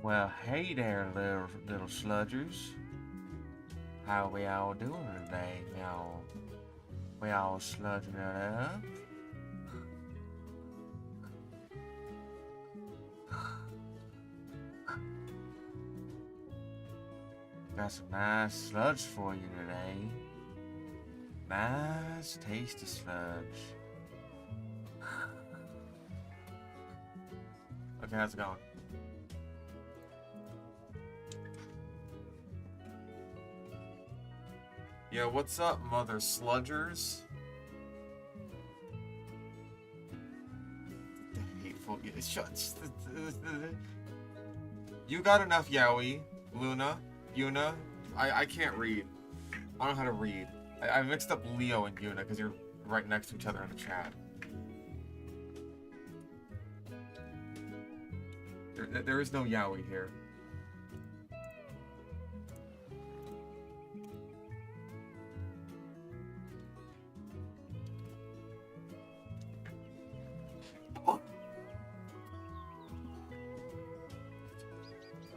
Well, hey there, little sludgers. How we all doing today? We all sludging it up? Got some nice sludge for you today. Nice, tasty sludge. Okay, how's it going? Yo, what's up, mother sludgers? The hateful. Shut. You got enough, Yowie, Luna, Yuna. I can't read. I don't know how to read. I mixed up Leo and Yuna because you're right next to each other in the chat. There is no Yowie here.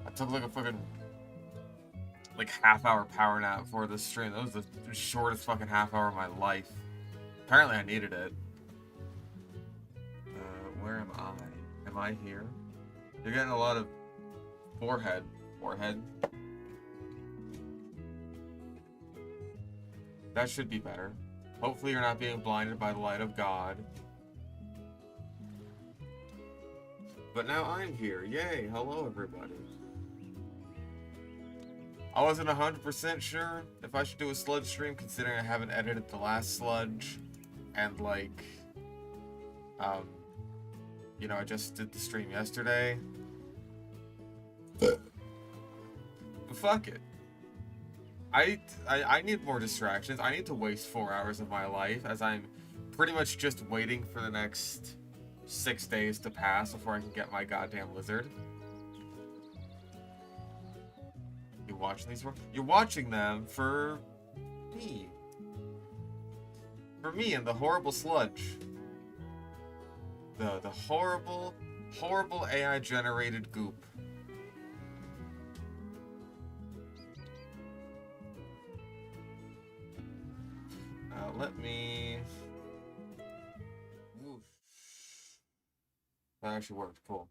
I took like a fucking half-hour power nap for this stream. That was the shortest fucking half hour of my life. Apparently I needed it. Where am I? Am I here? You're getting a lot of forehead. That should be better. Hopefully you're not being blinded by the light of God. But now I'm here. Yay. Hello, everybody. I wasn't 100% sure if I should do a sludge stream, considering I haven't edited the last sludge. And, like, you know, I just did the stream yesterday. But fuck it. I need more distractions. I need to waste 4 hours of my life, as I'm pretty much just waiting for the next 6 days to pass before I can get my goddamn lizard. You watching these? You're watching them for me. For me and the horrible sludge. The horrible AI generated goop. Let me... Oof. That actually worked. Cool.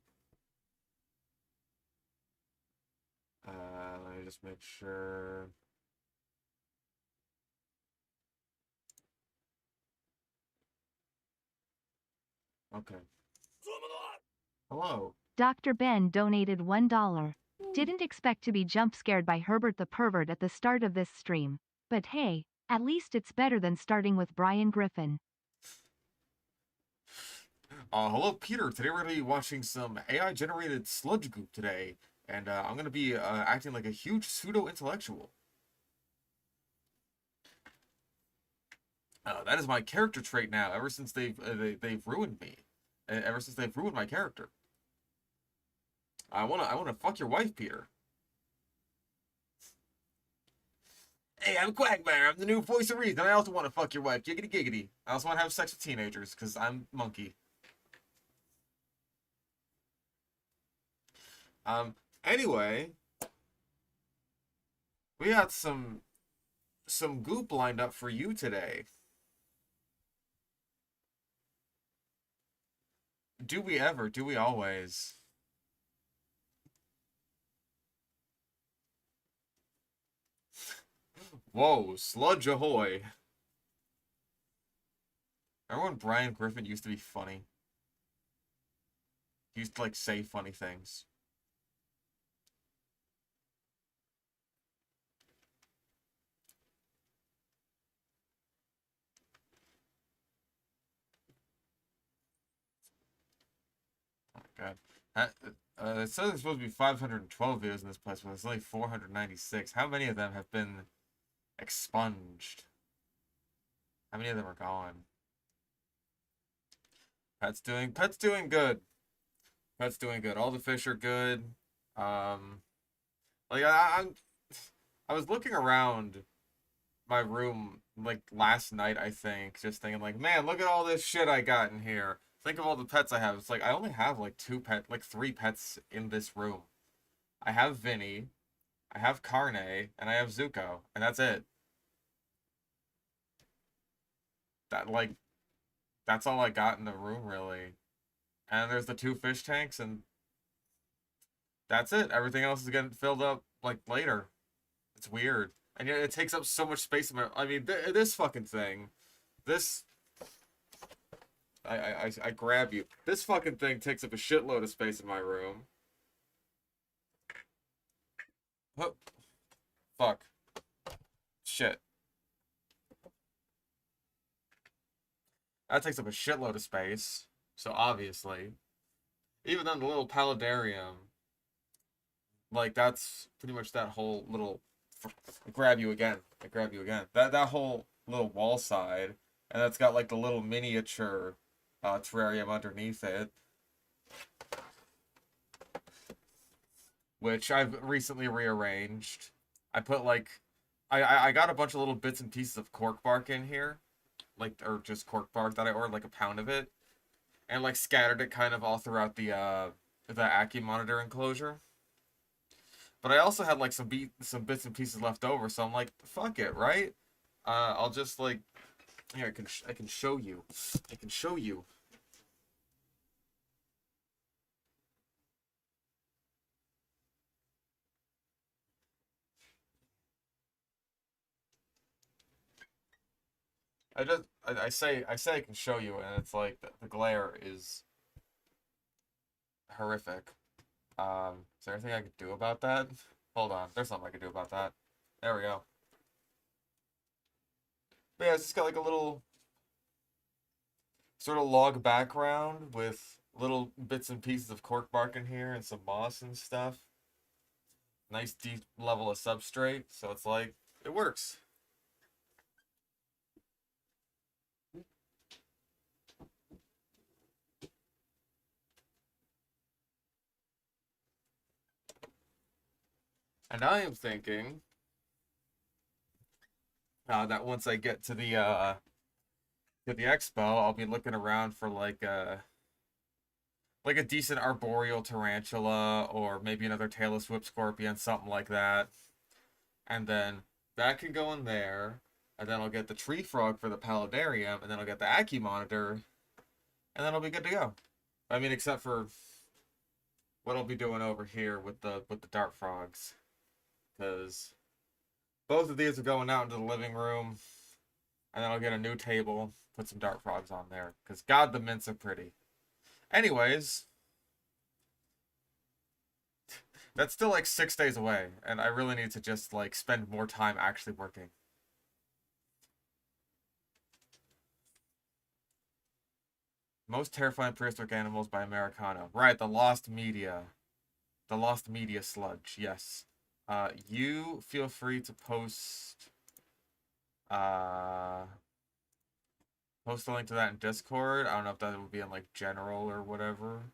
Let me just make sure. Okay. Hello. Dr. Ben donated $1. Didn't expect to be jump scared by Herbert the Pervert at the start of this stream. But hey, at least it's better than starting with Brian Griffin. Hello, Peter. Today we're going to be watching some AI-generated sludge goop today. And I'm going to be acting like a huge pseudo-intellectual. That is my character trait now, ever since they've ruined me. Ever since they've ruined my character. I wanna fuck your wife, Peter. Hey, I'm Quagmire. I'm the new voice of reason. I also want to fuck your wife. Giggity giggity. I also want to have sex with teenagers, because I'm monkey. Anyway, we got some goop lined up for you today. Do we ever? Do we always? Whoa, sludge ahoy. Remember when Brian Griffin used to be funny? He used to, like, say funny things. Oh, God. It says there's supposed to be 512 videos in this place, but there's only 496. How many of them have been expunged? How many of them are gone? Pet's doing good. Pet's doing good. All the fish are good. Like I was looking around my room like last night, I think, just thinking like, man, look at all this shit I got in here. Think of all the pets I have. It's like I only have like 3 pets in this room. I have Vinny, I have Carne, and I have Zuko, and that's it. That, like, that's all I got in the room, really. And there's the 2 fish tanks, and that's it. Everything else is getting filled up, like, later. It's weird. And yet it takes up so much space in my... I mean, this fucking thing. This... I grab you. This fucking thing takes up a shitload of space in my room. Oh. Fuck. Shit. That takes up a shitload of space. So obviously. Even then, the little paludarium, like, that's pretty much that whole little... I grab you again. I grab you again. That whole little wall side, and that's got, like, the little miniature terrarium underneath it, which I've recently rearranged. I put, like... I got a bunch of little bits and pieces of cork bark in here, like, or just cork bark that I ordered, like, a pound of it, and, like, scattered it kind of all throughout the Acuimonitor enclosure. But I also had, like, some bits and pieces left over, so I'm like, fuck it, right? I'll just, like, here, I can show you. I can show you. I say I can show you, and it's like the glare is horrific. Is there anything I could do about that? Hold on, there's something I could do about that. There we go. But yeah, it's just got like a little sort of log background with little bits and pieces of cork bark in here and some moss and stuff. Nice deep level of substrate, so it's like, it works. And I am thinking that once I get to the expo, I'll be looking around for like a decent arboreal tarantula, or maybe another tailless whip scorpion, something like that. And then that can go in there, and then I'll get the tree frog for the paludarium, and then I'll get the Acuimonitor, and then I'll be good to go. I mean, except for what I'll be doing over here with the dart frogs, because both of these are going out into the living room, and then I'll get a new table, put some dart frogs on there, because God, the mints are pretty. Anyways, that's still like 6 days away, and I really need to just like spend more time actually working. Most terrifying prehistoric animals by Americano. Right, the lost media. The lost media sludge, yes. You feel free to post a link to that in Discord. I don't know if that would be in like general or whatever.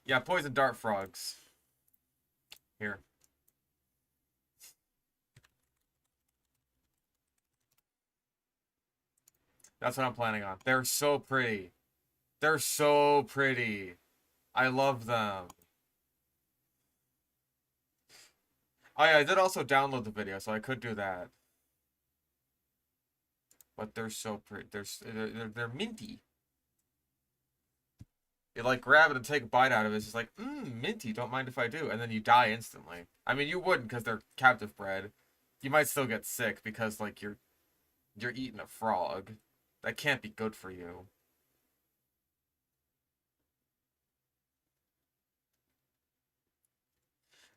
Yeah, poison dart frogs. Here. That's what I'm planning on. They're so pretty. They're so pretty. I love them. Oh yeah, I did also download the video, so I could do that. But they're so pretty. They're minty. You like grab it and take a bite out of it. It's just like, minty. Don't mind if I do. And then you die instantly. I mean, you wouldn't because they're captive bred. You might still get sick because like you're eating a frog. That can't be good for you.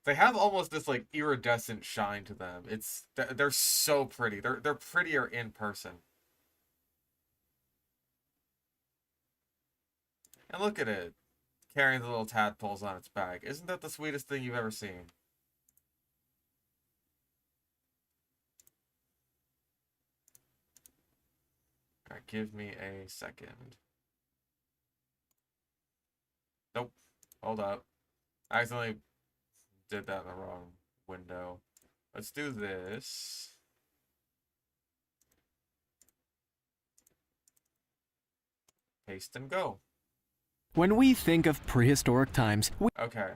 They have almost this like iridescent shine to them. They're so pretty. They're prettier in person. And look at it, carrying the little tadpoles on its back. Isn't that the sweetest thing you've ever seen? Alright, give me a second. Nope. Hold up. I accidentally did that in the wrong window. Let's do this. Paste and go. When we think of prehistoric times, Okay.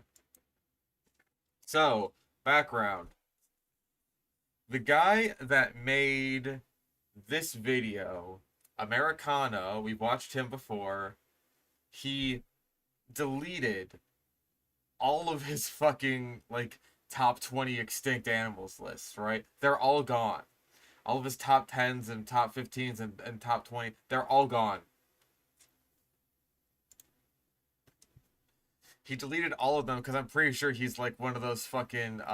So, background. The guy that made this video, Americano, we watched him before, he deleted all of his fucking, like, top 20 extinct animals lists, right? They're all gone. All of his top 10s and top 15s and top 20, they're all gone. He deleted all of them because I'm pretty sure he's like one of those fucking if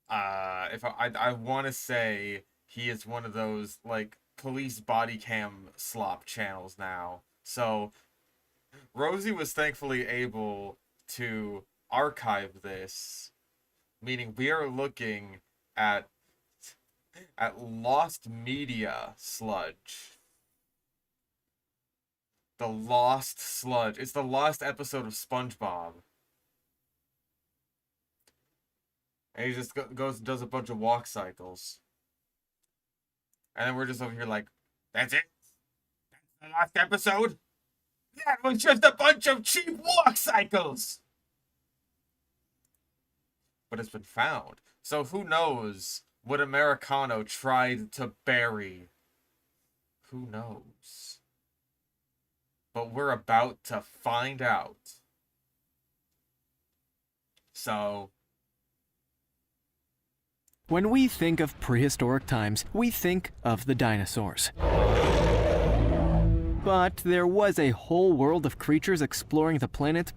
I want to say he is one of those like police body cam slop channels now. So Rosie was thankfully able to archive this, meaning we are looking at lost media sludge. The Lost Sludge. It's the lost episode of SpongeBob. And he just goes and does a bunch of walk cycles. And then we're just over here like, that's it? That's the last episode? That was just a bunch of cheap walk cycles! But it's been found. So who knows what Americano tried to bury? Who knows? But we're about to find out. So, when we think of prehistoric times, we think of the dinosaurs. But there was a whole world of creatures exploring the planet.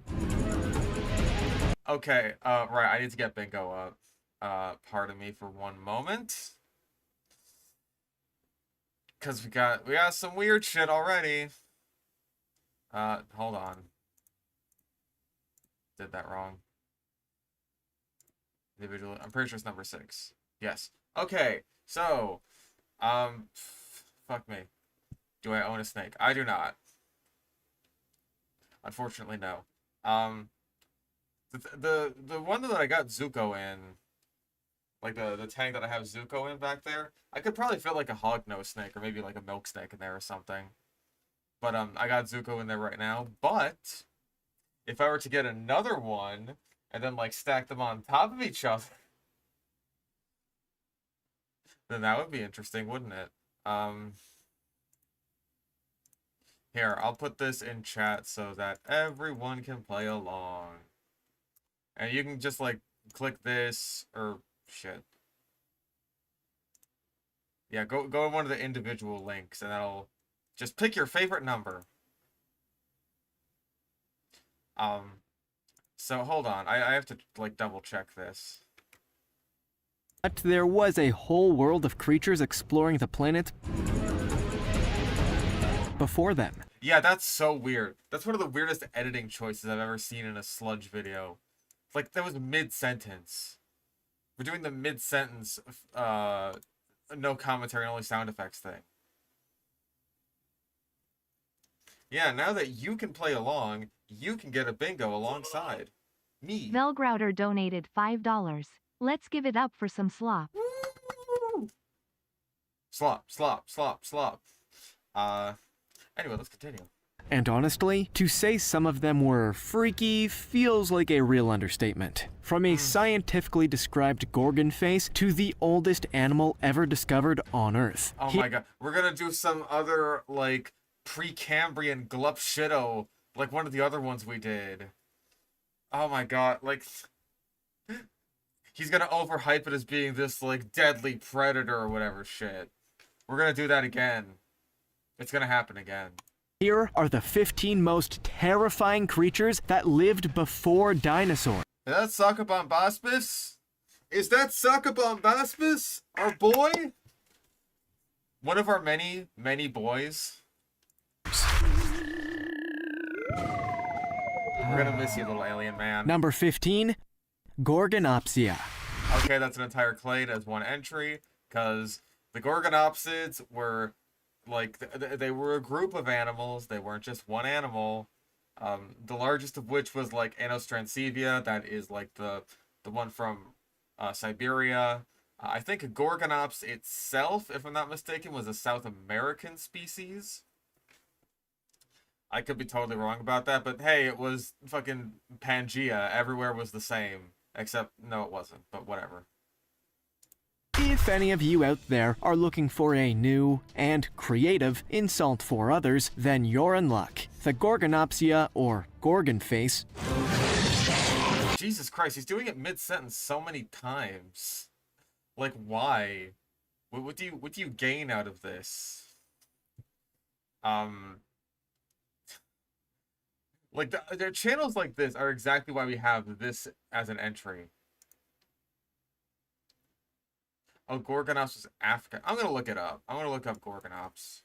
Okay, right, I need to get Bingo up. Pardon me for one moment. Cause we got some weird shit already. Hold on. Did that wrong. Individual. I'm pretty sure it's number 6. Yes. Okay. So, fuck me. Do I own a snake? I do not. Unfortunately, no. The one that I got Zuko in, like the tank that I have Zuko in back there, I could probably fit like a hognose snake or maybe like a milk snake in there or something. But I got Zuko in there right now. But if I were to get another one and then like stack them on top of each other, then that would be interesting, wouldn't it? Here, I'll put this in chat so that everyone can play along. And you can just like click this or shit. Yeah, go to one of the individual links and that'll just pick your favorite number. So hold on. I have to like double check this. But there was a whole world of creatures exploring the planet before them. Yeah, that's so weird. That's one of the weirdest editing choices I've ever seen in a Sludge video. Like, that was mid-sentence. We're doing the mid-sentence, no commentary, only sound effects thing. Yeah, now that you can play along, you can get a bingo alongside me. Velgrouter donated $5. Let's give it up for some slop. Woo! Slop, slop, slop, slop. Anyway, let's continue. And honestly, to say some of them were freaky feels like a real understatement. From a scientifically described Gorgon face to the oldest animal ever discovered on Earth. Oh my god, we're gonna do some other, like, Precambrian Glupshido, like one of the other ones we did. Oh my god, like, he's gonna overhype it as being this, like, deadly predator or whatever shit. We're gonna do that again. It's gonna happen again. Here are the 15 most terrifying creatures that lived before dinosaurs. Is that Scutosaurus? Is that Scutosaurus? Our boy? One of our many, many boys? We're gonna miss you, little alien man. Number 15, Gorgonopsia. Okay, that's an entire clade as one entry, because the Gorgonopsids were, like, they were a group of animals. They weren't just one animal. The largest of which was, like, Anostrancevia. That is, like, the one from Siberia. I think Gorgonops itself, if I'm not mistaken, was a South American species. I could be totally wrong about that, but hey, it was fucking Pangea. Everywhere was the same. Except, no, it wasn't, but whatever. If any of you out there are looking for a new and creative insult for others, then you're in luck. The Gorgonopsia, or Gorgon face, Jesus Christ, he's doing it mid-sentence so many times. Like, why? What do you gain out of this? Like, their channels like this are exactly why we have this as an entry. Oh, Gorgonops is Africa. I'm gonna look it up. I'm gonna look up Gorgonops.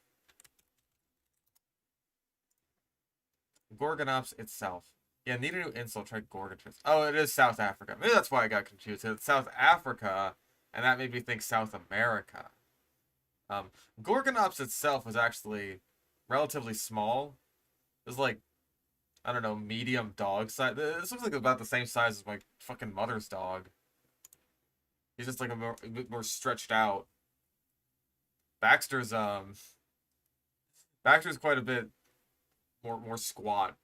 Gorgonops itself. Yeah, need a new insult. Try Gorgonopsia. Oh, it is South Africa. Maybe that's why I got confused. It's South Africa, and that made me think South America. Gorgonops itself was actually relatively small. It was like, I don't know, medium dog size. This looks like about the same size as my fucking mother's dog. He's just like a bit more stretched out. Baxter's quite a bit more squat.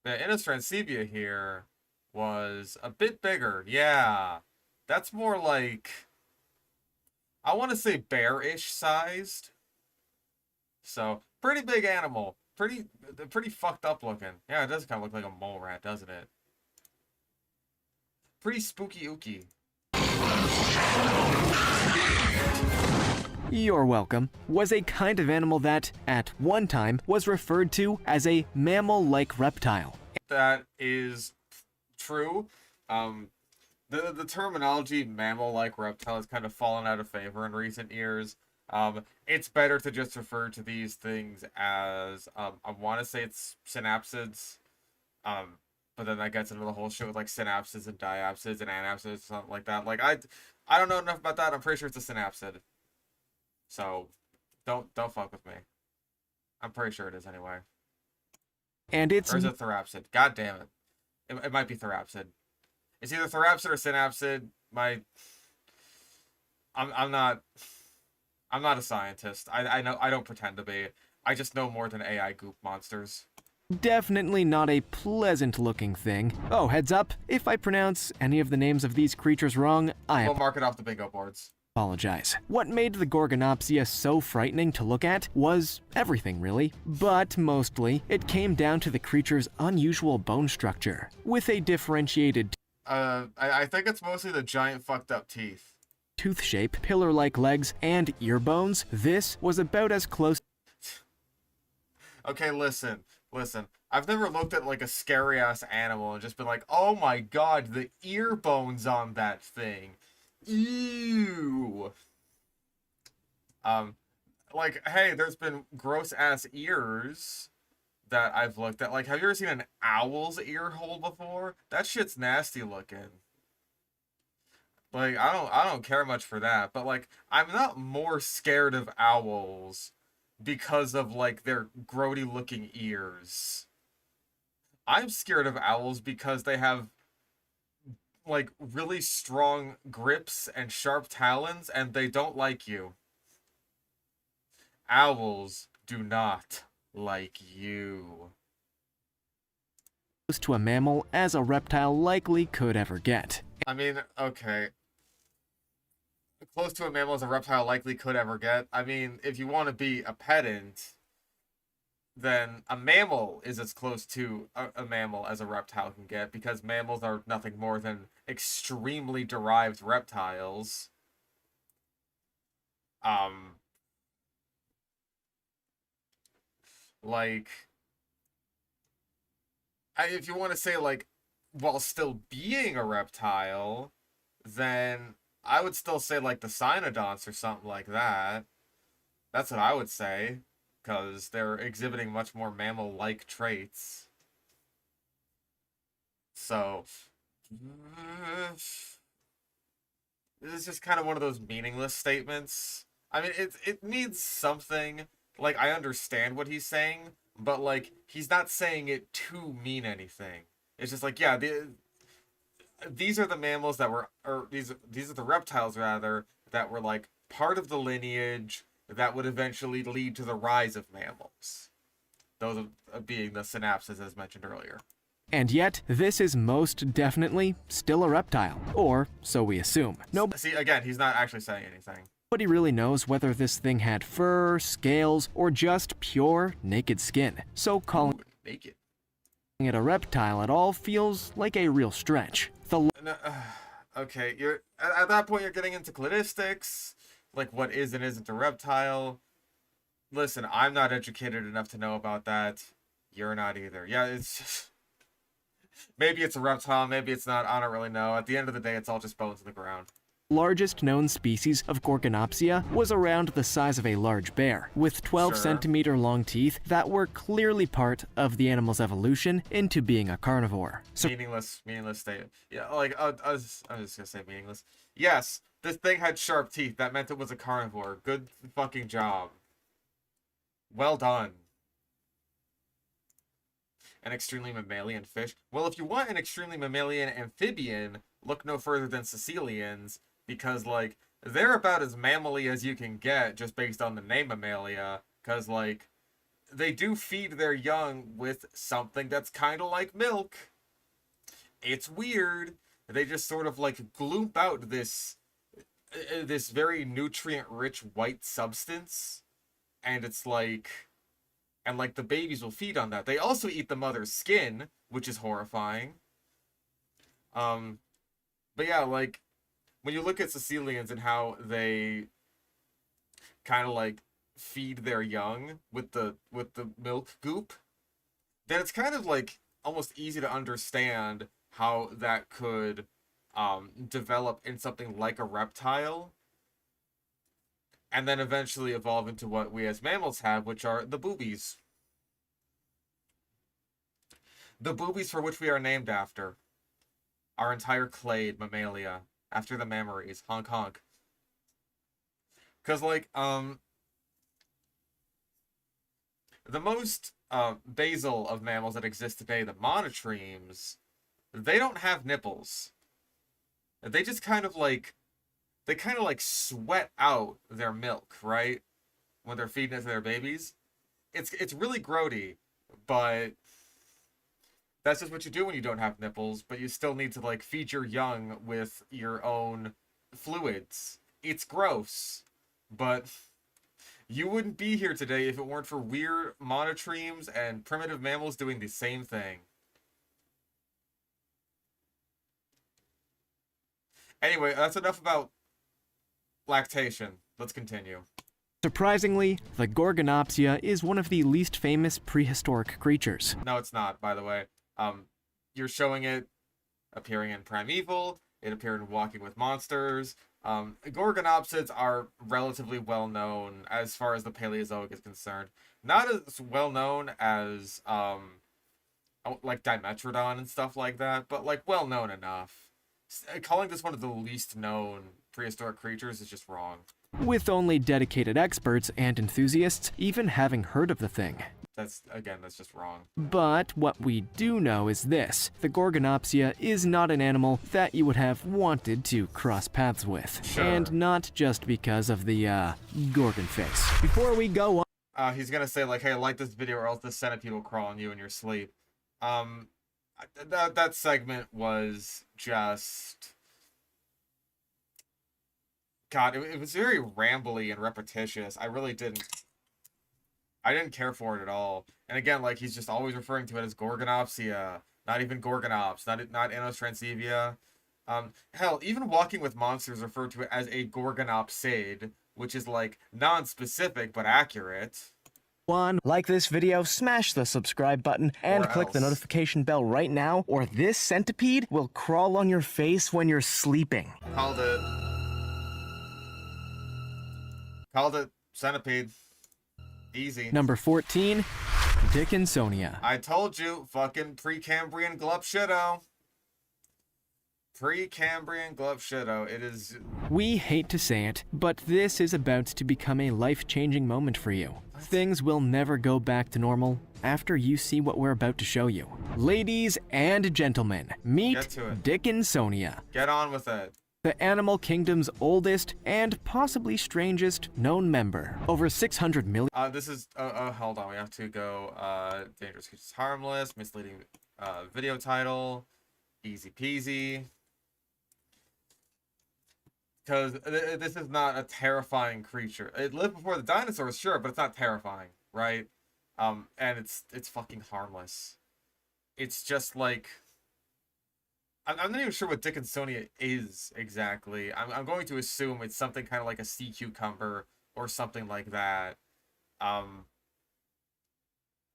The Innistransebia here was a bit bigger. Yeah. That's more like, I want to say bear-ish sized. So, pretty big animal. Pretty fucked up looking. Yeah, it does kind of look like a mole rat, doesn't it? Pretty spooky ooky. you're welcome, was a kind of animal that, at one time, was referred to as a mammal-like reptile. That is true. The terminology mammal-like reptile has kind of fallen out of favor in recent years. It's better to just refer to these things as, I want to say it's synapsids, but then that gets into the whole shit with like synapsids and diapsids and anapsids, something like that. Like, I don't know enough about that. I'm pretty sure it's a synapsid. So, don't fuck with me. I'm pretty sure it is anyway. And it's... Or is it therapsid? God damn it. It might be therapsid. It's either therapsid or synapsid. I'm not a scientist. I know I don't pretend to be. I just know more than AI goop monsters. definitely not a pleasant-looking thing. Oh, heads up, if I pronounce any of the names of these creatures wrong, We'll mark it off the bingo boards. apologize. What made the Gorgonopsia so frightening to look at was everything, really. But mostly, it came down to the creature's unusual bone structure, with a differentiated I think it's mostly the giant fucked up teeth. tooth shape, pillar-like legs, and ear bones. This was about as close... Okay, listen. I've never looked at like a scary ass animal and just been like, oh my god, the ear bones on that thing. Ew. Like, hey, there's been gross ass ears that I've looked at. Like, have you ever seen an owl's ear hole before? That shit's nasty looking. Like, I don't care much for that, but like, I'm not more scared of owls because of like their grody looking ears. I'm scared of owls because they have like really strong grips and sharp talons and they don't like you. Owls do not like you. to a mammal as a reptile likely could ever get. I mean, okay. Close to a mammal as a reptile likely could ever get. I mean, if you want to be a pedant, then a mammal is as close to a mammal as a reptile can get, because mammals are nothing more than extremely derived reptiles. Like, if you want to say, like, while still being a reptile, then I would still say, like, the Cynodonts or something like that. That's what I would say, because they're exhibiting much more mammal-like traits. So, this is just kind of one of those meaningless statements. I mean, it means something. Like, I understand what he's saying, but, like, he's not saying it to mean anything. It's just like, yeah, these are the mammals that were, or these are the reptiles, rather, that were, like, part of the lineage that would eventually lead to the rise of mammals. Those being the synapses, as mentioned earlier. And yet, this is most definitely still a reptile, or so we assume. See, again, he's not actually saying anything. Nobody really knows whether this thing had fur, scales, or just pure naked skin, so calling Ooh, naked. it a reptile at all feels like a real stretch. The No, okay, you're at that point you're getting into cladistics, like what is and isn't a reptile. Listen, I'm not educated enough to know about that. You're not either. Yeah, it's just... Maybe it's a reptile, maybe it's not, I don't really know. At the end of the day, it's all just bones in the ground. largest known species of Gorgonopsia was around the size of a large bear, with 12-centimeter long teeth that were clearly part of the animal's evolution into being a carnivore. So Meaningless statement. Yeah, like, I'm just gonna say meaningless. Yes, this thing had sharp teeth. That meant it was a carnivore. Good fucking job. Well done. An extremely mammalian fish. Well, if you want an extremely mammalian amphibian, look no further than Caecilians, because, like, they're about as mammally as you can get just based on the name Mammalia, because, like, they do feed their young with something that's kind of like milk. It's weird. They just sort of, like, gloop out this very nutrient-rich white substance, and it's like... And, like, the babies will feed on that. They also eat the mother's skin, which is horrifying. But yeah, like, when you look at Caecilians and how they kind of, like, feed their young with the milk goop, then it's kind of, like, almost easy to understand how that could develop in something like a reptile, and then eventually evolve into what we as mammals have, which are the boobies. The boobies for which we are named after. Our entire clade, Mammalia. After the mammaries. Honk honk. Because, like, the most basal of mammals that exist today, the monotremes, they don't have nipples. They just kind of, like... They kind of, like, sweat out their milk, right? When they're feeding it to their babies. It's really grody, but that's just what you do when you don't have nipples, but you still need to, like, feed your young with your own fluids. It's gross, but you wouldn't be here today if it weren't for weird monotremes and primitive mammals doing the same thing. Anyway, that's enough about lactation. Let's continue. surprisingly, the Gorgonopsia is one of the least famous prehistoric creatures. No, it's not, by the way. You're showing it appearing in Primeval. It appeared in Walking with Monsters. Gorgonopsids are relatively well known as far as the Paleozoic is concerned. Not as well known as like Dimetrodon and stuff like that, but like well known enough. Calling this one of the least known prehistoric creatures is just wrong. With only dedicated experts and enthusiasts even having heard of the thing. That's just wrong. But what we do know is this: the Gorgonopsia is not an animal that you would have wanted to cross paths with. Sure. And not just because of the, Gorgon face. Before we go on, He's gonna say, like, hey, like this video or else the centipede will crawl on you in your sleep. That segment was just... God, it was very rambly and repetitious. I didn't care for it at all. And again, like, he's just always referring to it as Gorgonopsia, not even Gorgonops, not Inostrancevia. Hell, even Walking with Monsters referred to it as a Gorgonopsid, which is, like, non-specific but accurate. like this video, smash the subscribe button, and Or click the else. notification bell right now, or this centipede will crawl on your face when you're sleeping. Called it. Called it centipede. Easy. Number 14, Dickinsonia. I told you, fucking Precambrian Glupshido. Precambrian Glupshido. It is... We hate to say it, but this is about to become a life-changing moment for you. Things will never go back to normal after you see what we're about to show you. Ladies and gentlemen, meet Get to it. Dickinsonia, Get on with it. the animal kingdom's oldest and possibly strangest known member. Over 600 million. This is... hold on. We have to go... dangerous creatures, harmless, misleading... Video title, easy peasy. Because this is not a terrifying creature. It lived before the dinosaurs, sure, but it's not terrifying, right? And it's fucking harmless. It's just like, I'm not even sure what Dickinsonia is exactly. I'm going to assume it's something kind of like a sea cucumber or something like that.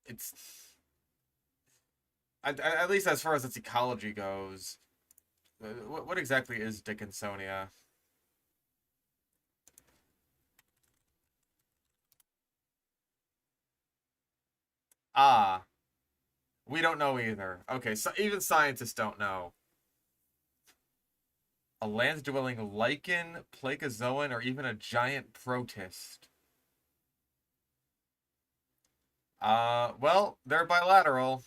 It's at least as far as its ecology goes. What exactly is Dickinsonia? Ah, we don't know either. Okay, so even scientists don't know. A land-dwelling lichen, placozoan, or even a giant protist. Well, they're bilateral.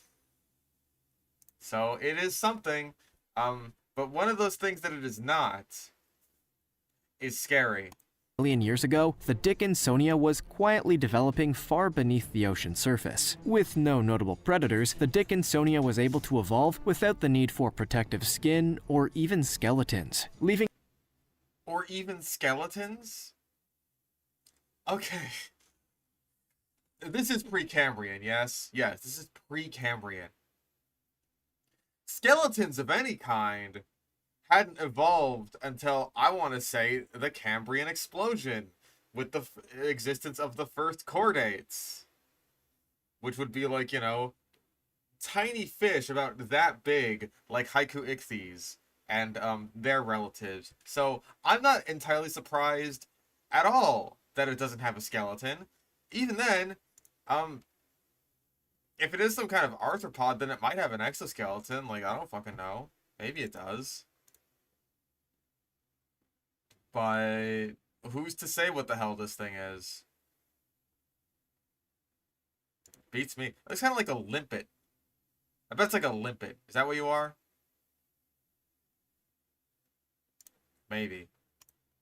So it is something. But one of those things that it is not is scary. Million years ago, the Dickinsonia was quietly developing far beneath the ocean surface. With no notable predators, the Dickinsonia was able to evolve without the need for protective skin or even skeletons, leaving Or even skeletons? Okay. This is Precambrian, yes? Yes, this is Precambrian. Skeletons of any kind hadn't evolved until, I want to say, the Cambrian explosion, with the existence of the first chordates, which would be like, you know, tiny fish about that big, like Helicoprions and their relatives. So I'm not entirely surprised at all that it doesn't have a skeleton. Even then, if it is some kind of arthropod, then it might have an exoskeleton. Like, I don't fucking know. Maybe it does. But who's to say what the hell this thing is? Beats me. It's kind of like a limpet. I bet it's like a limpet. Is that what you are? Maybe.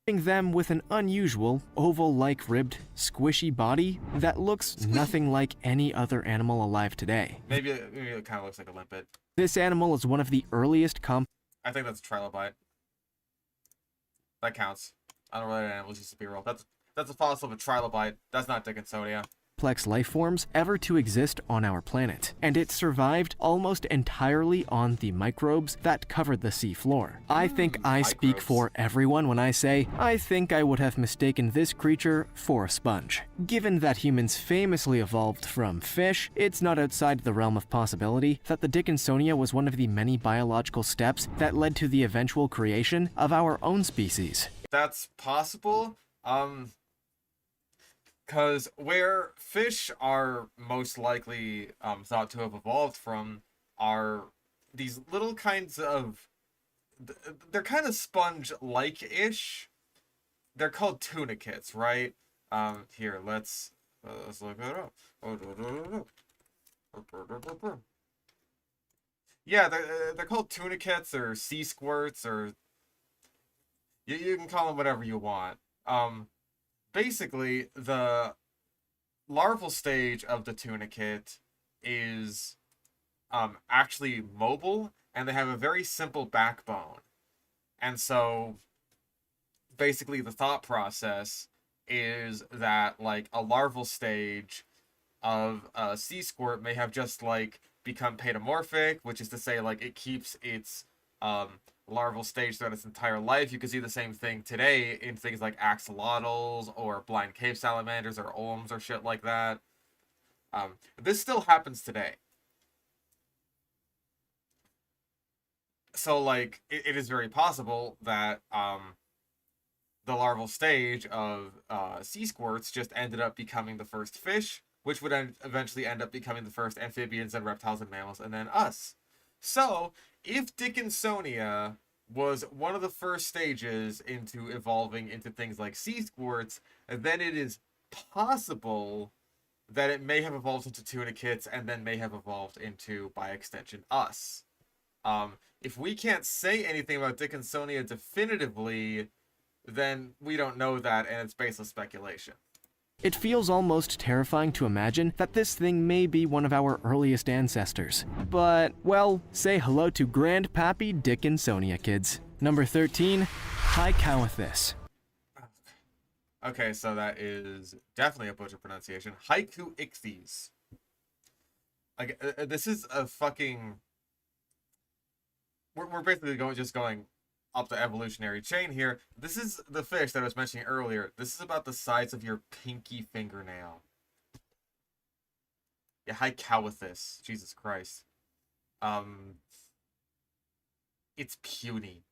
them with an unusual, oval-like ribbed, squishy body that looks nothing like any other animal alive today. Maybe it kind of looks like a limpet. This animal is one of the earliest I think that's a trilobite. That counts. Unrelated animals used to be real. That's a fossil of a trilobite. That's not Dickinsonia. complex life forms ever to exist on our planet, and it survived almost entirely on the microbes that covered the sea floor. I think I speak for everyone when I say I think I would have mistaken this creature for a sponge. Given that humans famously evolved from fish, it's not outside the realm of possibility that the Dickinsonia was one of the many biological steps that led to the eventual creation of our own species. That's possible. Because where fish are most likely thought to have evolved from are these little kinds of... They're kind of sponge-like-ish. They're called tunicates, right? Here, let's look it up. Yeah, they're called tunicates or sea squirts, or... You can call them whatever you want. Basically, the larval stage of the tunicate is actually mobile, and they have a very simple backbone. And so, basically, the thought process is that, like, a larval stage of a sea squirt may have just, like, become paedomorphic, which is to say, like, it keeps its larval stage throughout its entire life. You can see the same thing today in things like axolotls or blind cave salamanders or olms or shit like that. This still happens today. So, like, it is very possible that the larval stage of sea squirts just ended up becoming the first fish, which would eventually end up becoming the first amphibians and reptiles and mammals, and then us. So, if Dickinsonia was one of the first stages into evolving into things like sea squirts, then it is possible that it may have evolved into tunicates and then may have evolved into, by extension, us. If we can't say anything about Dickinsonia definitively, then we don't know that, and it's baseless speculation. It feels almost terrifying to imagine that this thing may be one of our earliest ancestors. But, well, say hello to Grandpappy Dickinsonia, kids. Number 13, Helicoprion. Okay, so that is definitely a butcher pronunciation. Helicoprion. Like, this is a fucking... We're basically going up the evolutionary chain here. This is the fish that I was mentioning earlier. This is about the size of your pinky fingernail. Yeah, Helicoprion. Jesus Christ. It's puny.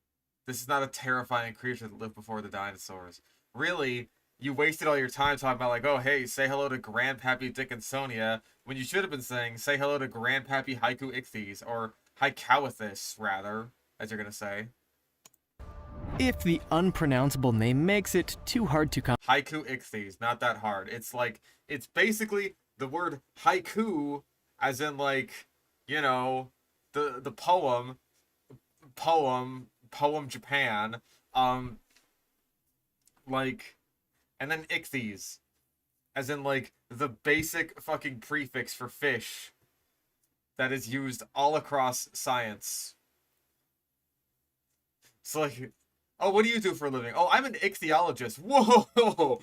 This is not a terrifying creature that lived before the dinosaurs. Really, you wasted all your time talking about like, oh, hey, say hello to Grandpappy Dickinsonia, when you should have been saying, say hello to Grandpappy Helicoprion, or Helicoprion, rather, as you're going to say. If the unpronounceable name makes it too hard to Helicoprion, not that hard. It's like, it's basically the word haiku, as in like, you know, the poem Japan, like, and then ichthyes, as in like the basic fucking prefix for fish that is used all across science. So like, oh, what do you do for a living? Oh, I'm an ichthyologist. Whoa!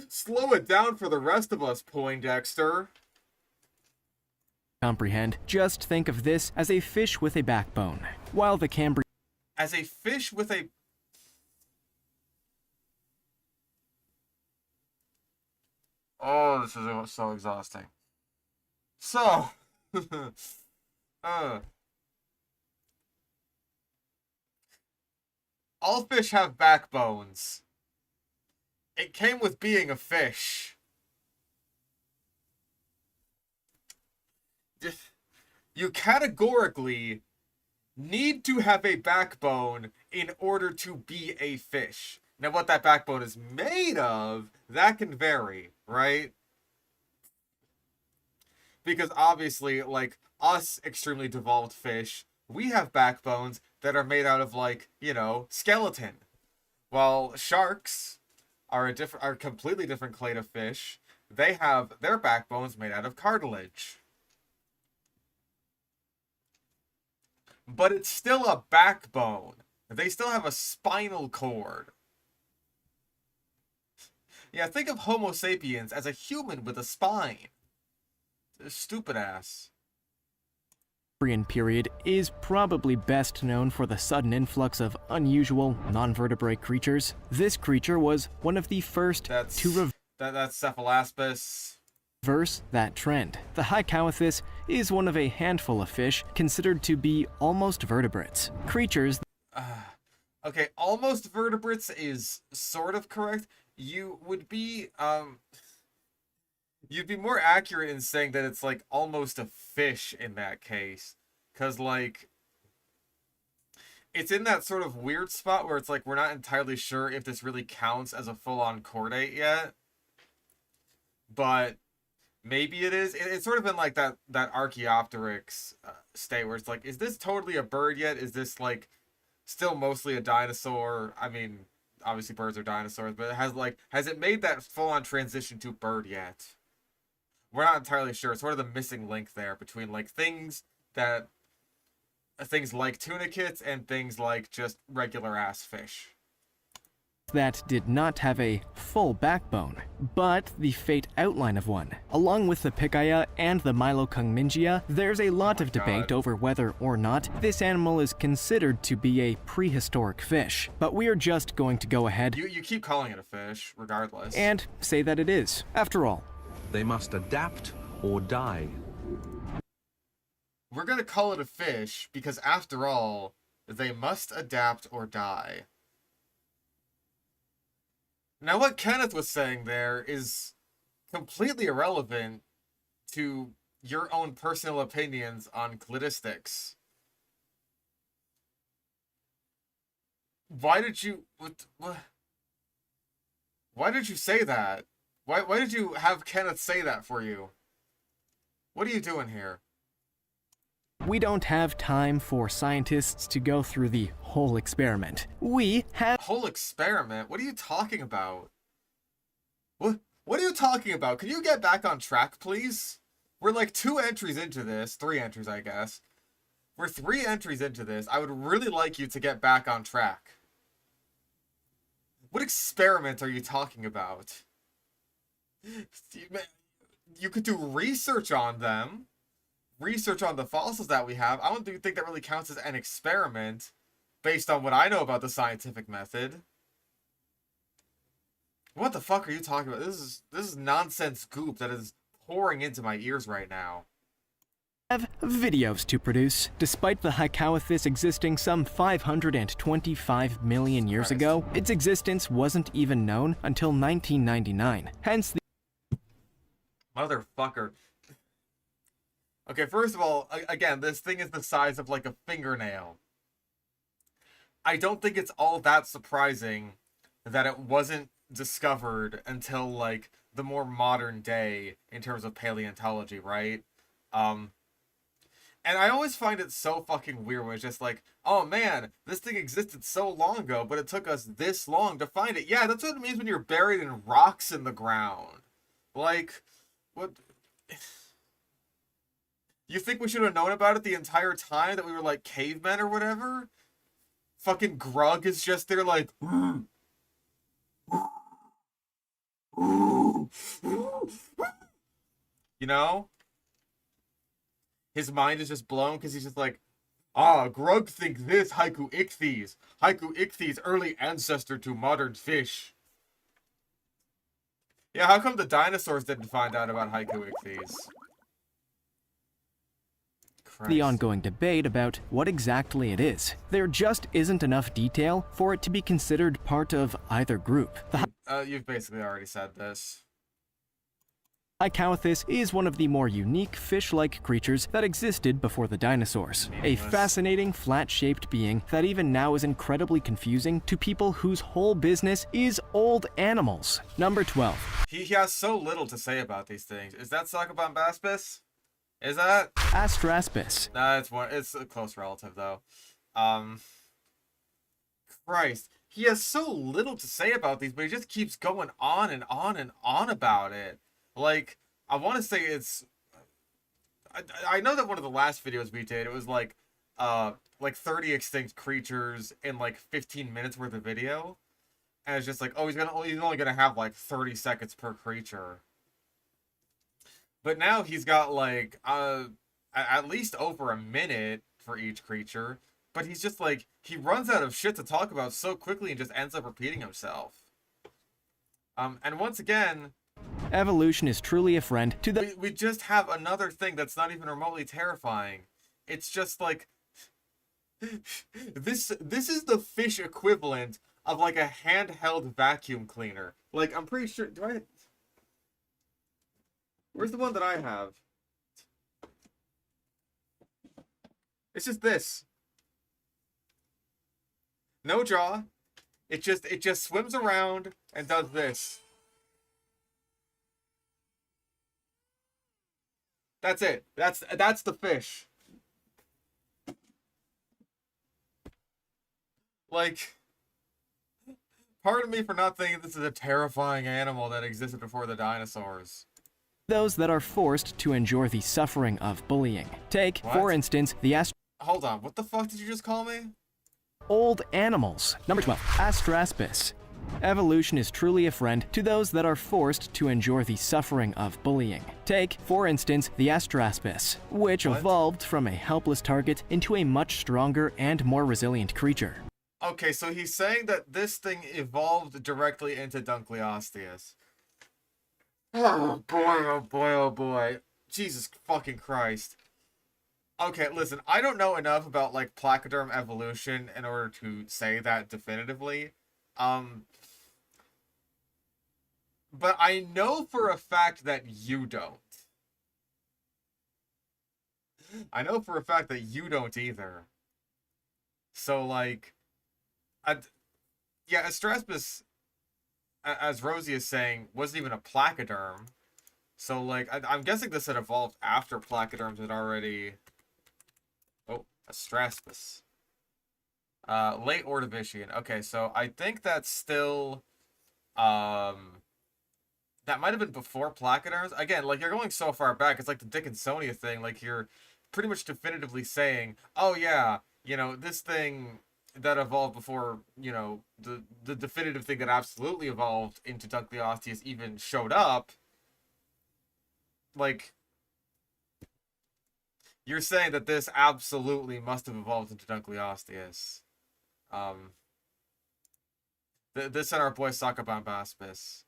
Slow it down for the rest of us, Poindexter. comprehend, just think of this as a fish with a backbone. While the Cambrian As a fish with a... Oh, this is so exhausting. So... all fish have backbones. It came with being a fish. You categorically need to have a backbone in order to be a fish. Now, what that backbone is made of, that can vary, right? Because obviously, like, us extremely devolved fish, we have backbones that are made out of, like, you know, skeleton. While sharks are a completely different clade of fish. They have their backbones made out of cartilage. But it's still a backbone. They still have a spinal cord. Yeah, think of Homo sapiens as a human with a spine. Stupid ass. period is probably best known for the sudden influx of unusual, non-vertebrate creatures. This creature was one of the first to That's Cephalaspis. reverse that trend. The Helicoprion is one of a handful of fish considered to be almost vertebrates. Creatures Okay, almost vertebrates is sort of correct. You would be, you'd be more accurate in saying that it's, like, almost a fish in that case. Because, like, it's in that sort of weird spot where it's, like, we're not entirely sure if this really counts as a full-on chordate yet. But maybe it is. It's sort of in, like, that Archaeopteryx state where it's, like, is this totally a bird yet? Is this, like, still mostly a dinosaur? I mean, obviously birds are dinosaurs, but has it made that full-on transition to bird yet? We're not entirely sure. It's sort of the missing link there between, like, things like tunicates and things like just regular ass fish. that did not have a full backbone, but the faint outline of one. Along with the Pikaia and the Mylocungmingia, there's a lot of debate over whether or not this animal is considered to be a prehistoric fish. But we're just going to go ahead You keep calling it a fish, regardless. and say that it is. After all, They must adapt or die. We're gonna call it a fish because, after all, they must adapt or die. Now, what Kenneth was saying there is completely irrelevant to your own personal opinions on cladistics. Why did you... Why did you say that? Why did you have Kenneth say that for you? What are you doing here? we don't have time for scientists to go through the whole experiment. We have Whole experiment? What are you talking about? What? What are you talking about? Can you get back on track, please? We're like 2 entries into this. 3 entries, I guess. We're 3 entries into this. I would really like you to get back on track. What experiment are you talking about? You could do research on them. Research on the fossils that we have. I don't think that really counts as an experiment based on what I know about the scientific method. What the fuck are you talking about? This is nonsense goop that is pouring into my ears right now. Have videos to produce. Despite the Helicoprion existing some 525 million years ago, its existence wasn't even known until 1999. Hence the Motherfucker. Okay, first of all, again, this thing is the size of like a fingernail. I don't think it's all that surprising that it wasn't discovered until like the more modern day in terms of paleontology, right? And I always find it so fucking weird when it's just like, oh man, this thing existed so long ago, but it took us this long to find it. Yeah, that's what it means when you're buried in rocks in the ground. Like, what? You think we should have known about it the entire time that we were like cavemen or whatever? Fucking Grug is just there like, you know? His mind is just blown because he's just like, Grug think this Helicoprion. Helicoprion, early ancestor to modern fish. Yeah, how come the dinosaurs didn't find out about Helicoprion? the ongoing debate about what exactly it is. There just isn't enough detail for it to be considered part of either group. The You've basically already said this. Helicoprion is one of the more unique fish-like creatures that existed before the dinosaurs. A fascinating, flat-shaped being that even now is incredibly confusing to people whose whole business is old animals. Number 12. He has so little to say about these things. Is that Astraspis? Is that? Astraspis. Nah, it's a close relative though. Christ. He has so little to say about these, but he just keeps going on and on and on about it. Like, I want to say it's... I know that one of the last videos we did, it was like 30 extinct creatures in like 15 minutes worth of video. And it's just like, oh, he's only gonna have like 30 seconds per creature. But now he's got like at least over a minute for each creature. But he's just like, he runs out of shit to talk about so quickly and just ends up repeating himself. And once again... Evolution is truly a friend to the... We just have another thing that's not even remotely terrifying. It's just like... This is the fish equivalent of like a handheld vacuum cleaner. Like, I'm pretty sure... Where's the one that I have? It's just this. No jaw. It just swims around and does this. That's it. That's the fish. Like, pardon me for not thinking this is a terrifying animal that existed before the dinosaurs. Those that are forced to endure the suffering of bullying. Take, What? for instance, the Hold on, what the fuck did you just call me? old animals. Number 12. Astraspis. Evolution is truly a friend to those that are forced to endure the suffering of bullying. Take, for instance, the Astraspis, which What? evolved from a helpless target into a much stronger and more resilient creature. Okay, so he's saying that this thing evolved directly into Dunkleosteus. Oh boy, oh boy, oh boy. Jesus fucking Christ. Okay, listen, I don't know enough about, like, placoderm evolution in order to say that definitively. But I know for a fact that you don't. I know for a fact that you don't either. So, like... yeah, Astraspis, as Rosie is saying, wasn't even a placoderm. So, like, I'm guessing this had evolved after placoderms had already... Oh, Astraspis. Late Ordovician. Okay, so I think that's still... That That might have been before placoderms. Again, like, you're going so far back, it's like the Dickinsonia thing. Like, you're pretty much definitively saying, oh yeah, you know, this thing that evolved before, you know, the definitive thing that absolutely evolved into Dunkleosteus even showed up. Like, you're saying that this absolutely must have evolved into Dunkleosteus. This and our boy Astraspis.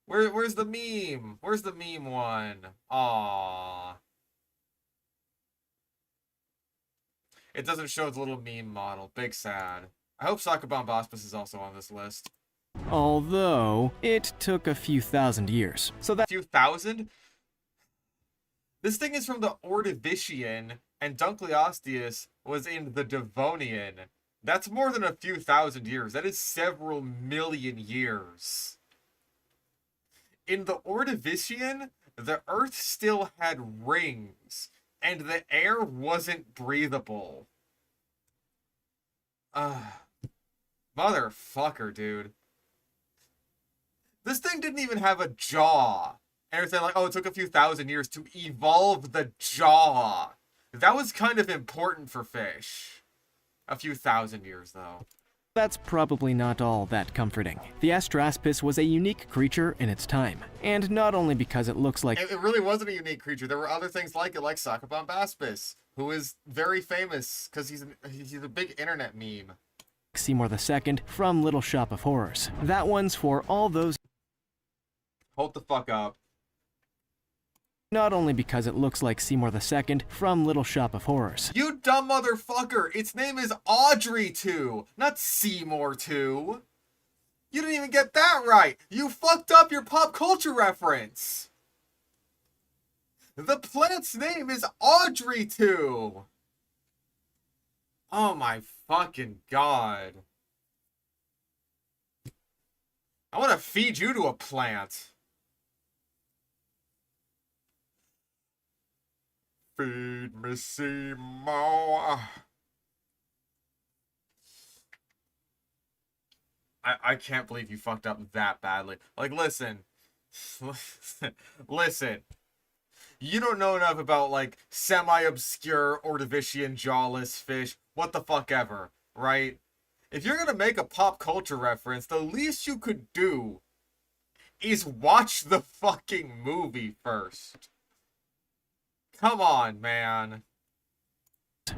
Where's the meme? Where's the meme one? Aww. It doesn't show the little meme model. Big sad. I hope Sacabambaspis is also on this list. Although, it took a few thousand years. So that Few thousand? This thing is from the Ordovician, and Dunkleosteus was in the Devonian. That's more than a few thousand years. That is several million years. In the Ordovician, the Earth still had rings, and the air wasn't breathable. Motherfucker, dude. This thing didn't even have a jaw. And they're saying, like, oh, it took a few thousand years to evolve the jaw. That was kind of important for fish. A few thousand years, though. That's probably not all that comforting. The Astraspis was a unique creature in its time, and not only because it looks like It really wasn't a unique creature. There were other things like it, like Sacabambaspis, who is very famous because he's a big internet meme. Seymour II from Little Shop of Horrors. That one's for all those Hold the fuck up. not only because it looks like Seymour II from Little Shop of Horrors. You dumb motherfucker! Its name is Audrey 2, not Seymour 2. You didn't even get that right! You fucked up your pop culture reference! The plant's name is Audrey 2! Oh my fucking god. I want to feed you to a plant. Feed me, Seymour. I can't believe you fucked up that badly. Like, listen. Listen. You don't know enough about, like, semi-obscure Ordovician jawless fish. What the fuck ever, right? If you're gonna make a pop culture reference, the least you could do is watch the fucking movie first. Come on, man.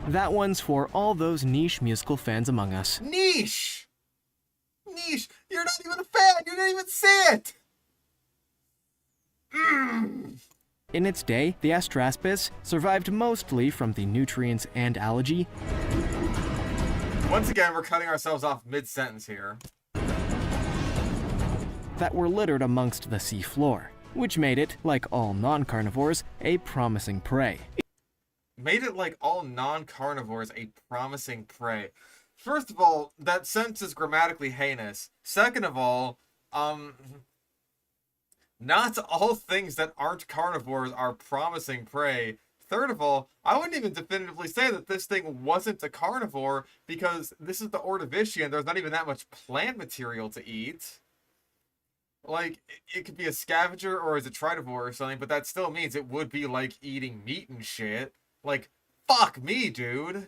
That one's for all those niche musical fans among us. Niche! Niche! You're not even a fan! You didn't even see it! In its day, the Astraspis survived mostly from the nutrients and algae Once again, we're cutting ourselves off mid-sentence here. that were littered amongst the sea floor, which made it, like all non-carnivores, a promising prey. Made it like all non-carnivores a promising prey. First of all, that sentence is grammatically heinous. Second of all, not all things that aren't carnivores are promising prey. Third of all, I wouldn't even definitively say that this thing wasn't a carnivore because this is the Ordovician. There's not even that much plant material to eat. Like, it could be a scavenger or as a tridivore or something, but that still means it would be like eating meat and shit. Like, fuck me, dude.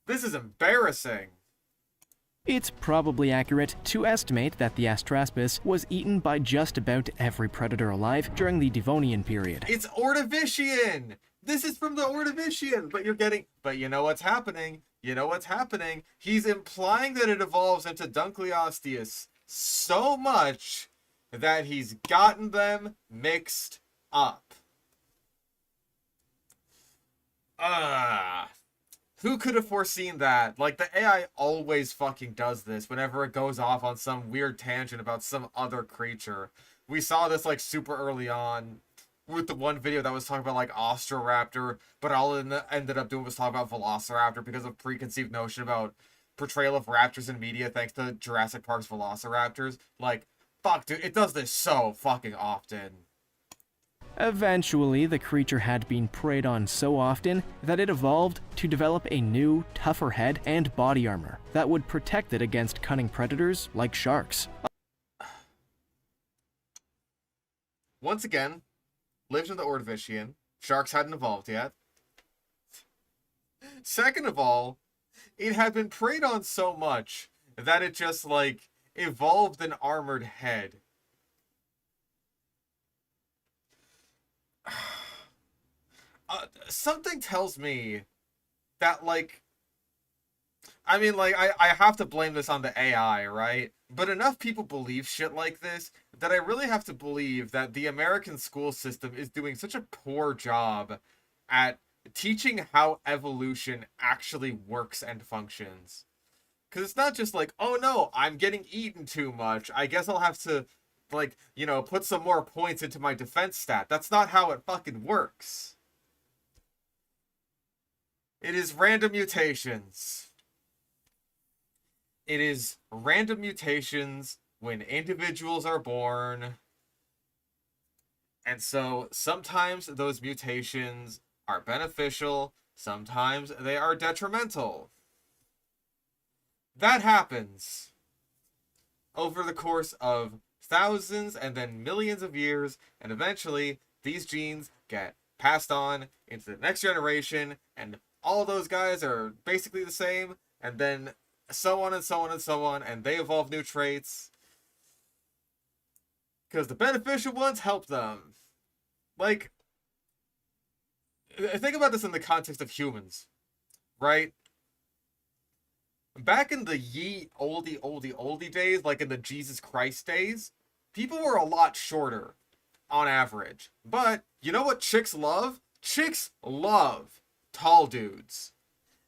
This is embarrassing. It's probably accurate to estimate that the Astraspis was eaten by just about every predator alive during the Devonian period. It's Ordovician! This is from the Ordovician! But you know what's happening? You know what's happening? He's implying that it evolves into Dunkleosteus so much that he's gotten them mixed up. Who could have foreseen that? Like, the AI always fucking does this whenever it goes off on some weird tangent about some other creature. We saw this, like, super early on with the one video that was talking about, like, Ostroraptor, but all it ended up doing was talking about Velociraptor because of preconceived notion about portrayal of raptors in media thanks to Jurassic Park's Velociraptors. Like, fuck, dude, it does this so fucking often. Eventually, the creature had been preyed on so often that it evolved to develop a new, tougher head and body armor that would protect it against cunning predators like sharks. Once again, lived in the Ordovician. Sharks hadn't evolved yet. Second of all, it had been preyed on so much that it just, like, evolved an armored head. Something tells me that, like, I mean, like, I have to blame this on the AI, right? But enough people believe shit like this that I really have to believe that the American school system is doing such a poor job at teaching how evolution actually works and functions. Because it's not just like, oh no, I'm getting eaten too much, I guess I'll have to, like, you know, put some more points into my defense stat. That's not how it fucking works. It is random mutations. It is random mutations when individuals are born. And so sometimes those mutations are beneficial, sometimes they are detrimental. That happens over the course of thousands and then millions of years, and eventually these genes get passed on into the next generation, and all those guys are basically the same, and then so on and so on and so on, and they evolve new traits because the beneficial ones help them. Like, think about this in the context of humans, right? Back in the oldie days, like in the Jesus Christ days, people were a lot shorter on average. But you know what chicks love? Chicks love tall dudes.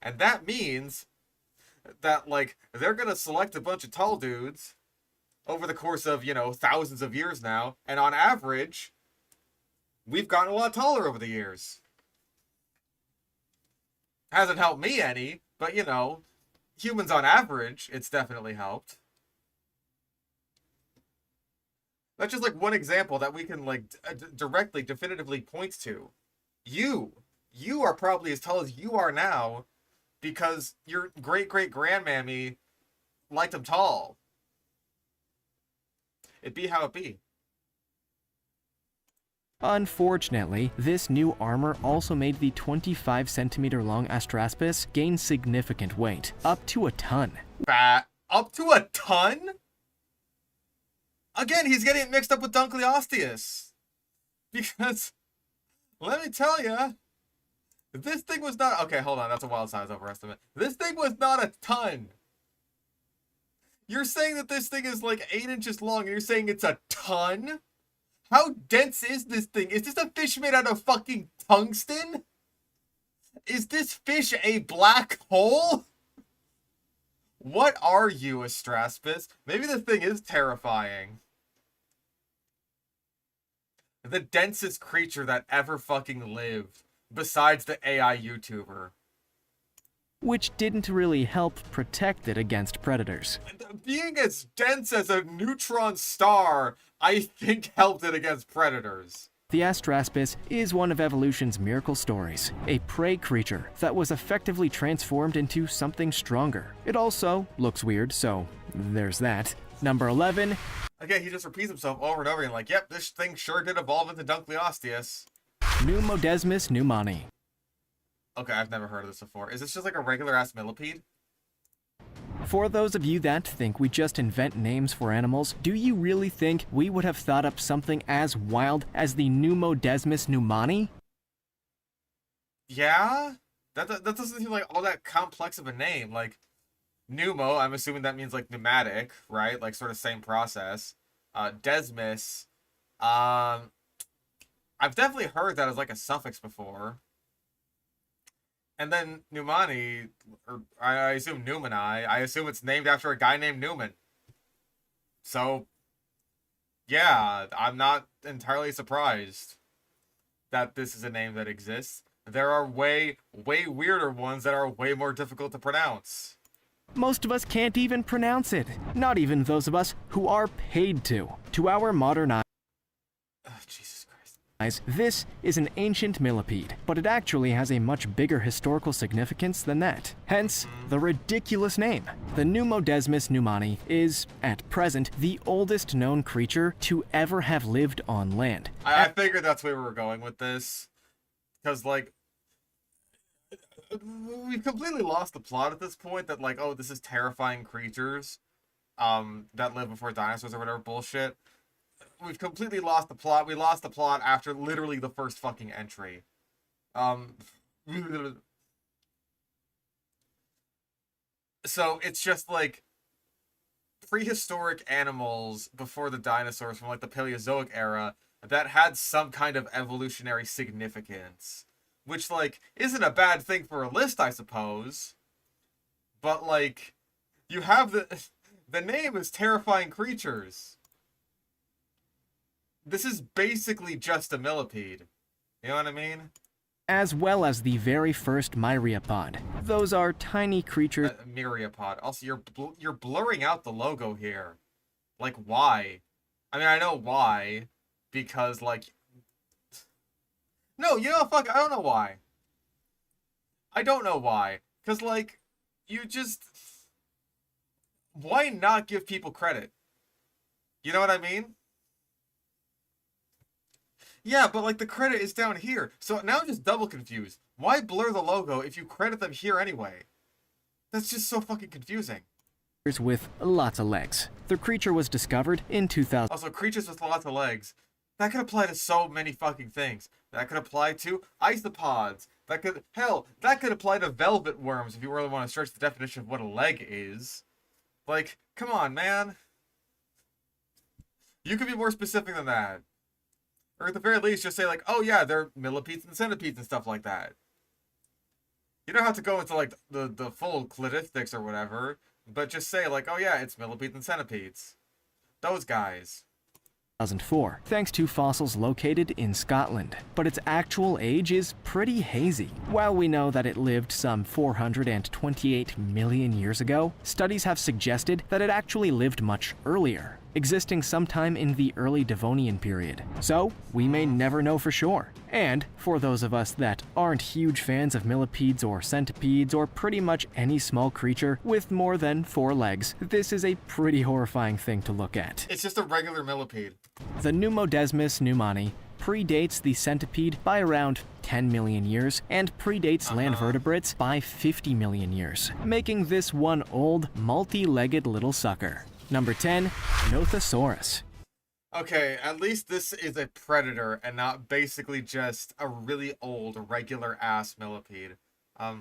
And that means that, like, they're gonna select a bunch of tall dudes over the course of, you know, thousands of years now. And on average, we've gotten a lot taller over the years. Hasn't helped me any, but, you know, humans on average, it's definitely helped. That's just, like, one example that we can, like, directly, definitively point to. You are probably as tall as you are now because your great-great-grandmammy liked them tall. It be how it be. Unfortunately, this new armor also made the 25-centimeter long Astraspis gain significant weight, up to a ton. Up to a ton? Again, he's getting mixed up with Dunkleosteus. Because, let me tell you, this thing was not... Okay, hold on, that's a wild size overestimate. This thing was not a ton. You're saying that this thing is like 8 inches long, and you're saying it's a ton? How dense is this thing? Is this a fish made out of fucking tungsten? Is this fish a black hole? What are you, Astraspis? Maybe this thing is terrifying. The densest creature that ever fucking lived, besides the AI YouTuber. Which didn't really help protect it against predators. Being as dense as a neutron star, I think helped it against predators. The Astraspis is one of evolution's miracle stories, a prey creature that was effectively transformed into something stronger. It also looks weird, so there's that. Number 11. Again, he just repeats himself over and over again, like, yep, this thing sure did evolve into Dunkleosteus. Pneumodesmus pneumani. Okay, I've never heard of this before. Is this just like a regular-ass millipede? For those of you that think we just invent names for animals, do you really think we would have thought up something as wild as the Pneumodesmus pneumani? Yeah? That doesn't seem like all that complex of a name. Like, pneumo, I'm assuming that means like pneumatic, right? Like sort of same process. Desmus. I've definitely heard that as like a suffix before. And then Pneumani, or I assume Newmani, I assume it's named after a guy named Newman. So, yeah, I'm not entirely surprised that this is a name that exists. There are way weirder ones that are way more difficult to pronounce. Most of us can't even pronounce it. Not even those of us who are paid to our modern eye. Jesus Christ. This is an ancient millipede, but it actually has a much bigger historical significance than that. Hence, the ridiculous name. The Pneumodesmus pneumani is, at present, the oldest known creature to ever have lived on land. I figured that's where we were going with this. Because, like, we've completely lost the plot at this point that, like, oh, this is terrifying creatures that lived before dinosaurs or whatever bullshit. We've completely lost the plot. We lost the plot after literally the first fucking entry. So it's just like prehistoric animals before the dinosaurs from like the Paleozoic era that had some kind of evolutionary significance. Which, like, isn't a bad thing for a list, I suppose. But, like, you have the name is Terrifying Creatures. This is basically just a millipede. You know what I mean? As well as the very first myriapod. Those are tiny creatures. Myriapod. Also, you're blurring out the logo here. Like, why? I mean, I know why. Because, like... No, you know, fuck, I don't know why. I don't know why. Because, like, you just... Why not give people credit? You know what I mean? Yeah, but, like, the credit is down here. So now I'm just double confused. Why blur the logo if you credit them here anyway? That's just so fucking confusing. With lots of legs. The creature was discovered in 2000. Also, creatures with lots of legs. That could apply to so many fucking things. That could apply to isopods. That could, hell, that could apply to velvet worms if you really want to stretch the definition of what a leg is. Like, come on, man. You could be more specific than that. Or at the very least, just say like, oh yeah, they're millipedes and centipedes and stuff like that. You don't have to go into like the full cladistics or whatever, but just say like, oh yeah, it's millipedes and centipedes. Those guys. 2004, thanks to fossils located in Scotland, but its actual age is pretty hazy. While we know that it lived some 428 million years ago, studies have suggested that it actually lived much earlier, existing sometime in the early Devonian period. So, we may never know for sure. And, for those of us that aren't huge fans of millipedes or centipedes or pretty much any small creature with more than 4 legs, this is a pretty horrifying thing to look at. It's just a regular millipede. The Pneumodesmus pneumani predates the centipede by around 10 million years and predates land vertebrates by 50 million years, making this one old, multi-legged little sucker. Number 10, Nothosaurus. Okay, at least this is a predator and not basically just a really old, regular-ass millipede. I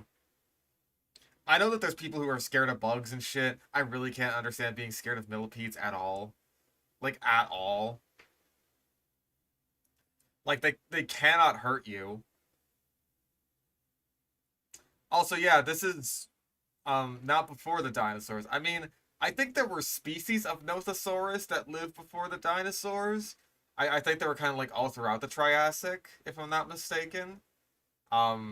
know that there's people who are scared of bugs and shit. I really can't understand being scared of millipedes at all. Like, at all. Like, they cannot hurt you. Also, yeah, this is, not before the dinosaurs. I mean, I think there were species of Nothosaurus that lived before the dinosaurs. I think they were kind of, like, all throughout the Triassic, if I'm not mistaken. But,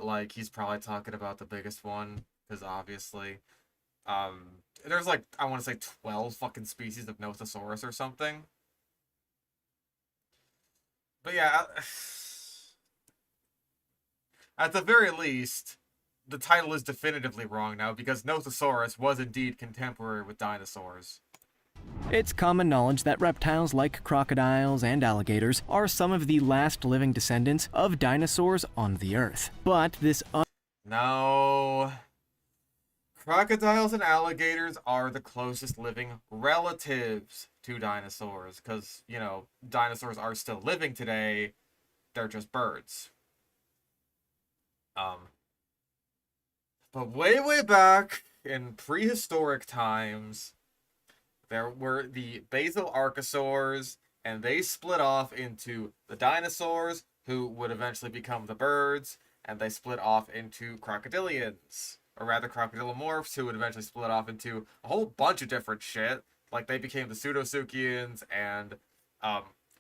like, he's probably talking about the biggest one, because obviously. There's, like, I want to say 12 fucking species of Nothosaurus or something. But yeah, at the very least, the title is definitively wrong now, because Nothosaurus was indeed contemporary with dinosaurs. It's common knowledge that reptiles like crocodiles and alligators are some of the last living descendants of dinosaurs on the Earth. But this No. Crocodiles and alligators are the closest living relatives to dinosaurs, because, you know, dinosaurs are still living today, they're just birds. But way, way back in prehistoric times, there were the basal archosaurs, and they split off into the dinosaurs, who would eventually become the birds, and they split off into crocodilians. Or rather, crocodilomorphs, who would eventually split off into a whole bunch of different shit. Like, they became the Pseudotsuchians and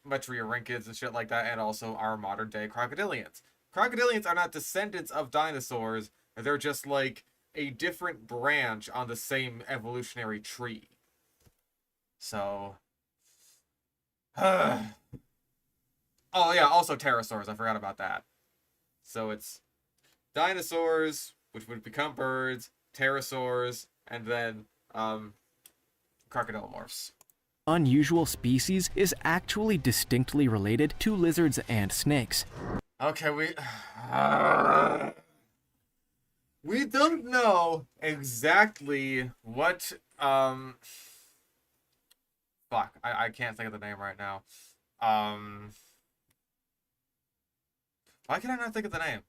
Metriorhynchids and shit like that, and also our modern-day crocodilians. Crocodilians are not descendants of dinosaurs, they're just, like, a different branch on the same evolutionary tree. So, Oh yeah, also pterosaurs. I forgot about that. So it's dinosaurs, which would become birds, pterosaurs, and then crocodilomorphs. Unusual species is actually distinctly related to lizards and snakes. Okay, we don't know exactly what fuck, I can't think of the name right now. Why can I not think of the name?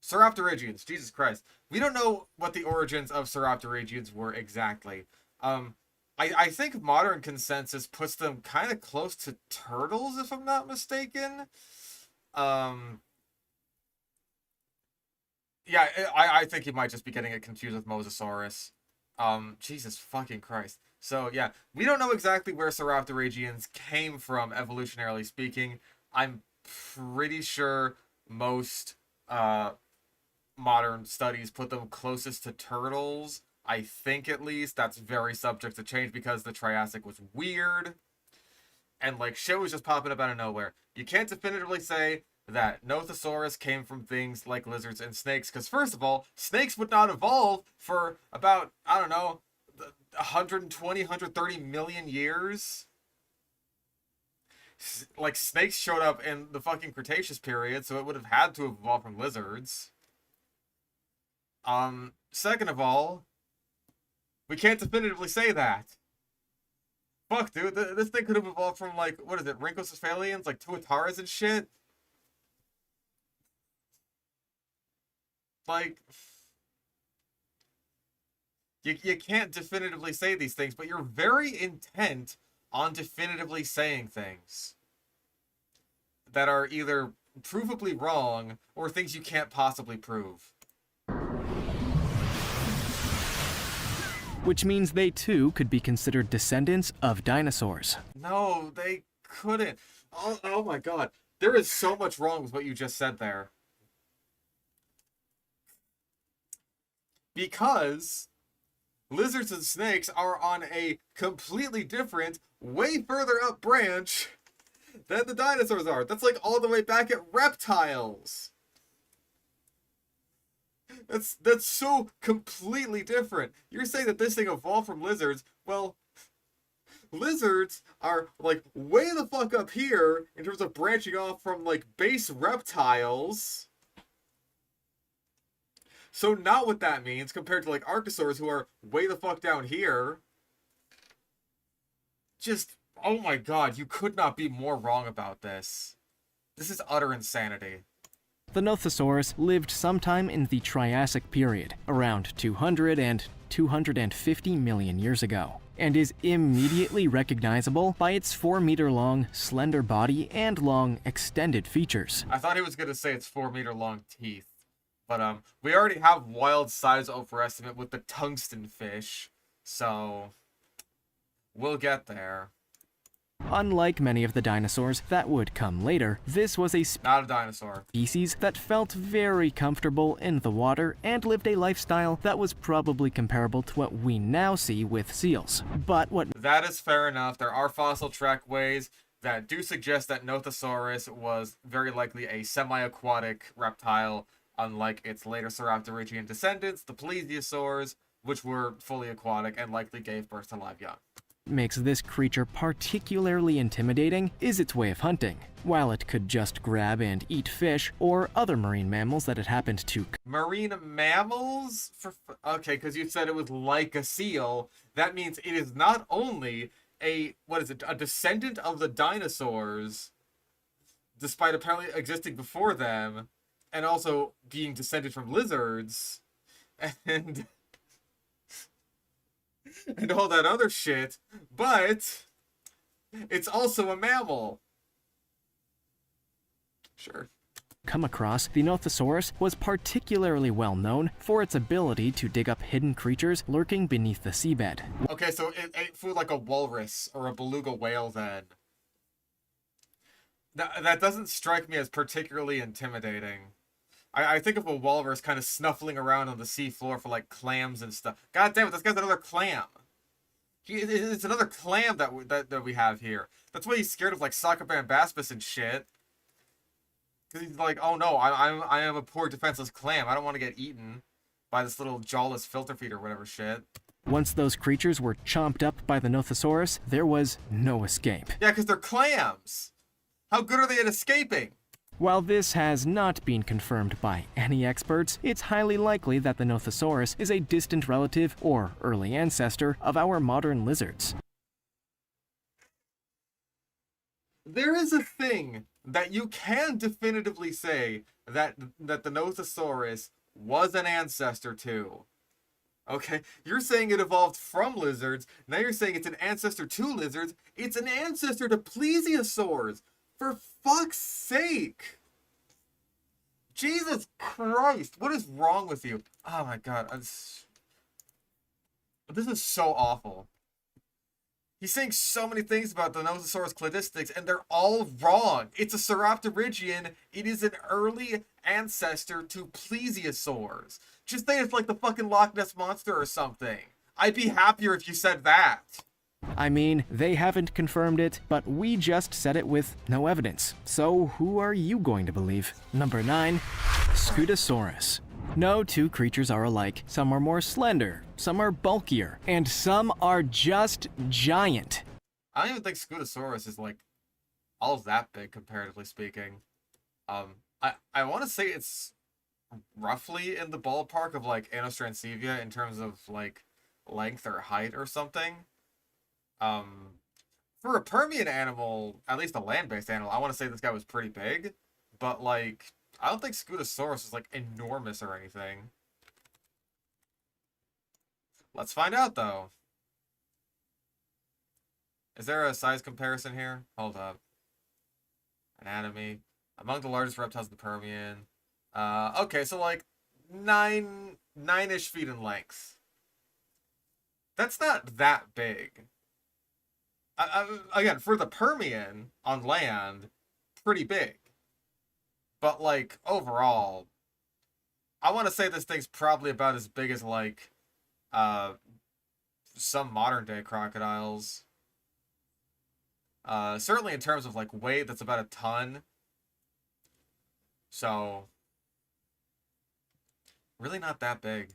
Sauropterygians, Jesus Christ. We don't know what the origins of Sauropterygians were exactly. I think modern consensus puts them kind of close to turtles, if I'm not mistaken. Yeah, I think you might just be getting it confused with Mosasaurus. Jesus fucking Christ. So, yeah, we don't know exactly where Sauropterygians came from, evolutionarily speaking. I'm pretty sure most modern studies put them closest to turtles. I think, at least. That's very subject to change because the Triassic was weird. And, like, shit was just popping up out of nowhere. You can't definitively say that Nothosaurus came from things like lizards and snakes, because first of all, snakes would not evolve for about, I don't know, 120, 130 million years. Like, snakes showed up in the fucking Cretaceous period, so it would have had to have evolved from lizards. Second of all, we can't definitively say that. Fuck, dude, this thing could have evolved from, like, what is it, Rhynchocephalians, like tuataras and shit? Like, you can't definitively say these things, but you're very intent on definitively saying things that are either provably wrong or things you can't possibly prove. Which means they too could be considered descendants of dinosaurs. No, they couldn't. Oh my god. There is so much wrong with what you just said there. Because lizards and snakes are on a completely different, way further up branch than the dinosaurs are. That's like all the way back at reptiles. That's so completely different. You're saying that this thing evolved from lizards. Well, lizards are like way the fuck up here in terms of branching off from like base reptiles. So not what that means compared to like Archosaurs, who are way the fuck down here. Just, oh my god, you could not be more wrong about this. This is utter insanity. The Nothosaurus lived sometime in the Triassic period, around 200 and 250 million years ago, and is immediately recognizable by its 4-meter-long, slender body and long, extended features. I thought he was going to say it's 4-meter-long teeth. But we already have wild size overestimate with the tungsten fish, so we'll get there. Unlike many of the dinosaurs that would come later, this was a Not a dinosaur. species that felt very comfortable in the water and lived a lifestyle that was probably comparable to what we now see with seals. But what That is fair enough. There are fossil trackways that do suggest that Nothosaurus was very likely a semi-aquatic reptile, unlike its later Sauropterygian descendants, the plesiosaurs, which were fully aquatic and likely gave birth to live young. makes this creature particularly intimidating is its way of hunting. While it could just grab and eat fish or other marine mammals that it happened to Marine mammals? Okay, because you said it was like a seal. That means it is not only a descendant of the dinosaurs, despite apparently existing before them, and also being descended from lizards, and all that other shit, but it's also a mammal. Sure. come across, the Nothosaurus was particularly well known for its ability to dig up hidden creatures lurking beneath the seabed. Okay, so it ate food like a walrus or a beluga whale then. That doesn't strike me as particularly intimidating. I think of a walrus kind of snuffling around on the seafloor for like clams and stuff. God damn it, this guy's another clam. It's another clam that we have here. That's why he's scared of like Astraspis and shit. Because he's like, oh no, I am a poor defenseless clam. I don't want to get eaten by this little jawless filter feeder or whatever shit. Once those creatures were chomped up by the Nothosaurus, there was no escape. Yeah, because they're clams. How good are they at escaping? While this has not been confirmed by any experts, it's highly likely that the Nothosaurus is a distant relative or early ancestor of our modern lizards. There is a thing that you can definitively say that the Nothosaurus was an ancestor to. Okay, you're saying it evolved from lizards. Now you're saying it's an ancestor to lizards. It's an ancestor to plesiosaurs. For fuck's sake. Jesus Christ. What is wrong with you? Oh my god. This is so awful. He's saying so many things about the Nothosaurus cladistics, and they're all wrong. It's a Ceratopterygian. It is an early ancestor to plesiosaurs. Just say it's like the fucking Loch Ness Monster or something. I'd be happier if you said that. I mean, they haven't confirmed it, but we just said it with no evidence. So who are you going to believe? Number 9, Scutosaurus. No two creatures are alike. Some are more slender, some are bulkier, and some are just giant. I don't even think Scutosaurus is like all that big comparatively speaking. I want to say it's roughly in the ballpark of like Anostransevia in terms of like length or height or something. For a Permian animal, at least a land-based animal, I want to say this guy was pretty big, but like I don't think Scutosaurus is like enormous or anything. Let's find out though. Is there a size comparison here? Hold up. Anatomy. Among the largest reptiles in the Permian. Okay, so like nine-ish feet in length. That's not that big. Again, for the Permian on land, pretty big. But like overall, I want to say this thing's probably about as big as like some modern day crocodiles. Certainly in terms of like weight, that's about a ton. So really not that big.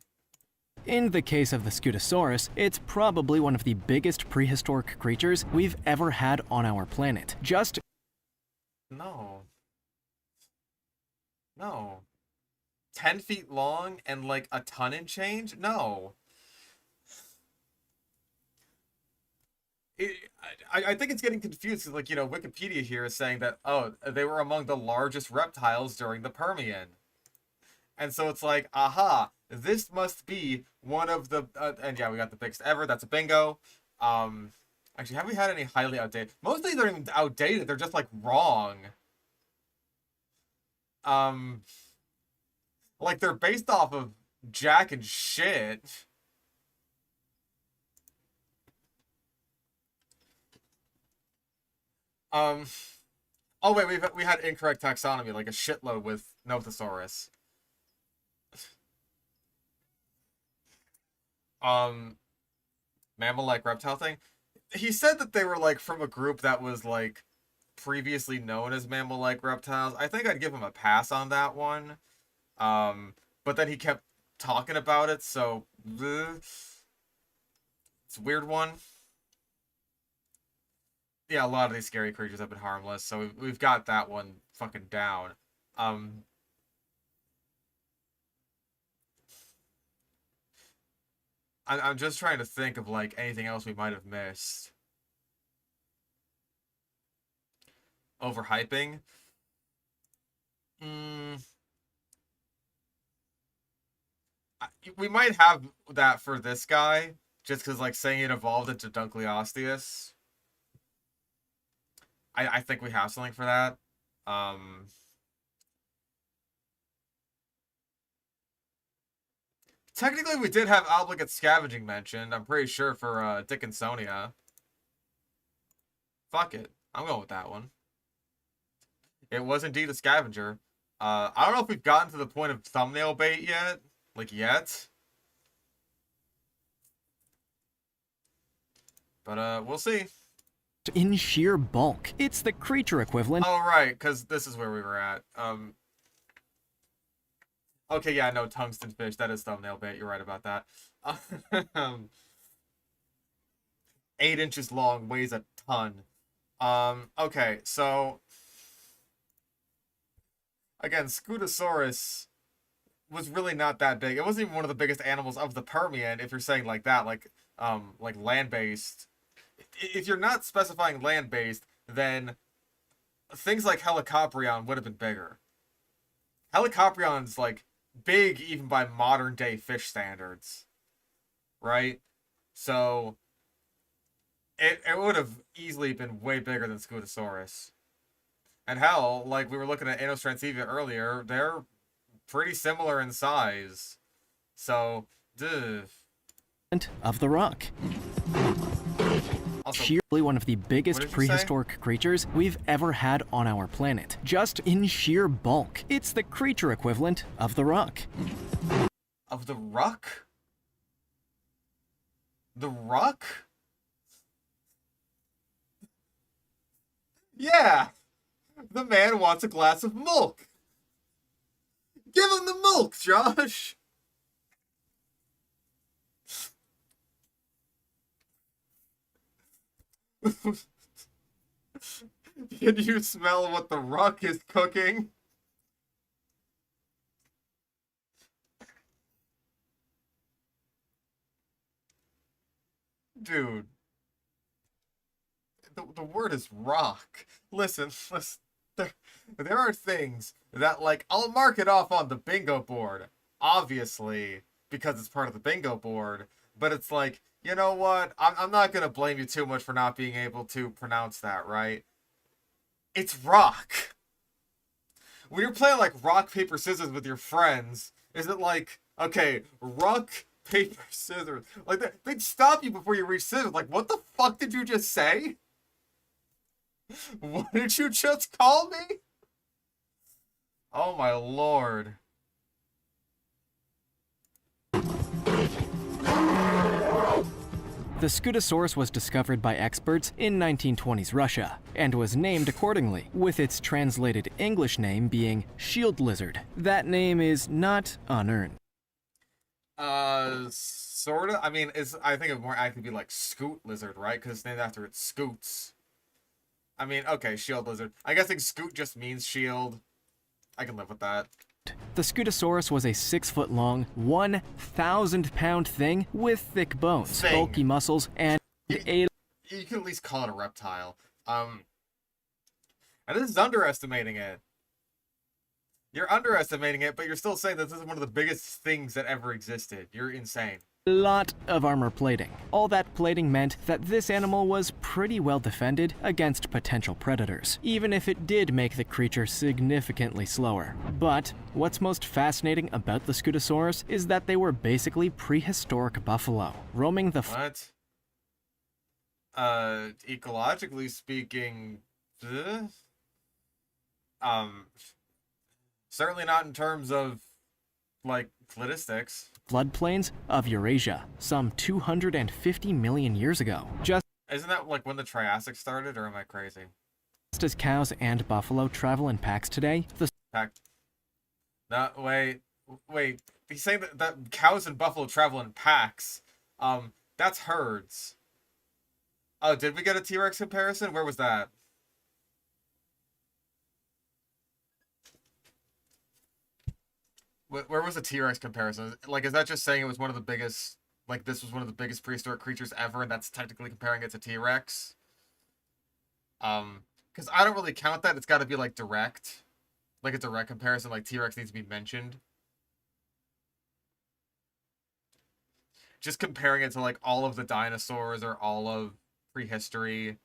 In the case of the Scutosaurus, it's probably one of the biggest prehistoric creatures we've ever had on our planet. Just No. 10 feet long and like a ton and change? No. I think it's getting confused because, like, you know, Wikipedia here is saying that, oh, they were among the largest reptiles during the Permian. And so it's like, aha, this must be one of the, and yeah, we got the biggest ever. That's a bingo. Actually, have we had any highly outdated? Mostly they're even outdated. They're just like wrong. Like they're based off of jack and shit. Oh wait, we had incorrect taxonomy, like a shitload with Nothosaurus. Mammal-like reptile thing. He said that they were like from a group that was like previously known as mammal-like reptiles. I think I'd give him a pass on that one. But then he kept talking about it, so it's a weird one. Yeah, a lot of these scary creatures have been harmless, so we've got that one fucking down. I'm just trying to think of like anything else we might have missed. Overhyping? We might have that for this guy, just because like saying it evolved into Dunkleosteus. I think we have something for that. Technically, we did have obligate scavenging mentioned. I'm pretty sure for Dickinsonia. Fuck it. I'm going with that one. It was indeed a scavenger. I don't know if we've gotten to the point of thumbnail bait yet. Like, yet. But we'll see. In sheer bulk, it's the creature equivalent Oh, right, because this is where we were at. Okay, yeah, no, tungsten fish. That is thumbnail bait. You're right about that. 8 inches long, weighs a ton. Okay, so again, Scutosaurus was really not that big. It wasn't even one of the biggest animals of the Permian, if you're saying like that, like land-based. If you're not specifying land-based, then things like Helicoprion would have been bigger. Helicoprion's like big even by modern day fish standards, right? So it would have easily been way bigger than Scutosaurus. And hell, like we were looking at Astraspis earlier, they're pretty similar in size. So, duh. of the rock. Also, Sheerly one of the What biggest did you say? prehistoric creatures we've ever had on our planet. Just in sheer bulk, it's the creature equivalent of the rock. of the ruck? The ruck? Yeah! The man wants a glass of milk! Give him the milk, Josh! Can you smell what the ruck is cooking? Dude. The word is rock. Listen, there are things that, like, I'll mark it off on the bingo board, obviously, because it's part of the bingo board, but it's like, you know what? I'm not going to blame you too much for not being able to pronounce that, right? It's rock. When you're playing, like, rock, paper, scissors with your friends, is it like, okay, rock, paper, scissors? Like, they'd stop you before you reach scissors. Like, what the fuck did you just say? What did you just call me? Oh my lord. The Scutosaurus was discovered by experts in 1920s Russia, and was named accordingly, with its translated English name being shield lizard. That name is not unearned. Sorta. I mean, I think it would more accurately be like scoot lizard, right? Because it's named after its scoots. I mean, okay, shield lizard. I guess like scoot just means shield. I can live with that. The Scutosaurus was a 6-foot-long, 1,000-pound thing with thick bones, Thing. bulky muscles, and a You can at least call it a reptile. And this is underestimating it. You're underestimating it, but you're still saying that this is one of the biggest things that ever existed. You're insane. lot of armor plating. All that plating meant that this animal was pretty well defended against potential predators, even if it did make the creature significantly slower. But what's most fascinating about the Scutosaurus is that they were basically prehistoric buffalo, roaming the What? Ecologically speaking, certainly not in terms of, like, cladistics. floodplains of Eurasia some 250 million years ago. Just Isn't that, like, when the Triassic started, or am I crazy? as cows and buffalo travel in packs today, the Pack. No, wait. He's saying that cows and buffalo travel in packs. That's herds. Oh, did we get a T-Rex comparison? Where was that? Where was the T-Rex comparison? Like, is that just saying it was one of the biggest, like, this was one of the biggest prehistoric creatures ever, and that's technically comparing it to T-Rex? Because I don't really count that. It's got to be, like, direct. Like, a direct comparison, like, T-Rex needs to be mentioned. Just comparing it to, like, all of the dinosaurs or all of prehistory,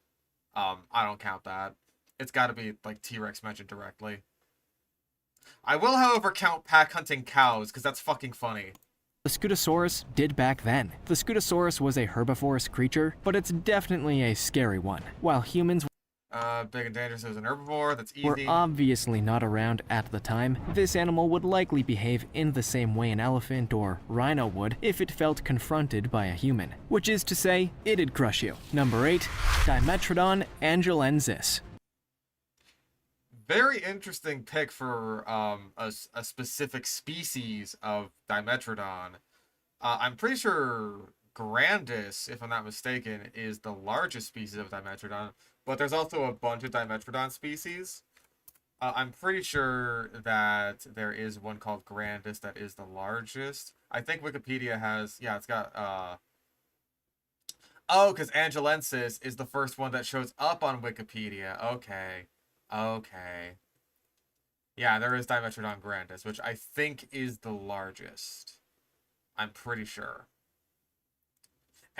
I don't count that. It's got to be, like, T-Rex mentioned directly. I will, however, count pack hunting cows, because that's fucking funny. Scutosaurus did back then. The Scutosaurus was a herbivorous creature, but it's definitely a scary one. While humans Big and dangerous as an herbivore. That's were easy. obviously not around at the time, this animal would likely behave in the same way an elephant or rhino would if it felt confronted by a human. Which is to say, it'd crush you. Number 8. Dimetrodon angelensis. Very interesting pick for a specific species of Dimetrodon. I'm pretty sure Grandis, if I'm not mistaken, is the largest species of Dimetrodon, but there's also a bunch of Dimetrodon species. I'm pretty sure that there is one called Grandis that is the largest. I think Wikipedia has, yeah, it's got, oh, because Angelensis is the first one that shows up on Wikipedia. Okay. Okay. Yeah, there is Dimetrodon grandis, which I think is the largest. I'm pretty sure.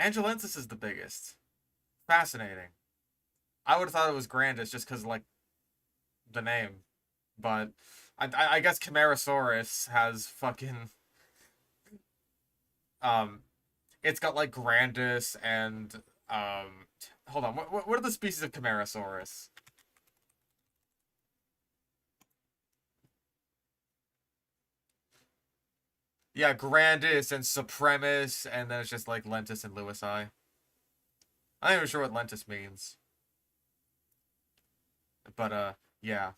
Angelensis is the biggest. Fascinating. I would have thought it was grandis just because, like, the name. But I guess Chimaerosaurus has fucking... It's got, like, grandis and... Hold on, what are the species of Chimaerosaurus? Yeah, Grandis and Supremus, and then it's just like Lentis and Lewisi. I'm not even sure what Lentis means. But, yeah.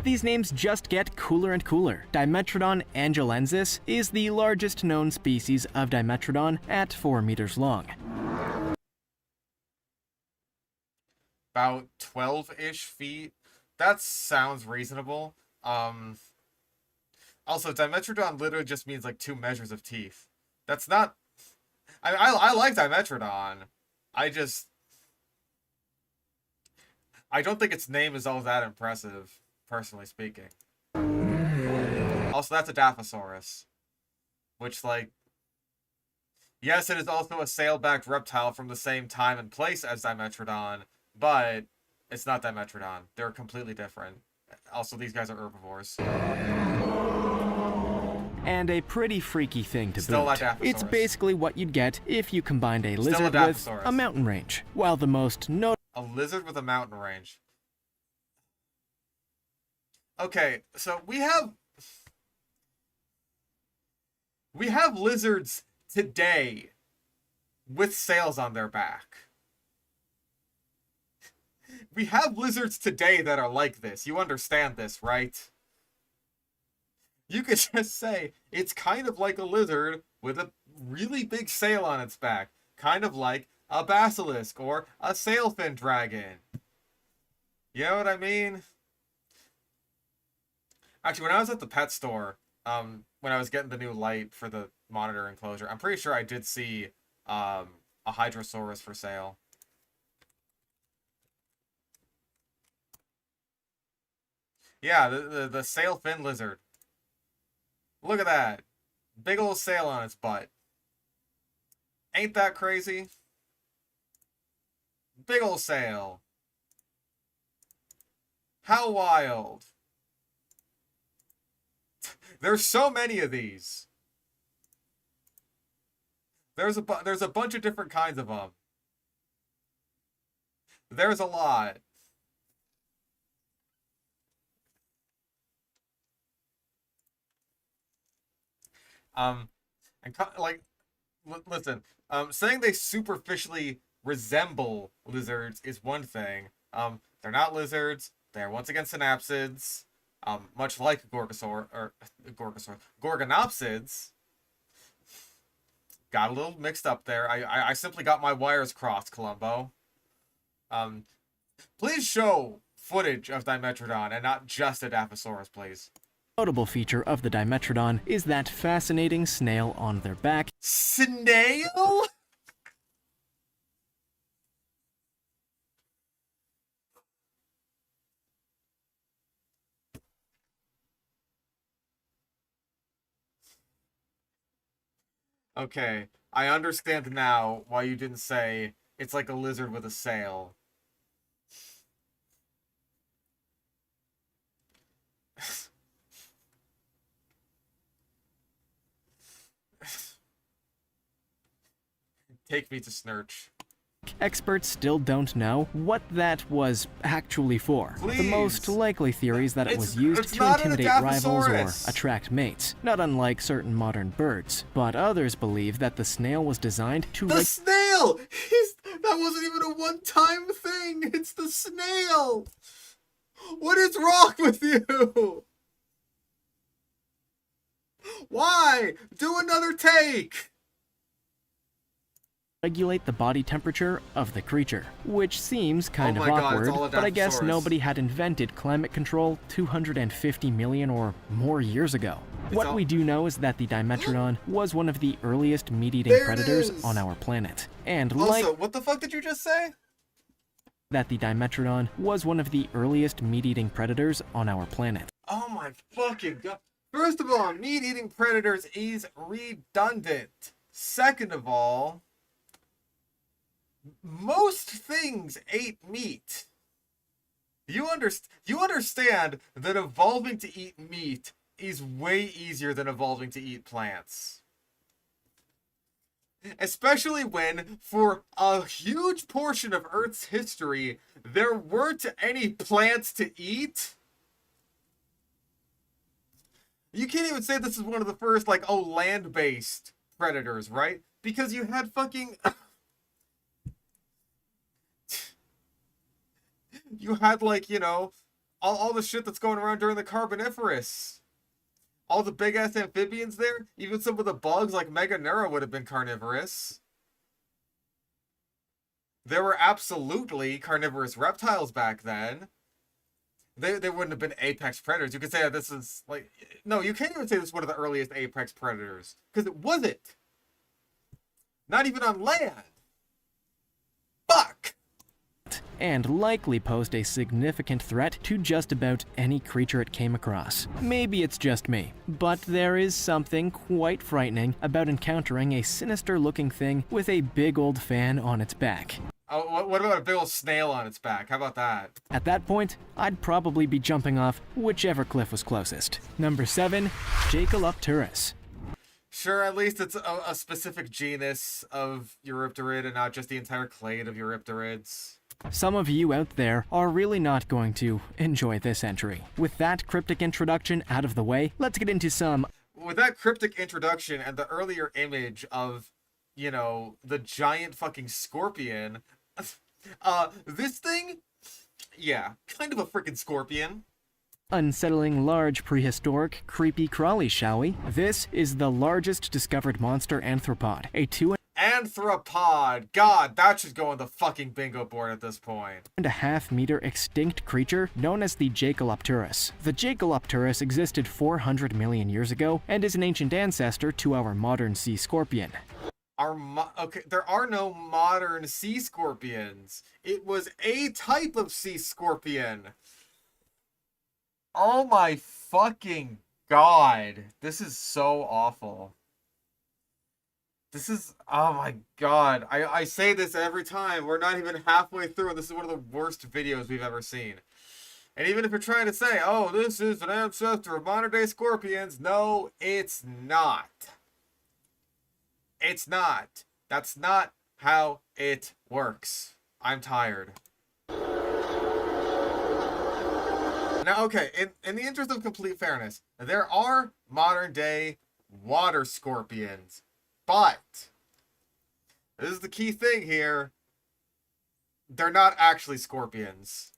These names just get cooler and cooler. Dimetrodon angelensis is the largest known species of Dimetrodon at 4 meters long. About 12-ish feet. That sounds reasonable. Also, Dimetrodon literally just means like 2 measures of teeth. That's not... I like Dimetrodon. I don't think its name is all that impressive, personally speaking. Also, that's a Dilophosaurus. Which, like... Yes, it is also a sail-backed reptile from the same time and place as Dimetrodon, but it's not Dimetrodon. They're completely different. Also, these guys are herbivores. And a pretty freaky thing to Still boot. a It's Dilophosaurus. basically what you'd get if you combined a Still a lizard with Dilophosaurus. a mountain range. While the most A lizard with a mountain range. Okay, so we have lizards today with sails on their back. We have lizards today that are like this. You understand this, right? You could just say it's kind of like a lizard with a really big sail on its back. Kind of like a basilisk or a sailfin dragon. You know what I mean? Actually, when I was at the pet store, when I was getting the new light for the monitor enclosure, I'm pretty sure I did see a Hydrosaurus for sale. Yeah, the sail fin lizard. Look at that. Big old sail on its butt. Ain't that crazy? Big old sail. How wild. There's so many of these. There's a bunch of different kinds of them. There's a lot. And like, listen, saying they superficially resemble lizards is one thing. They're not lizards. They're once again synapsids. Much like Gorgonopsids. Got a little mixed up there. I simply got my wires crossed, Columbo. Please show footage of Dimetrodon and not just a Dilophosaurus, please. notable feature of the Dimetrodon is that fascinating snail on their back. Snail? Okay, I understand now why you didn't say it's like a lizard with a sail. Take me to Snurch. Experts still don't know what that was actually for. The Please. most likely theory is that it was It's used to not an intimidate rivals or Dilophosaurus. attract mates, not unlike certain modern birds. But others believe that the snail was designed to The snail! That wasn't even a one-time thing! It's the snail! What is wrong with you? Why? Do another take! regulate the body temperature of the creature, which seems kind Oh of my God, it's awkward, all a but I guess Dilophosaurus. nobody had invented climate control 250 million or more years ago. What all- we do know is that the Dimetrodon was one of the earliest meat-eating There it predators is! on our planet. And Also, what the fuck did you just say? that the Dimetrodon was one of the earliest meat-eating predators on our planet. Oh my fucking god. First of all, meat-eating predators is redundant. Second of all, most things ate meat. You understand that evolving to eat meat is way easier than evolving to eat plants. Especially when, for a huge portion of Earth's history, there weren't any plants to eat. You can't even say this is one of the first, like, land-based predators, right? Because you had fucking... you had, like, you know, all the shit that's going around during the Carboniferous. All the big-ass amphibians there. Even some of the bugs, like Meganeura, would have been carnivorous. There were absolutely carnivorous reptiles back then. They wouldn't have been apex predators. You could say that this is, like... No, you can't even say this is one of the earliest apex predators. Because it wasn't. Not even on land. Fuck! And likely posed a significant threat to just about any creature it came across. Maybe it's just me, but there is something quite frightening about encountering a sinister-looking thing with a big old fan on its back. Oh, what about a big old snail on its back? How about that? At that point, I'd probably be jumping off whichever cliff was closest. Number 7, Jaekelopterus. Sure, at least it's a specific genus of Eurypterid and not just the entire clade of Eurypterids. Some of you out there are really not going to enjoy this entry. With that cryptic introduction out of the way, let's get into some... With that cryptic introduction and the earlier image of, you know, the giant fucking scorpion, this thing, yeah, kind of a freaking scorpion. unsettling large prehistoric creepy crawlies, shall we? This is the largest discovered monster arthropod, a 2.5 God, that should go on the fucking bingo board at this point. 2.5 meter extinct creature known as the Jaekelopterus. The Jaekelopterus existed 400 million years ago and is an ancient ancestor to our modern sea scorpion. Okay, there are no modern sea scorpions. It was a type of sea scorpion. Oh my fucking God. This is so awful. This is, oh my God. I say this every time. We're not even halfway through, and this is one of the worst videos we've ever seen. And even if you're trying to say, oh, this is an ancestor of modern day scorpions, no, it's not. It's not. That's not how it works. I'm tired. Now, okay, in the interest of complete fairness, there are modern day water scorpions. But this is the key thing here. They're not actually scorpions.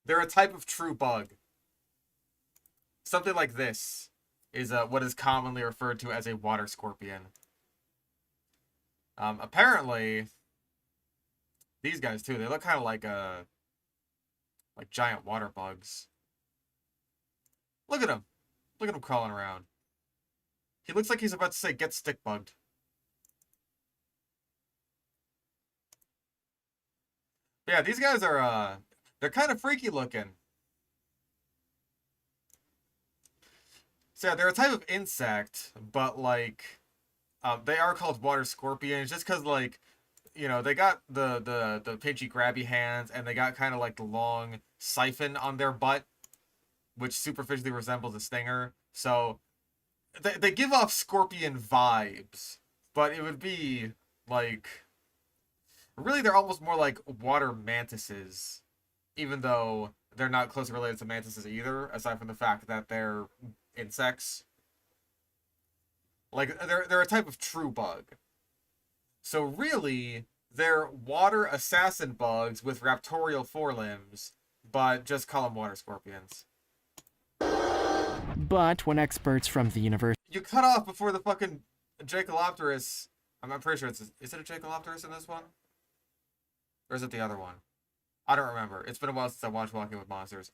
They're a type of true bug. Something like this is what is commonly referred to as a water scorpion. Apparently, these guys too, they look kind of like giant water bugs. Look at him. Look at him crawling around. He looks like he's about to say, get stick bugged. But yeah, these guys are, they're kind of freaky looking. So yeah, they're a type of insect, but like, they are called water scorpions just because, like, you know, they got the pinchy grabby hands, and they got kind of like the long siphon on their butt, which superficially resembles a stinger. So, they give off scorpion vibes, but it would be like really they're almost more like water mantises, even though they're not closely related to mantises either, aside from the fact that they're insects. Like they're a type of true bug. So really, they're water assassin bugs with raptorial forelimbs, but just call them water scorpions. But when experts from the university You cut off before the fucking Jaekelopterus. I'm pretty sure is it a Jaekelopterus in this one? Or is it the other one? I don't remember. It's been a while since I watched Walking with Monsters.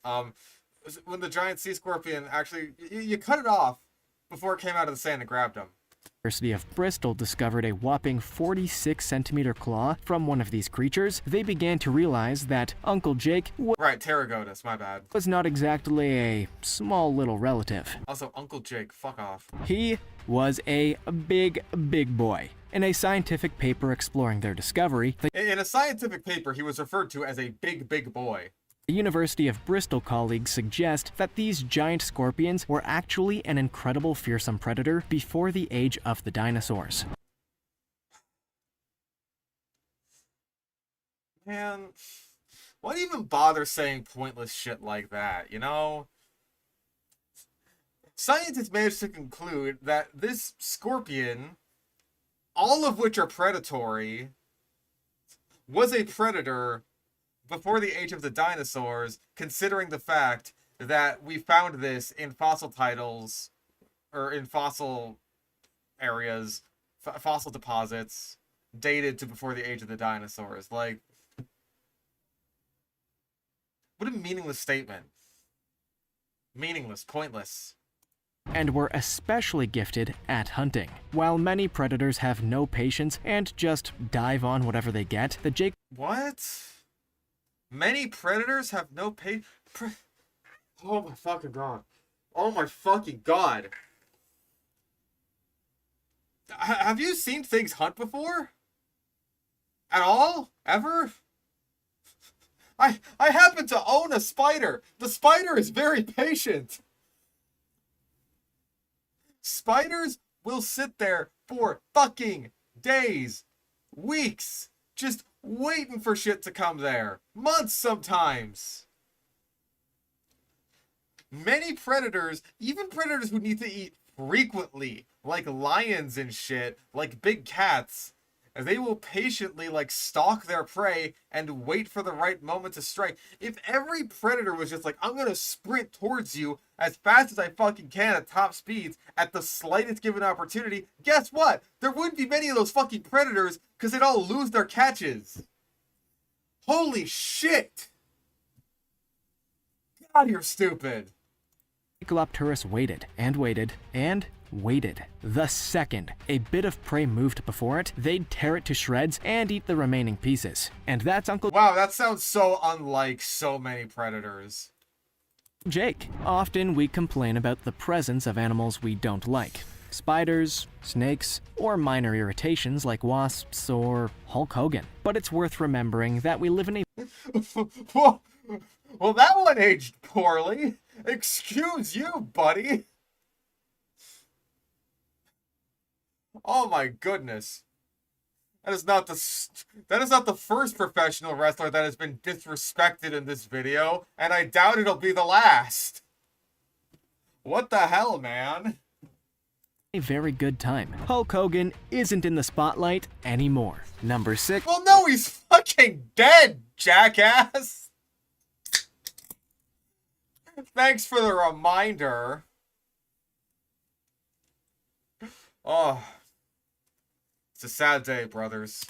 When the giant sea scorpion actually, you cut it off before it came out of the sand and grabbed him. University of Bristol discovered a whopping 46-centimeter claw from one of these creatures, they began to realize that Uncle Jake Right, Pterygotus, my bad. was not exactly a small little relative. Also, Uncle Jake, fuck off. He was a big, big boy. In a scientific paper exploring their discovery, the In a scientific paper, he was referred to as a big, big boy. University of Bristol colleagues suggest that these giant scorpions were actually an incredible fearsome predator before the age of the dinosaurs. Man, why even bother saying pointless shit like that, you know? Scientists managed to conclude that this scorpion, all of which are predatory, was a predator before the age of the dinosaurs, considering the fact that we found this in fossil titles, or in fossil areas, fossil deposits, dated to before the age of the dinosaurs. Like, what a meaningless statement. Meaningless, pointless. And were especially gifted at hunting. While many predators have no patience and just dive on whatever they get, the What? Many predators have no Oh my fucking god. Oh my fucking god. Have you seen things hunt before? At all? Ever? I happen to own a spider. The spider is very patient. Spiders will sit there for fucking days, weeks, just waiting for shit to come there. Months sometimes. Many predators, even predators who need to eat frequently, like lions and shit, like big cats, they will patiently like stalk their prey and wait for the right moment to strike. If every predator was just like, I'm gonna sprint towards you as fast as I fucking can at top speeds at the slightest given opportunity, guess what? There wouldn't be many of those fucking predators because they'd all lose their catches. Holy shit! God, you're stupid. Jaekelopterus waited and waited and waited. The second a bit of prey moved before it, they'd tear it to shreds and eat the remaining pieces. And that's Uncle Wow, that sounds so unlike so many predators. Jake. Often we complain about the presence of animals we don't like. Spiders, snakes, or minor irritations like wasps or Hulk Hogan. But it's worth remembering that we live in a Well, that one aged poorly. Excuse you, buddy. Oh my goodness. That is not the first professional wrestler that has been disrespected in this video, and I doubt it'll be the last. What the hell, man? a very good time. Hulk Hogan isn't in the spotlight anymore. Number 6. Well, no, he's fucking dead, jackass. Thanks for the reminder. Oh. It's a sad day, brothers.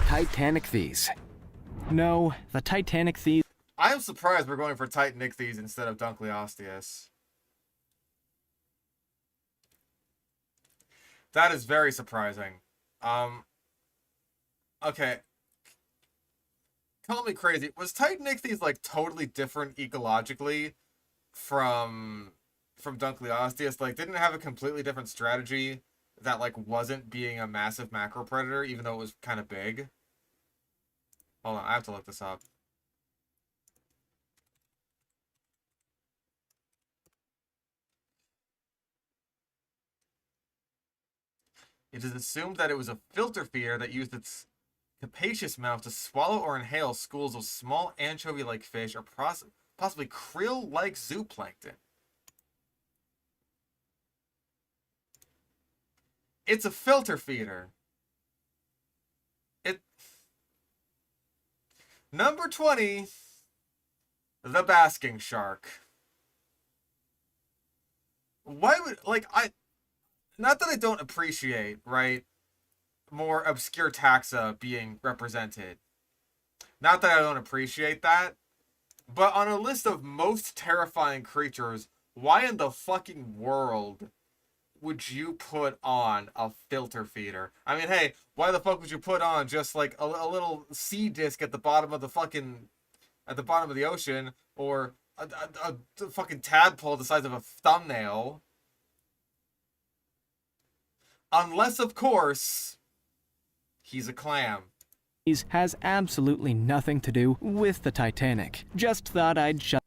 Titanic Thieves. No, the Titanic Thieves I am surprised we're going for Titanic instead of Dunkleosteus. That is very surprising. Okay. Call me crazy. Was Titanic like totally different ecologically from Dunkleosteus? Like, didn't it have a completely different strategy that like wasn't being a massive macro predator, even though it was kind of big? Hold on, I have to look this up. It is assumed that it was a filter feeder that used its capacious mouth to swallow or inhale schools of small anchovy-like fish or possibly krill-like zooplankton. It's a filter feeder. Number 20, the basking shark. Why would, like, not that I don't appreciate, right, more obscure taxa being represented. Not that I don't appreciate that. But on a list of most terrifying creatures, why in the fucking world would you put on a filter feeder? I mean, hey, why the fuck would you put on just like a little sea disc at the bottom of the fucking, at the bottom of the ocean, or a fucking tadpole the size of a thumbnail? Unless, of course, he's a clam. Has absolutely nothing to do with the Titanic. Just thought I'd shut.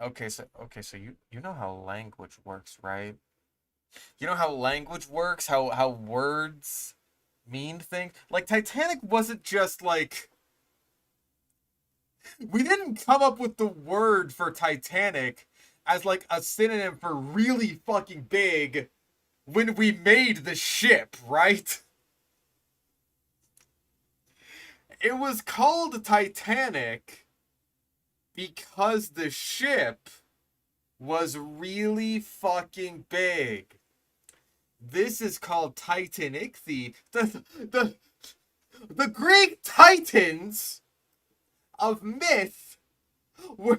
Okay, so you know how language works, right? You know how language works, how words mean things? Like, Titanic wasn't just like, we didn't come up with the word for Titanic as like a synonym for really fucking big when we made the ship, right? It was called Titanic because the ship was really fucking big. This is called Titanic. The Greek titans of myth were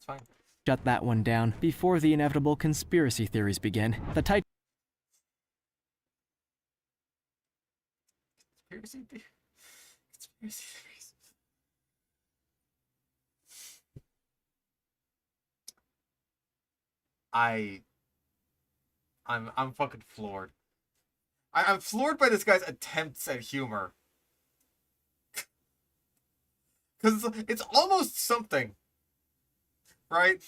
fine. Shut that one down before the inevitable conspiracy theories begin. The Conspiracy theories. I'm fucking floored. I'm floored by this guy's attempts at humor. Because it's almost something. Right?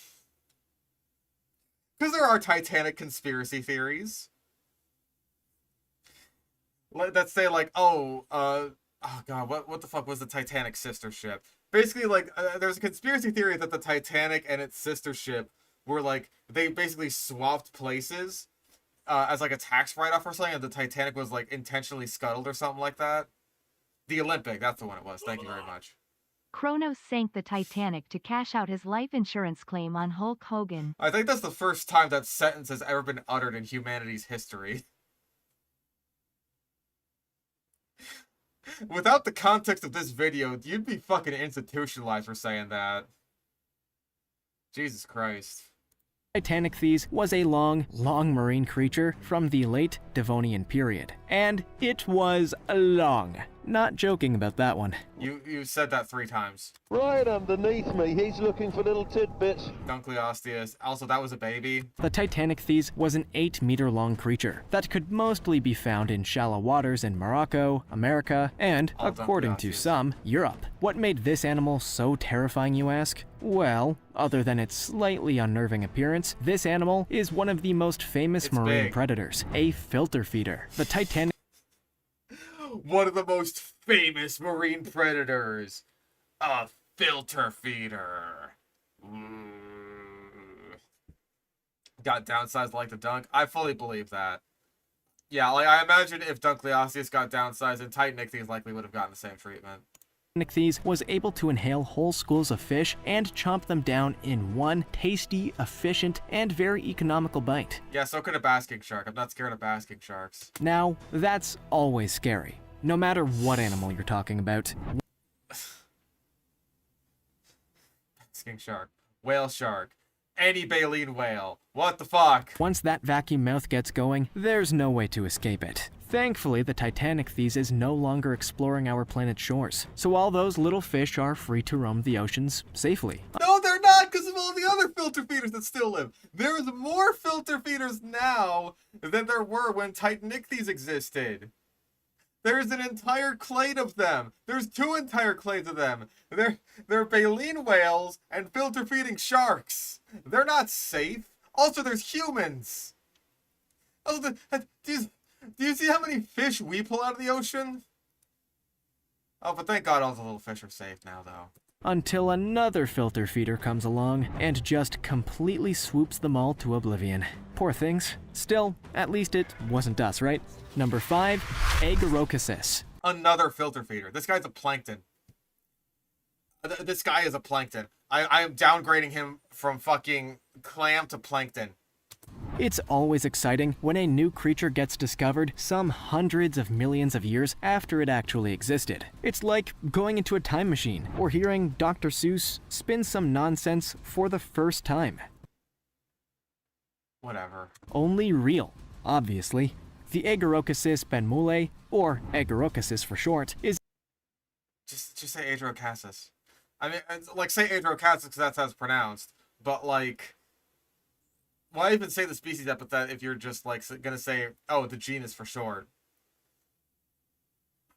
Because there are Titanic conspiracy theories. Let's say, like, oh god, what the fuck was the Titanic sister ship? Basically, like, there's a conspiracy theory that the Titanic and its sister ship were, like, they basically swapped places as, like, a tax write-off or something, and the Titanic was, like, intentionally scuttled or something like that. The Olympic, that's the one it was. Thank you very much. Kronos sank the Titanic to cash out his life insurance claim on Hulk Hogan. I think that's the first time that sentence has ever been uttered in humanity's history. Without the context of this video, you'd be fucking institutionalized for saying that. Jesus Christ. Titanic was a long marine creature from the late Devonian period. And it was long. Not joking about that one. You said that 3 times. Right underneath me, he's looking for little tidbits. Dunkleosteus. Also, that was a baby. The Titanic was an 8-meter-long creature that could mostly be found in shallow waters in Morocco, America, and, according to some, Europe. What made this animal so terrifying, you ask? Well, other than its slightly unnerving appearance, this animal is one of the most famous marine predators, a filter feeder. The Titanic. One of the most famous marine predators. A filter feeder. Got downsized like the dunk. I fully believe that. Yeah, like, I imagine if Dunkleosteus got downsized, and Titanic likely would have gotten the same treatment. Titanic was able to inhale whole schools of fish and chomp them down in one tasty, efficient, and very economical bite. Yeah, so could a basking shark. I'm not scared of basking sharks. Now, that's always scary, no matter what animal you're talking about. Basking shark, whale shark, any baleen whale. What the fuck? Once that vacuum mouth gets going, there's no way to escape it. Thankfully, the Titanic thieves is no longer exploring our planet's shores, so all those little fish are free to roam the oceans safely. No, they're not, because of all the other filter feeders that still live. There's more filter feeders now than there were when Titanic existed. There's an entire clade of them. There's 2 entire clades of them. They're baleen whales and filter feeding sharks. They're not safe. Also, there's humans. Also, do you see how many fish we pull out of the ocean? Oh, but thank God all the little fish are safe now, though. Until another filter feeder comes along and just completely swoops them all to oblivion. Poor things. Still, at least it wasn't us, right? Number 5, Aegirocassis. Another filter feeder. This guy's a plankton. This guy is a plankton. I am downgrading him from fucking clam to plankton. It's always exciting when a new creature gets discovered some hundreds of millions of years after it actually existed. It's like going into a time machine or hearing Dr. Seuss spin some nonsense for the first time. Whatever. Only real, obviously. The Aegirocassis benmule, or Aegirocassis for short, is Just say Aegirocassis. I mean, like, say Aegirocassis because that's how it's pronounced. But, like, why even say the species epithet if you're just, like, gonna say, oh, the genus for short?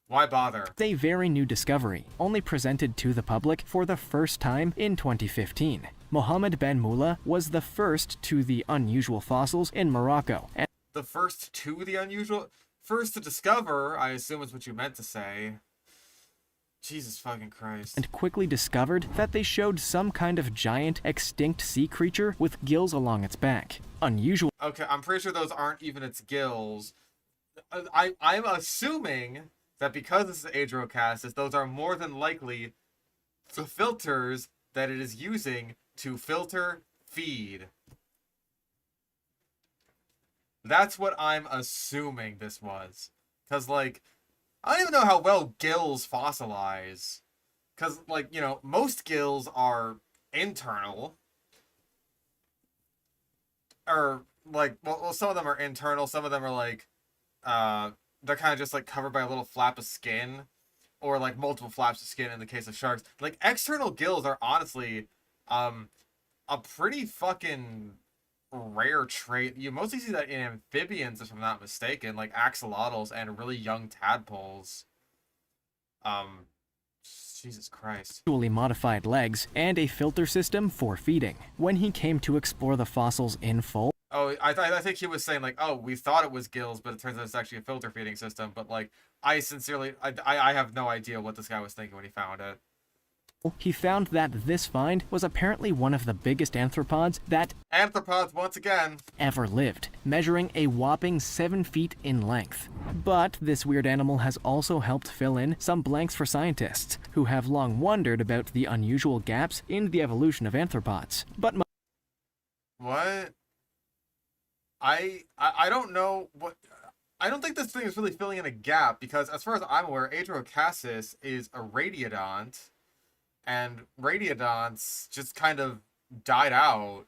Why bother? a very new discovery, only presented to the public for the first time in 2015. Mohammed Ben Mula was the first to the unusual fossils in Morocco. The first to the unusual? First to discover, I assume is what you meant to say. Jesus fucking Christ. And quickly discovered that they showed some kind of giant, extinct sea creature with gills along its back. Unusual. Okay, I'm pretty sure those aren't even its gills. I'm assuming that because this is Aegirocassis, those are more than likely the filters that it is using to filter feed. That's what I'm assuming this was. Because, like, I don't even know how well gills fossilize. Because, like, you know, most gills are internal. Or, like, well, some of them are internal. Some of them are, like, they're kind of just, like, covered by a little flap of skin. Or, like, multiple flaps of skin in the case of sharks. Like, external gills are honestly, a pretty fucking rare trait. You mostly see that in amphibians, if I'm not mistaken, like axolotls and really young tadpoles. Jesus Christ. Modified legs and a filter system for feeding. When he came to explore the fossils in full, Oh, I think he was saying, like, oh, we thought it was gills, but it turns out it's actually a filter feeding system. But, like, I have no idea what this guy was thinking when he found it. he found that this find was apparently one of the biggest arthropods that Arthropods, once again. ever lived, measuring a whopping 7 feet in length. But this weird animal has also helped fill in some blanks for scientists, who have long wondered about the unusual gaps in the evolution of arthropods. But What? I don't know what... I don't think this thing is really filling in a gap, because as far as I'm aware, Aegirocassis is a radiodont, and radiodonts just kind of died out.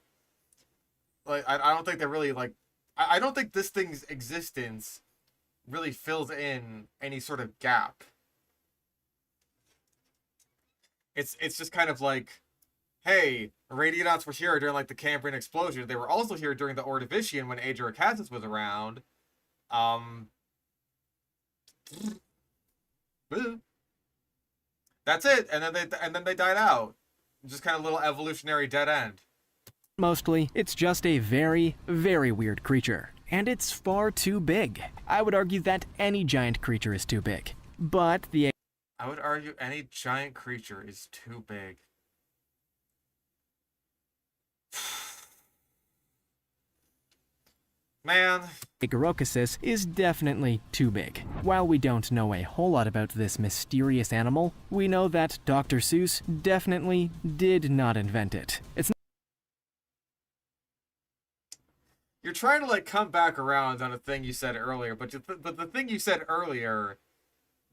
Like, I don't think they're really, like... I don't think this thing's existence really fills in any sort of gap. It's just kind of like, hey, radiodonts were here during, like, the Cambrian explosion. They were also here during the Ordovician when Aegirocassis was around. That's it, and then they died out. Just kind of little evolutionary dead end. mostly, it's just a very, very weird creature. And it's far too big. I would argue that any giant creature is too big. But the I would argue any giant creature is too big. Man. Aegirocassis is definitely too big. While we don't know a whole lot about this mysterious animal, we know that Dr. Seuss definitely did not invent it. It's You're trying to, like, come back around on a thing you said earlier, but the thing you said earlier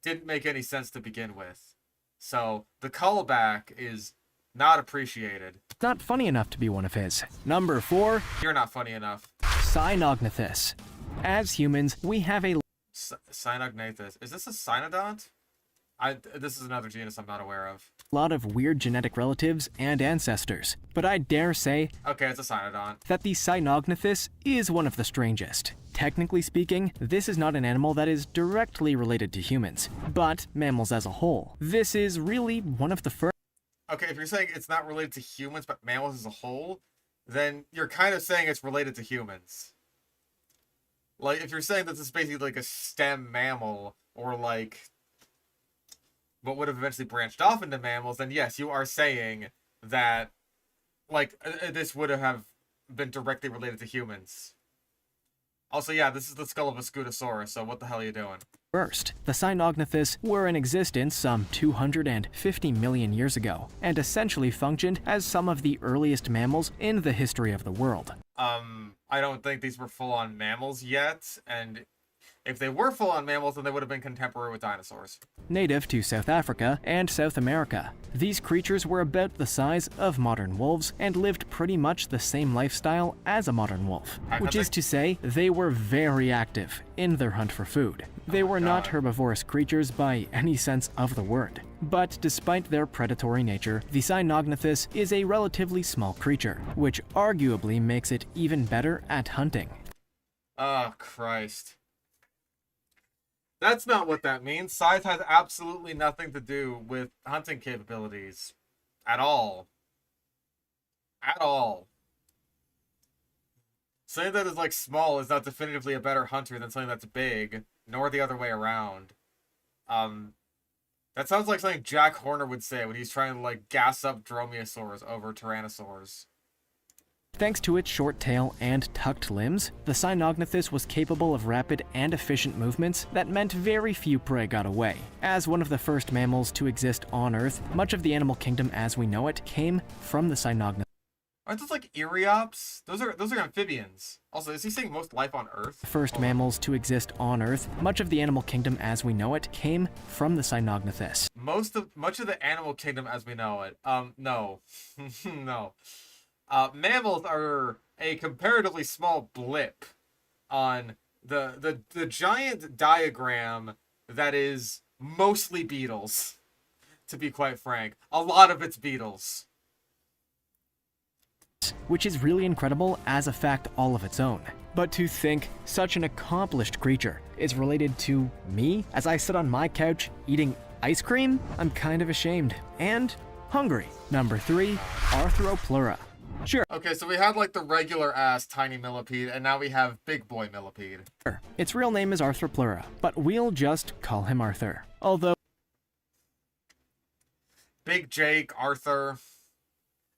didn't make any sense to begin with. So, the callback is not appreciated. not funny enough to be one of his. Number 4, You're not funny enough. Cynognathus. As humans, we have a Cynognathus. Is this a cynodont? This is another genus I'm not aware of. lot of weird genetic relatives and ancestors, but I dare say Okay, it's a cynodont. that the Cynognathus is one of the strangest. Technically speaking, this is not an animal that is directly related to humans, but mammals as a whole. This is really one of the first. Okay, if you're saying it's not related to humans, but mammals as a whole, then you're kind of saying it's related to humans. Like, if you're saying that this is basically like a stem mammal, or like what would have eventually branched off into mammals, then yes, you are saying that, like, this would have been directly related to humans. Also, yeah, this is the skull of a Scutosaurus, so what the hell are you doing? First, the Cynognathus were in existence some 250 million years ago, and essentially functioned as some of the earliest mammals in the history of the world. I don't think these were full-on mammals yet, and if they were full-on mammals, then they would have been contemporary with dinosaurs. Native to South Africa and South America, these creatures were about the size of modern wolves and lived pretty much the same lifestyle as a modern wolf, which is to say, they were very active in their hunt for food. They were not herbivorous creatures by any sense of the word. But despite their predatory nature, the Cynognathus is a relatively small creature, which arguably makes it even better at hunting. Oh, Christ. That's not what that means. Size has absolutely nothing to do with hunting capabilities. At all. At all. Something that is, like, small is not definitively a better hunter than something that's big, nor the other way around. That sounds like something Jack Horner would say when he's trying to, like, gas up dromaeosaurs over tyrannosaurs. Thanks to its short tail and tucked limbs, the Cynognathus was capable of rapid and efficient movements that meant very few prey got away. As one of the first mammals to exist on Earth, much of the animal kingdom as we know it came from the Cynognathus. Aren't those like Eriops? Those are amphibians. Also, is he saying most life on Earth? First mammals to exist on Earth, much of the animal kingdom as we know it came from the Cynognathus. Much of the animal kingdom as we know it. No. No. Mammals are a comparatively small blip on the giant diagram that is mostly beetles, to be quite frank. A lot of it's beetles. Which is really incredible as a fact all of its own. But to think such an accomplished creature is related to me as I sit on my couch eating ice cream, I'm kind of ashamed and hungry. Number 3, Arthropleura. Sure, Okay, so we had like the regular ass tiny millipede, and now we have big boy millipede. its real name is Arthropleura, but we'll just call him Arthur. Although Big Jake, Arthur.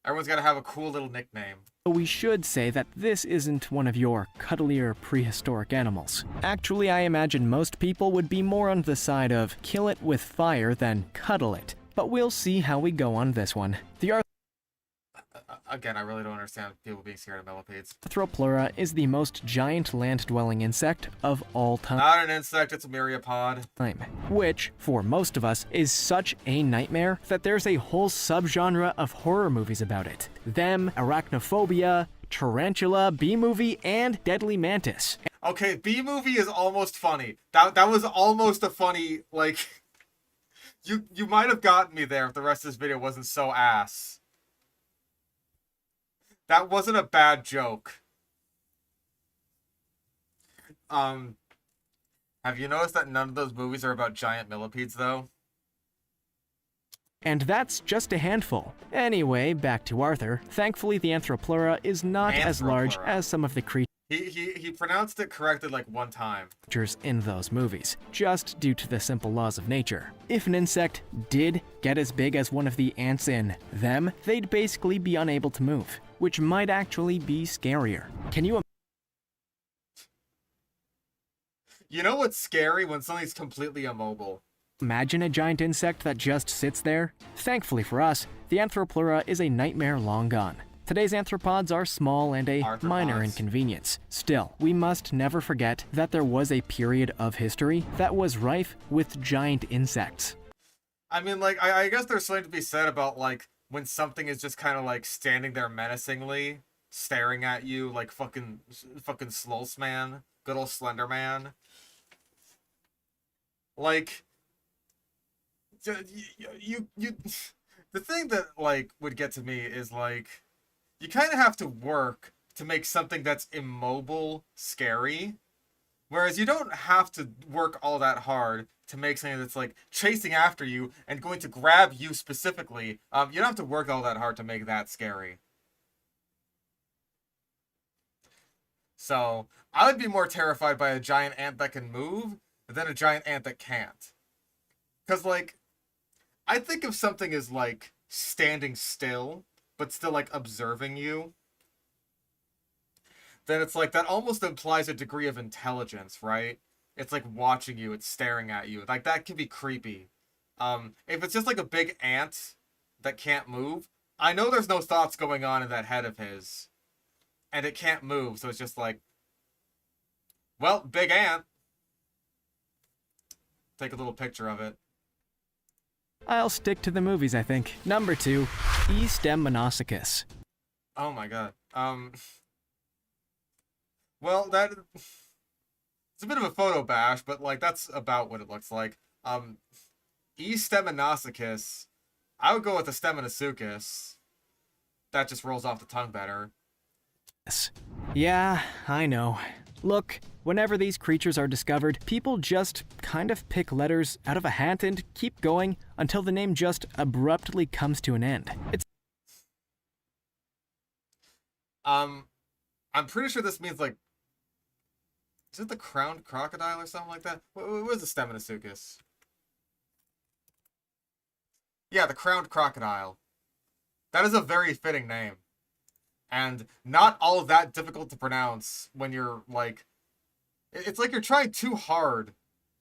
Everyone's gotta have a cool little nickname. we should say that this isn't one of your cuddlier prehistoric animals. Actually, I imagine most people would be more on the side of kill it with fire than cuddle it. But we'll see how we go on this one. The Again, I really don't understand people being scared of millipedes. Arthropleura is the most giant land-dwelling insect of all time. Not an insect, it's a myriapod. Which, for most of us, is such a nightmare that there's a whole subgenre of horror movies about it. Them, Arachnophobia, Tarantula, B-movie, and Deadly Mantis. Okay, B-movie is almost funny. That was almost a funny, like... You might have gotten me there if the rest of this video wasn't so ass. That wasn't a bad joke. Have you noticed that none of those movies are about giant millipedes, though? And that's just a handful. Anyway, back to Arthur. Thankfully, the Arthropleura is not as large Arthropleura. as some of the He pronounced it correctly like one time. creatures in those movies, just due to the simple laws of nature. If an insect did get as big as one of the ants in them, they'd basically be unable to move, which might actually be scarier. Can you You know what's scary? When something's completely immobile. imagine a giant insect that just sits there? Thankfully for us, the Arthropleura is a nightmare long gone. Today's arthropods are small and a minor Arthropods. inconvenience. Still, we must never forget that there was a period of history that was rife with giant insects. I mean, like, I guess there's something to be said about, like, when something is just kind of, like, standing there menacingly, staring at you, like fucking Slulse Man, good old Slender Man. Like, you the thing that, like, would get to me is, like, you kind of have to work to make something that's immobile scary. Whereas you don't have to work all that hard to make something that's, like, chasing after you and going to grab you specifically. You don't have to work all that hard to make that scary. So, I would be more terrified by a giant ant that can move than a giant ant that can't. Because, like, I think if something is, like, standing still, but still, like, observing you, then it's like, that almost implies a degree of intelligence, right? It's like watching you, it's staring at you. Like, that can be creepy. If it's just like a big ant that can't move, I know there's no thoughts going on in that head of his. And it can't move, so it's just like, well, big ant. Take a little picture of it. I'll stick to the movies, I think. Number 2, Estemmenosuchus. Oh my god. Well, it's a bit of a photo bash, but, like, that's about what it looks like. Estemmenosuchus, I would go with Estemmenosuchus. That just rolls off the tongue better. Yeah, I know. Look, whenever these creatures are discovered, people just kind of pick letters out of a hat and keep going until the name just abruptly comes to an end. It's I'm pretty sure this means, like, is it the crowned crocodile or something like that? What is Estemmenosuchus? Yeah, the crowned crocodile. That is a very fitting name. And not all that difficult to pronounce when you're, like... It's like you're trying too hard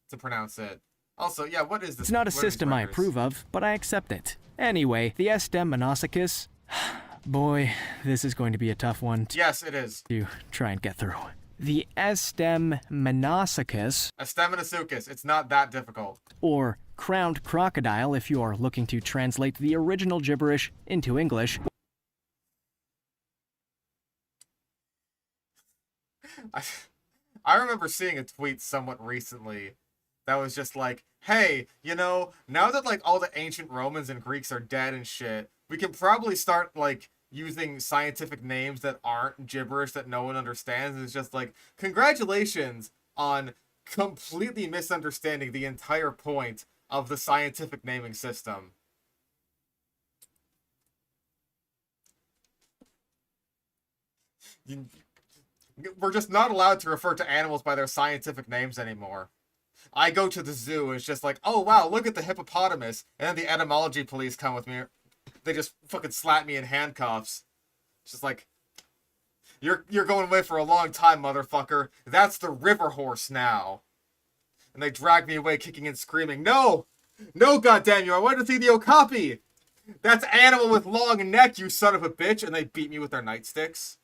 to pronounce it. Also, yeah, what is this? It's not a What are these system I records? approve of, but I accept it. Anyway, the Estemmenosuchus... Boy, this is going to be a tough one Yes, it is. to try and get through. The Estemmenosuchus, Estemmenosuchus. It's not that difficult. or crowned crocodile if you are looking to translate the original gibberish into English, I remember seeing a tweet somewhat recently that was just like, hey, you know, now that, like, all the ancient Romans and Greeks are dead and shit, we can probably start, like, using scientific names that aren't gibberish that no one understands. It's just like, congratulations on completely misunderstanding the entire point of the scientific naming system. We're just not allowed to refer to animals by their scientific names anymore. I go to the zoo and it's just like, oh wow, look at the hippopotamus, and then the etymology police come with me. They just fucking slap me in handcuffs. It's just like, you're going away for a long time, motherfucker. That's the river horse now. And they drag me away kicking and screaming, no! No, goddamn you, I wanted to see the okapi! That's animal with long neck, you son of a bitch! And they beat me with their nightsticks.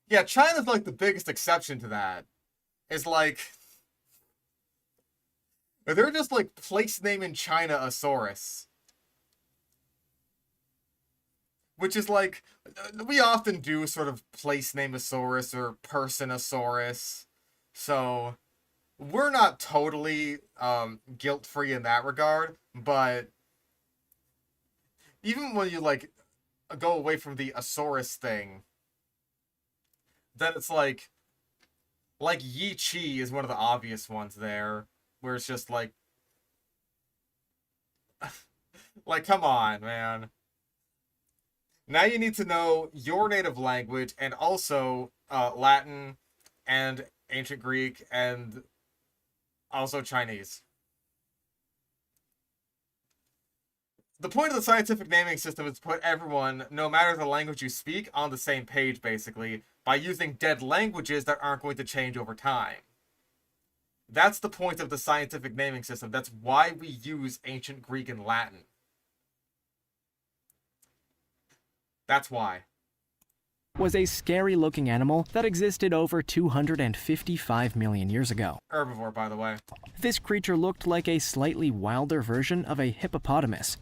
Yeah, China's, like, the biggest exception to that. Is, like... They're just, like, place name in China-asaurus. Which is, like... We often do sort of place name-asaurus or person-asaurus. So... We're not totally guilt-free in that regard. But... Even when you, like, go away from the asaurus thing... Then it's like Yi Chi is one of the obvious ones there, where it's just like, like, come on, man. Now you need to know your native language and also Latin and Ancient Greek and also Chinese. The point of the scientific naming system is to put everyone, no matter the language you speak, on the same page, basically, by using dead languages that aren't going to change over time. That's the point of the scientific naming system. That's why we use Ancient Greek and Latin. That's why. was a scary-looking animal that existed over 255 million years ago. Herbivore, by the way. This creature looked like a slightly wilder version of a hippopotamus.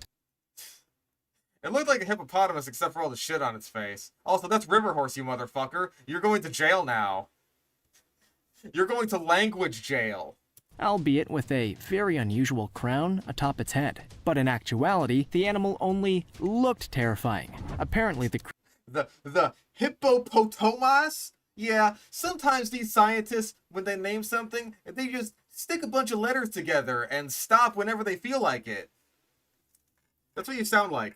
It looked like a hippopotamus except for all the shit on its face. Also, that's river horse, you motherfucker. You're going to jail now. You're going to language jail. albeit with a very unusual crown atop its head. But in actuality, the animal only looked terrifying. Apparently, The hippopotamus? Yeah, sometimes these scientists, when they name something, they just stick a bunch of letters together and stop whenever they feel like it. That's what you sound like.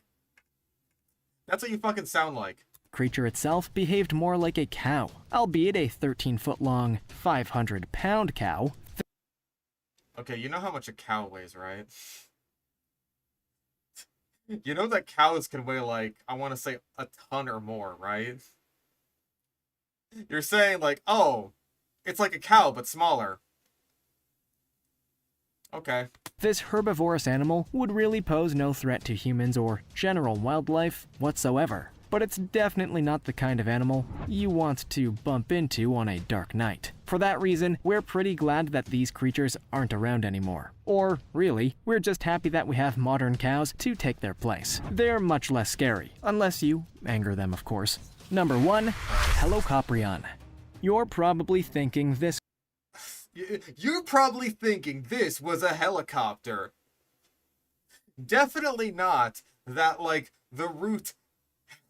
That's what you fucking sound like. creature itself behaved more like a cow, albeit a 13-foot-long, 500-pound cow. Okay, you know how much a cow weighs, right? You know that cows can weigh, like, I want to say a ton or more, right? You're saying, like, oh, it's like a cow, but smaller. Okay. This herbivorous animal would really pose no threat to humans or general wildlife whatsoever, but it's definitely not the kind of animal you want to bump into on a dark night. For that reason, we're pretty glad that these creatures aren't around anymore. Or, really, we're just happy that we have modern cows to take their place. They're much less scary, unless you anger them, of course. Number 1, Helicoprion. You're probably thinking this You're probably thinking this was a helicopter. Definitely not that, like, the root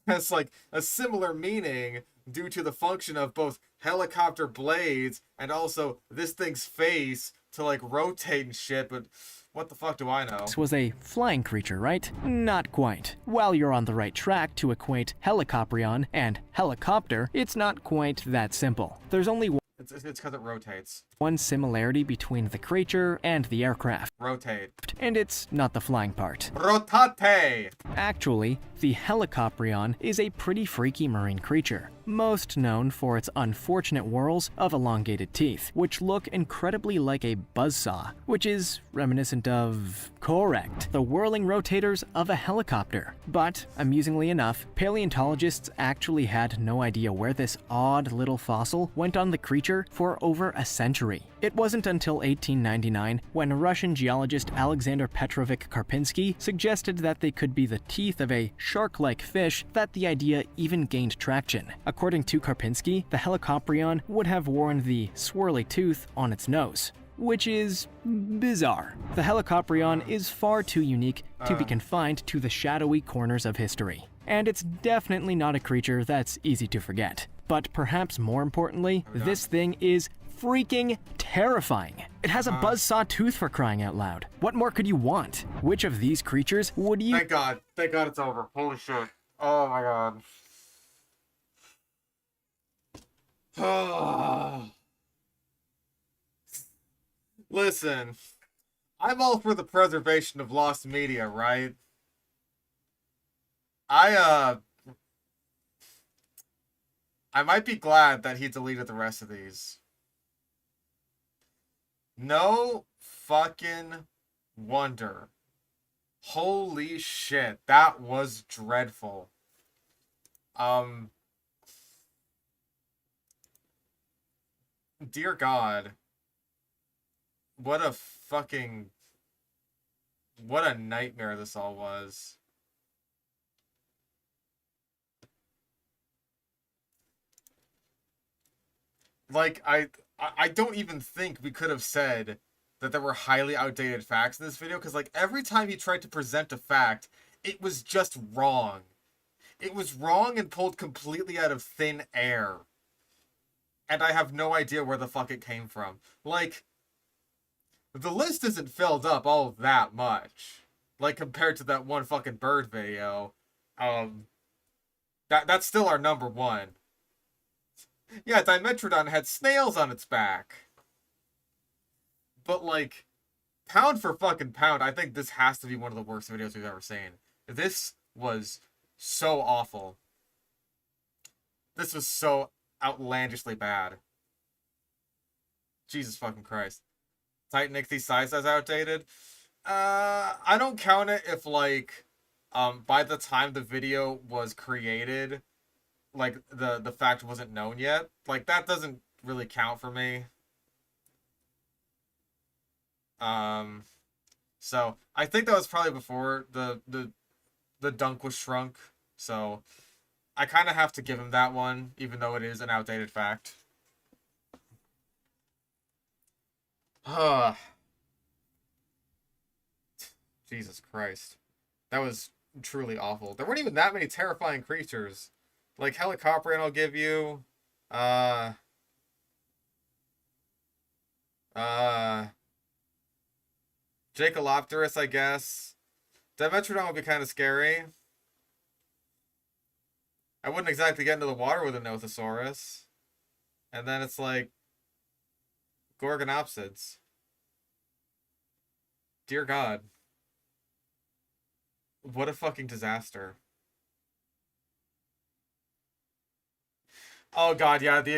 has, like, a similar meaning due to the function of both helicopter blades and also this thing's face to, like, rotate and shit, but what the fuck do I know? This was a flying creature, right? Not quite. While you're on the right track to equate Helicoprion and helicopter, it's not quite that simple. There's only It's because it rotates. one similarity between the creature and the aircraft, Rotate. and it's not the flying part. Rotate! Actually, the Helicoprion is a pretty freaky marine creature, most known for its unfortunate whorls of elongated teeth, which look incredibly like a buzzsaw, which is reminiscent of, correct, the whirling rotators of a helicopter. But, amusingly enough, paleontologists actually had no idea where this odd little fossil went on the creature for over a century. It wasn't until 1899 when Russian geologist Alexander Petrovich Karpinski suggested that they could be the teeth of a shark-like fish that the idea even gained traction. According to Karpinski, the Helicoprion would have worn the swirly tooth on its nose, which is bizarre. The Helicoprion is far too unique to be confined to the shadowy corners of history, and it's definitely not a creature that's easy to forget. But perhaps more importantly, this thing is freaking terrifying. It has a buzzsaw tooth, for crying out loud. What more could you want? Which of these creatures would you— Thank God it's over. Holy shit. Oh my God. Listen, I'm all for the preservation of lost media, right? I might be glad that he deleted the rest of these. No fucking wonder. Holy shit, that was dreadful. Dear God. What a nightmare this all was. Like, I don't even think we could have said that there were highly outdated facts in this video, because, like, every time he tried to present a fact, it was just wrong. It was wrong and pulled completely out of thin air. And I have no idea where the fuck it came from. Like, the list isn't filled up all that much. Like, compared to that one fucking bird video. That's still our number one. Yeah, Dimetrodon had snails on its back. But, like, pound for fucking pound, I think this has to be one of the worst videos we've ever seen. This was so awful. This was so outlandishly bad. Jesus fucking Christ. Titanic, these size as outdated? I don't count it if, like, by the time the video was created, like, the fact wasn't known yet. Like, that doesn't really count for me. So, I think that was probably before the dunk was shrunk. So, I kind of have to give him that one, even though it is an outdated fact. Jesus Christ. That was truly awful. There weren't even that many terrifying creatures. Like, Helicoprion will give you... Uh... Jaekelopterus, I guess. Dimetrodon would be kind of scary. I wouldn't exactly get into the water with a Nothosaurus. And then it's like... Gorgonopsids. Dear God. What a fucking disaster. Oh god, yeah, the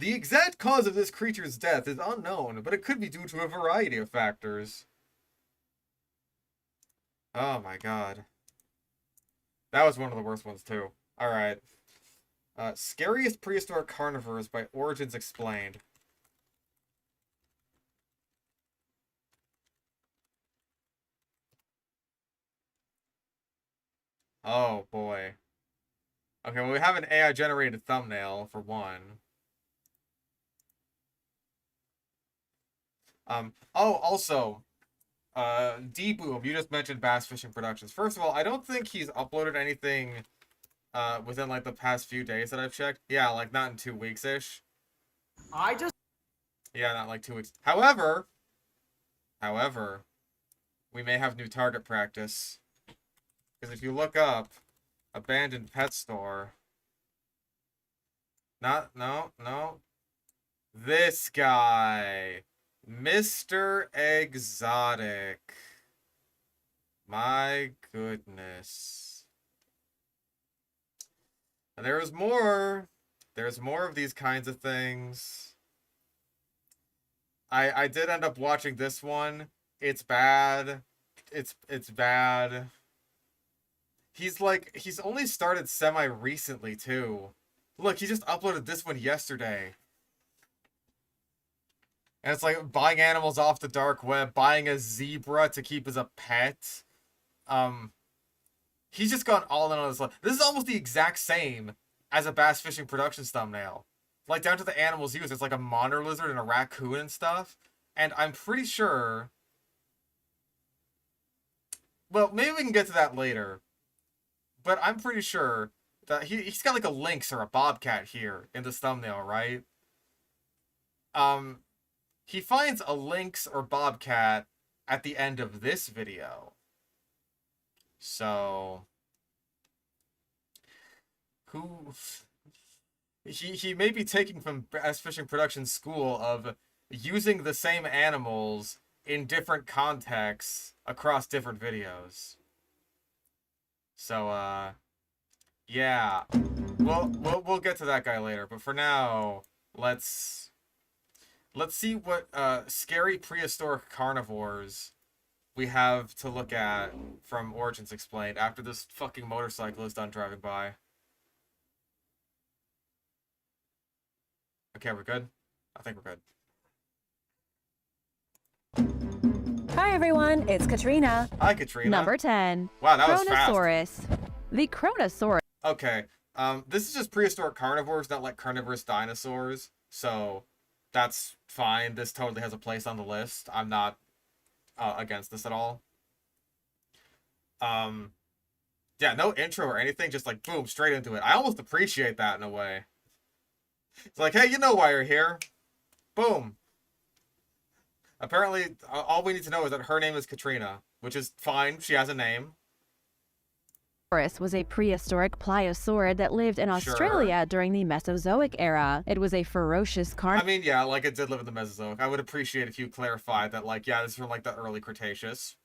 exact cause of this creature's death is unknown, but it could be due to a variety of factors. Oh my god. That was one of the worst ones too. Alright. Scariest prehistoric carnivores by Origins Explained. Oh boy. Okay, well we have an AI generated thumbnail for one. Oh, also, D-Boom, you just mentioned Bass Fishing Productions. First of all, I don't think he's uploaded anything within like the past few days that I've checked. Yeah, like not in 2 weeks-ish. Yeah, not like 2 weeks. However, we may have new target practice. Because if you look up abandoned pet store, no. This guy, Mr. Exotic. My goodness. And there's more. There's more of these kinds of things. I did end up watching this one. It's bad. It's bad. He's only started semi-recently, too. Look, he just uploaded this one yesterday. And it's like buying animals off the dark web, buying a zebra to keep as a pet. He's just gone all in on this. This is almost the exact same as a Bass Fishing Productions thumbnail. Like, down to the animals used. It's like a monitor lizard and a raccoon and stuff. And I'm pretty sure... Well, maybe we can get to that later. But I'm pretty sure that he's got like a lynx or a bobcat here in this thumbnail, right? He finds a lynx or bobcat at the end of this video. So... He may be taking from Bass Fishing Productions school of using the same animals in different contexts across different videos. So, yeah. We'll get to that guy later, but for now, let's see what scary prehistoric carnivores we have to look at from Origins Explained after this fucking motorcycle is done driving by. Okay, we're good? I think we're good. Hi everyone, it's Katrina. Hi, Katrina. Number 10. Wow, that was fast. Kronosaurus. The Kronosaurus. Okay, this is just prehistoric carnivores, not like carnivorous dinosaurs. So, that's fine. This totally has a place on the list. I'm not against this at all. Yeah, no intro or anything, just like, boom, straight into it. I almost appreciate that in a way. It's like, hey, you know why you're here. Boom. Apparently, all we need to know is that her name is Katrina, which is fine. She has a name. Was a prehistoric pliosaur that lived in Australia during the Mesozoic era. It was a ferocious I mean, yeah, like it did live in the Mesozoic. I would appreciate if you clarified that, like, yeah, this is from like the early Cretaceous.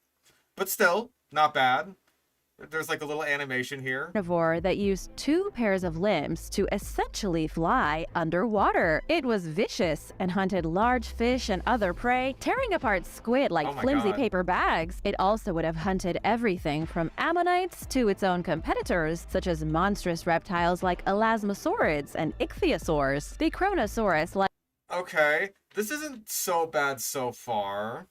But still, not bad. There's like a little animation here. Carnivore that used 2 pairs of limbs to essentially fly underwater. It was vicious and hunted large fish and other prey, tearing apart squid like flimsy paper bags. It also would have hunted everything from ammonites to its own competitors, such as monstrous reptiles like elasmosaurids and ichthyosaurs. The Kronosaurus, like... Okay, this isn't so bad so far.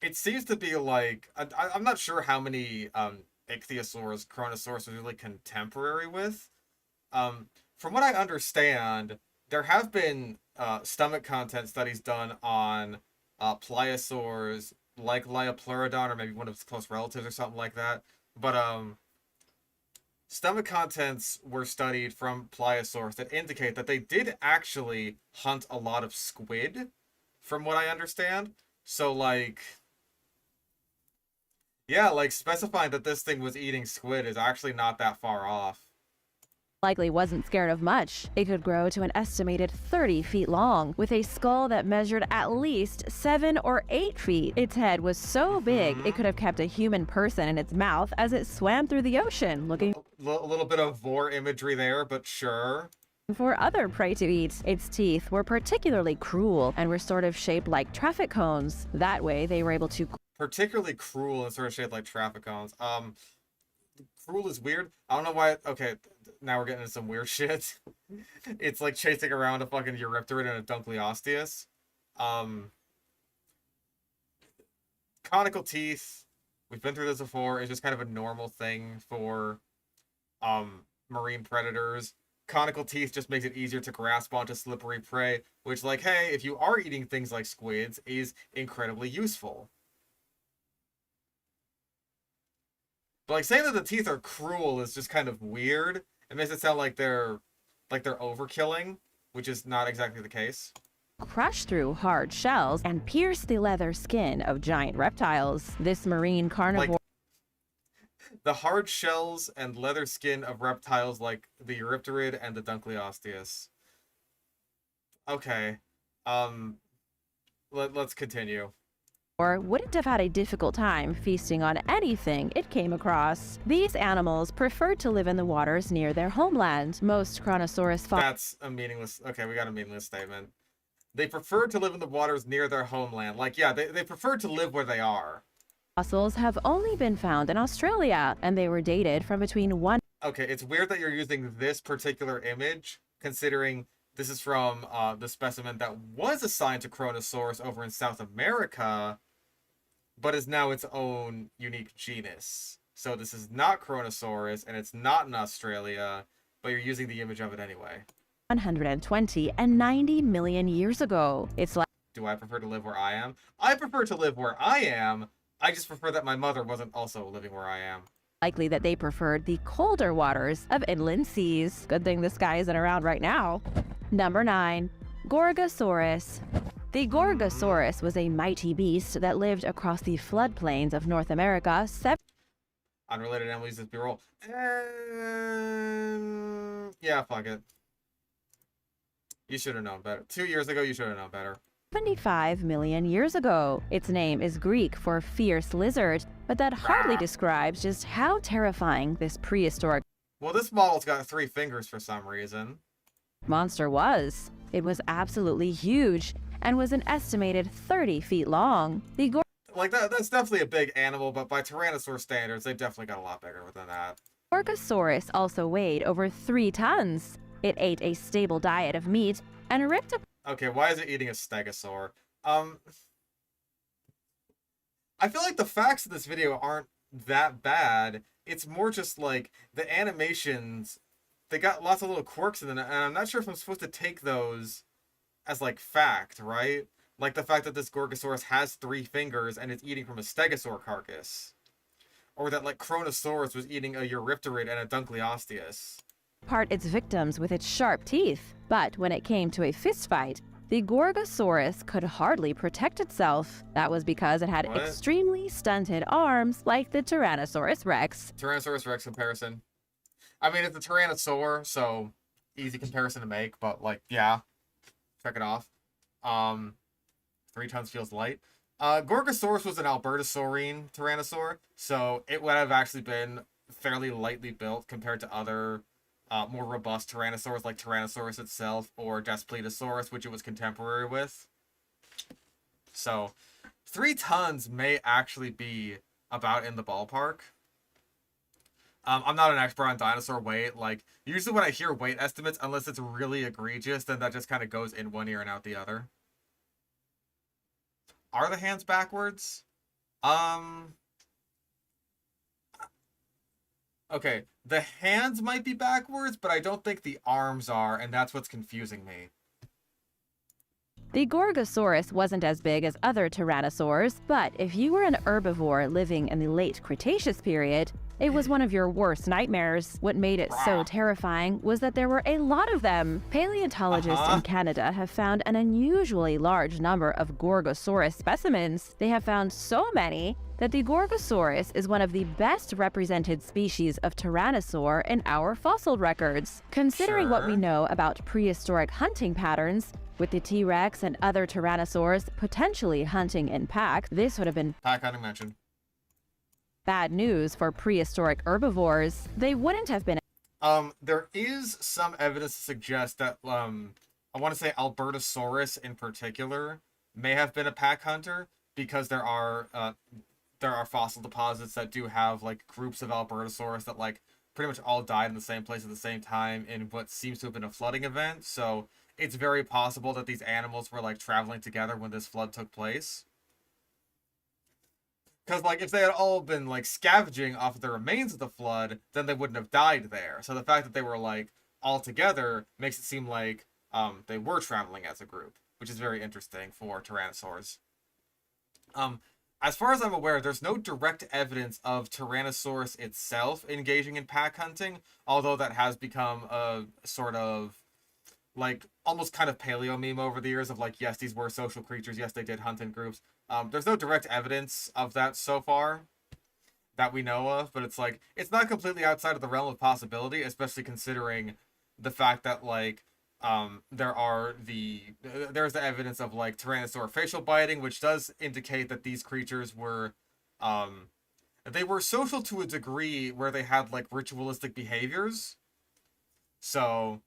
It seems to be like, I'm not sure how many ichthyosaurs Kronosaurus was really contemporary with. From what I understand, there have been stomach content studies done on pliosaurs like Livyatan, or maybe one of its close relatives or something like that. But stomach contents were studied from pliosaurs that indicate that they did actually hunt a lot of squid, from what I understand. So, like, yeah, like, specifying that this thing was eating squid is actually not that far off. Likely wasn't scared of much. It could grow to an estimated 30 feet long, with a skull that measured at least 7 or 8 feet. Its head was so big, it could have kept a human person in its mouth as it swam through the ocean, looking A little bit of vor imagery there, but sure. for other prey to eat. Its teeth were particularly cruel and were sort of shaped like traffic cones. That way, they were able to Particularly cruel and sort of shaped like traffic cones. Cruel is weird. I don't know why. Okay, now we're getting into some weird shit. It's like chasing around a fucking Eurypterid and a Dunkleosteus. Conical teeth. We've been through this before. It's just kind of a normal thing for marine predators. Conical teeth just makes it easier to grasp onto slippery prey, which, like, hey, if you are eating things like squids, is incredibly useful. But, like, saying that the teeth are cruel is just kind of weird. It makes it sound like they're overkilling, which is not exactly the case. crush through hard shells and pierce the leather skin of giant reptiles. This marine carnivore Like, the hard shells and leather skin of reptiles like the Eurypterid and the Dunkleosteus. Okay. Let's continue. wouldn't have had a difficult time feasting on anything it came across. These animals preferred to live in the waters near their homeland. Most Kronosaurus That's a meaningless... Okay, we got a meaningless statement. They prefer to live in the waters near their homeland. Like, yeah, they prefer to live where they are. fossils have only been found in Australia, and they were dated from between 1 Okay, it's weird that you're using this particular image, considering this is from the specimen that was assigned to Kronosaurus over in South America, but is now its own unique genus. So this is not Kronosaurus, and it's not in Australia, but you're using the image of it anyway. 120 and 90 million years ago. It's Do I prefer to live where I am? I prefer to live where I am. I just prefer that my mother wasn't also living where I am. likely that they preferred the colder waters of inland seas. Good thing this guy isn't around right now. Number 9. Gorgosaurus. The Gorgosaurus was a mighty beast that lived across the floodplains of North America. Unrelated animals, this B-roll. Yeah, fuck it. You should have known better. 2 years ago, you should have known better. 75 million years ago. Its name is Greek for fierce lizard, but that hardly describes just how terrifying this prehistoric Well, this model's got 3 fingers for some reason. monster was. It was absolutely huge and was an estimated 30 feet long. The Like, that's definitely a big animal, but by Tyrannosaur standards, they've definitely got a lot bigger than that. Gorgosaurus also weighed over 3 tons. It ate a stable diet of meat and ripped apart Okay, why is it eating a stegosaur? I feel like the facts of this video aren't that bad. It's more just like the animations, they got lots of little quirks in them, and I'm not sure if I'm supposed to take those as like fact, right? Like the fact that this Gorgosaurus has 3 fingers and it's eating from a stegosaur carcass. Or that like Kronosaurus was eating a Eurypterid and a Dunkleosteus. its victims with its sharp teeth. But when it came to a fistfight, the Gorgosaurus could hardly protect itself. That was because it had What? extremely stunted arms like the Tyrannosaurus Rex. Tyrannosaurus Rex comparison. I mean, it's a Tyrannosaur, so easy comparison to make, but like, yeah. Check it off. 3 tons feels light. Gorgosaurus was an Albertosaurine Tyrannosaur, so it would have actually been fairly lightly built compared to other more robust Tyrannosaurs like Tyrannosaurus itself or Daspletosaurus, which it was contemporary with. So 3 tons may actually be about in the ballpark. I'm not an expert on dinosaur weight. Like, usually when I hear weight estimates, unless it's really egregious, then that just kind of goes in one ear and out the other. Are the hands backwards? Okay, the hands might be backwards, but I don't think the arms are, and that's what's confusing me. The Gorgosaurus wasn't as big as other tyrannosaurs, but if you were an herbivore living in the late Cretaceous period, it was one of your worst nightmares. What made it so terrifying was that there were a lot of them. Paleontologists in Canada have found an unusually large number of Gorgosaurus specimens. They have found so many that the Gorgosaurus is one of the best represented species of tyrannosaur in our fossil records. Considering what we know about prehistoric hunting patterns, with the T-Rex and other tyrannosaurs potentially hunting in packs, this would have been pack hunting mentioned. Bad news for prehistoric herbivores. They wouldn't have been. There is some evidence to suggest that, I want to say Albertosaurus in particular may have been a pack hunter, because there are fossil deposits that do have, like, groups of Albertosaurus that, like, pretty much all died in the same place at the same time in what seems to have been a flooding event. So it's very possible that these animals were, like, traveling together when this flood took place. Because, like, if they had all been, like, scavenging off of the remains of the flood, then they wouldn't have died there. So the fact that they were, like, all together makes it seem like they were traveling as a group, which is very interesting for tyrannosaurs. As far as I'm aware, there's no direct evidence of Tyrannosaurus itself engaging in pack hunting, although that has become a sort of, like, almost kind of paleo meme over the years of, like, yes, these were social creatures, yes, they did hunt in groups. There's no direct evidence of that so far that we know of, but it's like, it's not completely outside of the realm of possibility, especially considering the fact that, like, there's the evidence of, like, Tyrannosaur facial biting, which does indicate that these creatures were, they were social to a degree where they had, like, ritualistic behaviors. So,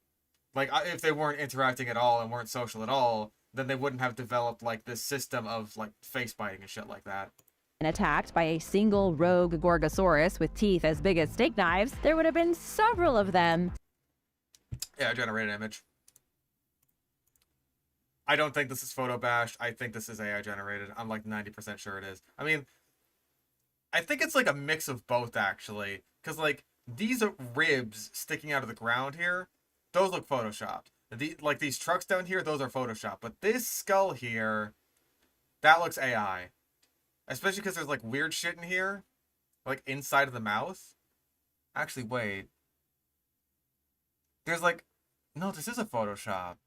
like, if they weren't interacting at all and weren't social at all, then they wouldn't have developed, like, this system of, like, face biting and shit like that. And attacked by a single rogue Gorgosaurus with teeth as big as steak knives, there would have been several of them. Yeah, generated image. I don't think this is photo bashed. I think this is AI generated. I'm like 90% sure it is. I mean, I think it's like a mix of both, actually. Because, like, these ribs sticking out of the ground here, those look photoshopped. Like, these trucks down here, those are photoshopped. But this skull here, that looks AI. Especially because there's, like, weird shit in here. Like, inside of the mouth. Actually, wait. There's, like... No, this is a Photoshop.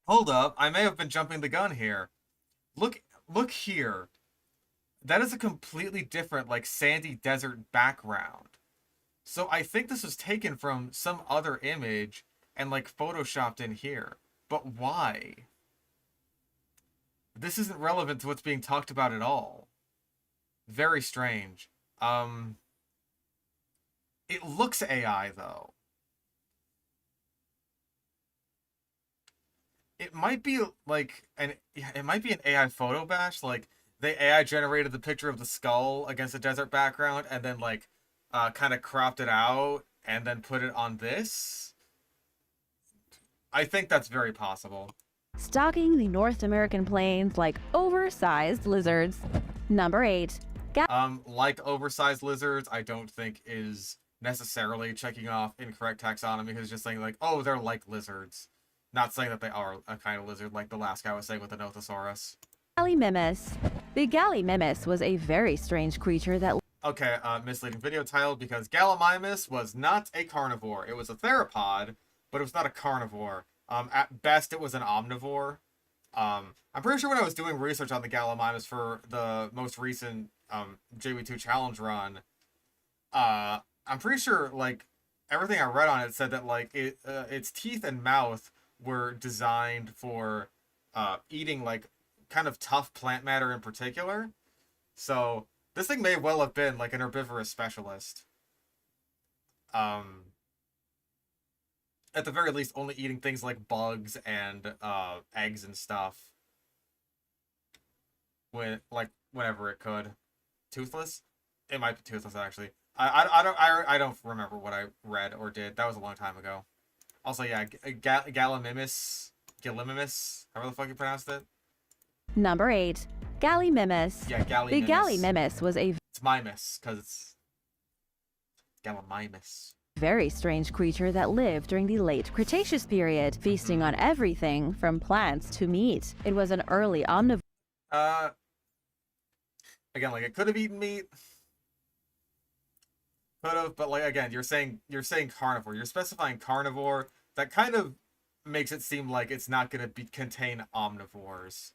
Hold up. I may have been jumping the gun here. Look here. That is a completely different, like, sandy desert background. So I think this was taken from some other image and, like, photoshopped in here. But why? This isn't relevant to what's being talked about at all. Very strange. It looks AI, though. It might be, like, it might be an AI photo bash. Like, they AI generated the picture of the skull against a desert background and then, like, kind of cropped it out and then put it on this. I think that's very possible. Stalking the North American plains like oversized lizards. Number 8. Like oversized lizards, I don't think is necessarily checking off incorrect taxonomy, because it's just saying, like, oh, they're like lizards. Not saying that they are a kind of lizard, like the last guy was saying with the Nothosaurus. Gallimimus. The Gallimimus was a very strange creature that... Okay, misleading video title, because Gallimimus was not a carnivore. It was a theropod, but it was not a carnivore. At best, it was an omnivore. I'm pretty sure when I was doing research on the Gallimimus for the most recent JV2 challenge run, I'm pretty sure, like, everything I read on it said that, like, its teeth and mouth were designed for eating, like, kind of tough plant matter in particular. So this thing may well have been, like, an herbivorous specialist. At the very least, only eating things like bugs and eggs and stuff. Whenever it could. Toothless? It might be toothless, actually. I don't remember what I read or did. That was a long time ago. Also, yeah, Gallimimus, however the fuck you pronounced it. Number 8. Gallimimus. Yeah, Gallimimus. The Gallimimus was a... It's Mimus, because it's... Gallimimus. very strange creature that lived during the late Cretaceous period, feasting on everything from plants to meat. It was an early omnivore. Again, like, it could have eaten meat. Could have, but like, again, you're saying carnivore. You're specifying carnivore. That kind of makes it seem like it's not going to contain omnivores,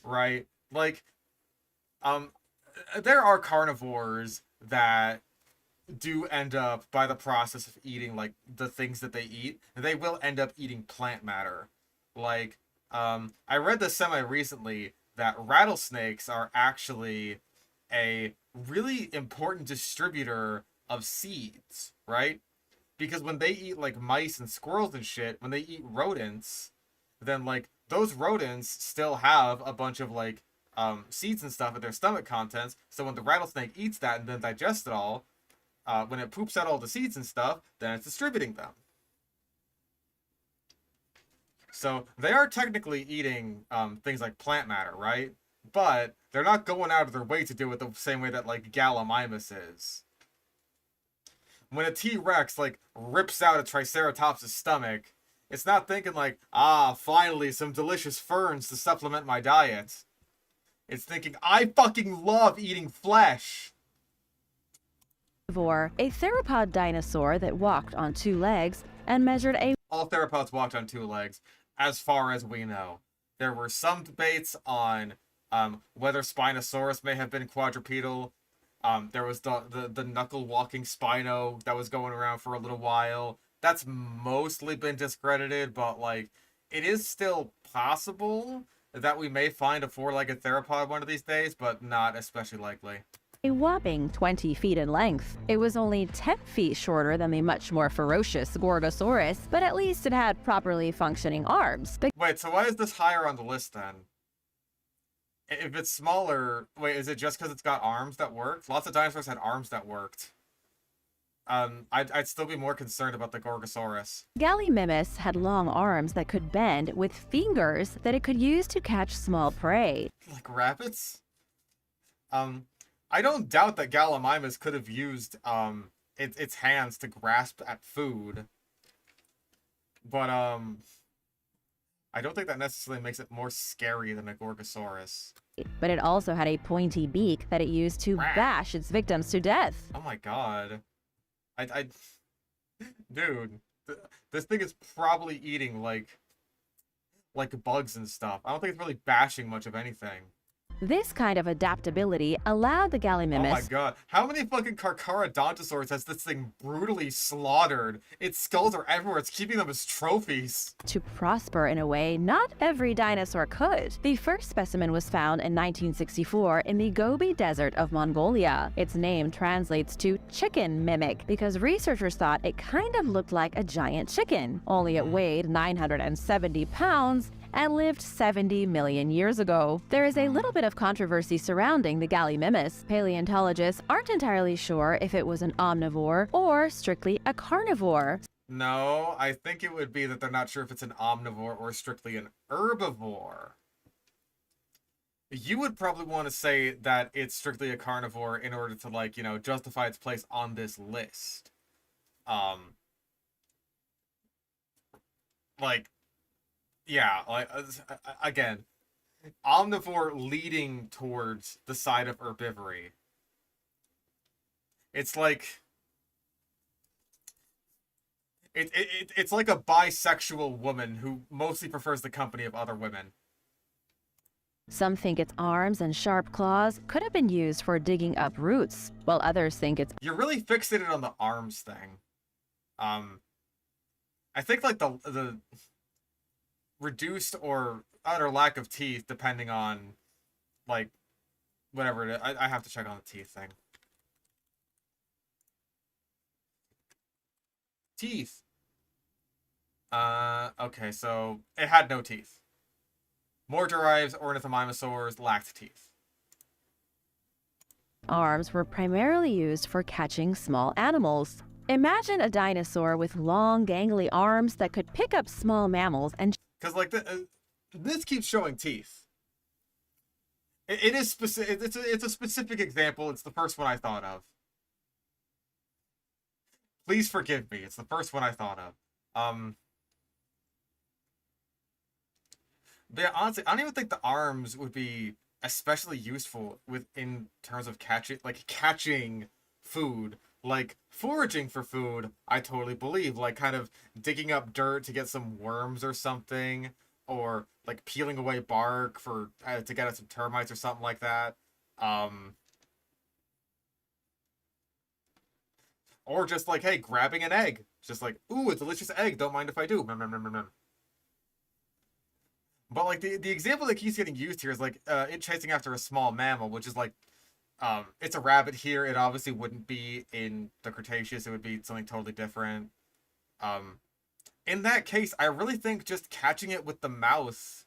right? Like, there are carnivores that do end up, by the process of eating like the things that they eat, they will end up eating plant matter. Like, I read this semi recently that rattlesnakes are actually a really important distributor of seeds, right? Because when they eat like mice and squirrels and shit, when they eat rodents, then like those rodents still have a bunch of like seeds and stuff in their stomach contents. So when the rattlesnake eats that and then digests it all, when it poops out all the seeds and stuff, then it's distributing them. So they are technically eating things like plant matter, right? But they're not going out of their way to do it the same way that like Gallimimus is. When a T-Rex like rips out a Triceratops' stomach, it's not thinking like, finally some delicious ferns to supplement my diet. It's thinking, I fucking love eating flesh. A theropod dinosaur that walked on 2 legs and measured a All theropods walked on 2 legs, as far as we know. There were some debates on whether Spinosaurus may have been quadrupedal. There was the knuckle walking Spino that was going around for a little while. That's mostly been discredited, but like, it is still possible that we may find a 4-legged theropod one of these days, but not especially likely. a whopping 20 feet in length. It was only 10 feet shorter than the much more ferocious Gorgosaurus, but at least it had properly functioning arms. Wait, so why is this higher on the list then? If it's smaller, wait, is it just because it's got arms that worked? Lots of dinosaurs had arms that worked. I'd still be more concerned about the Gorgosaurus. Gallimimus had long arms that could bend with fingers that it could use to catch small prey. Like rabbits? I don't doubt that Gallimimus could have used its hands to grasp at food. But I don't think that necessarily makes it more scary than a Gorgosaurus. But it also had a pointy beak that it used to bash its victims to death. Oh my god. Dude, this thing is probably eating like bugs and stuff. I don't think it's really bashing much of anything. This kind of adaptability allowed the Gallimimus Oh my god. How many fucking Carcharodontosaurs has this thing brutally slaughtered? Its skulls are everywhere. It's keeping them as trophies. to prosper in a way not every dinosaur could. The first specimen was found in 1964 in the Gobi Desert of Mongolia. Its name translates to chicken mimic because researchers thought it kind of looked like a giant chicken, only it weighed 970 pounds and lived 70 million years ago. There is a little bit of controversy surrounding the Gallimimus. Paleontologists aren't entirely sure if it was an omnivore or strictly a carnivore. No, I think it would be that they're not sure if it's an omnivore or strictly an herbivore. You would probably want to say that it's strictly a carnivore in order to, like, you know, justify its place on this list. Yeah, like, again, omnivore leading towards the side of herbivory. It's like... It's like a bisexual woman who mostly prefers the company of other women. Some think its arms and sharp claws could have been used for digging up roots, while others think it's You're really fixated on the arms thing. I think like the reduced or utter lack of teeth, depending on like whatever it is. I have to check on the teeth thing. Teeth. Okay, so it had no teeth. More derives ornithomimosaurs lacked teeth. arms were primarily used for catching small animals. Imagine a dinosaur with long, gangly arms that could pick up small mammals and Because like this keeps showing teeth. It is specific. It's a specific example. It's the first one I thought of. Please forgive me. It's the first one I thought of. But yeah, honestly, I don't even think the arms would be especially useful in terms of catching food. Like foraging for food, I totally believe. Like kind of digging up dirt to get some worms or something, or like peeling away bark for to get at some termites or something like that. Or just like, hey, grabbing an egg. Just like, ooh, a delicious egg. Don't mind if I do. Nom, nom, nom, nom, nom. But like the example that keeps getting used here is like it chasing after a small mammal, which is like it's a rabbit here. It obviously wouldn't be in the Cretaceous. It would be something totally different. In that case, I really think just catching it with the mouth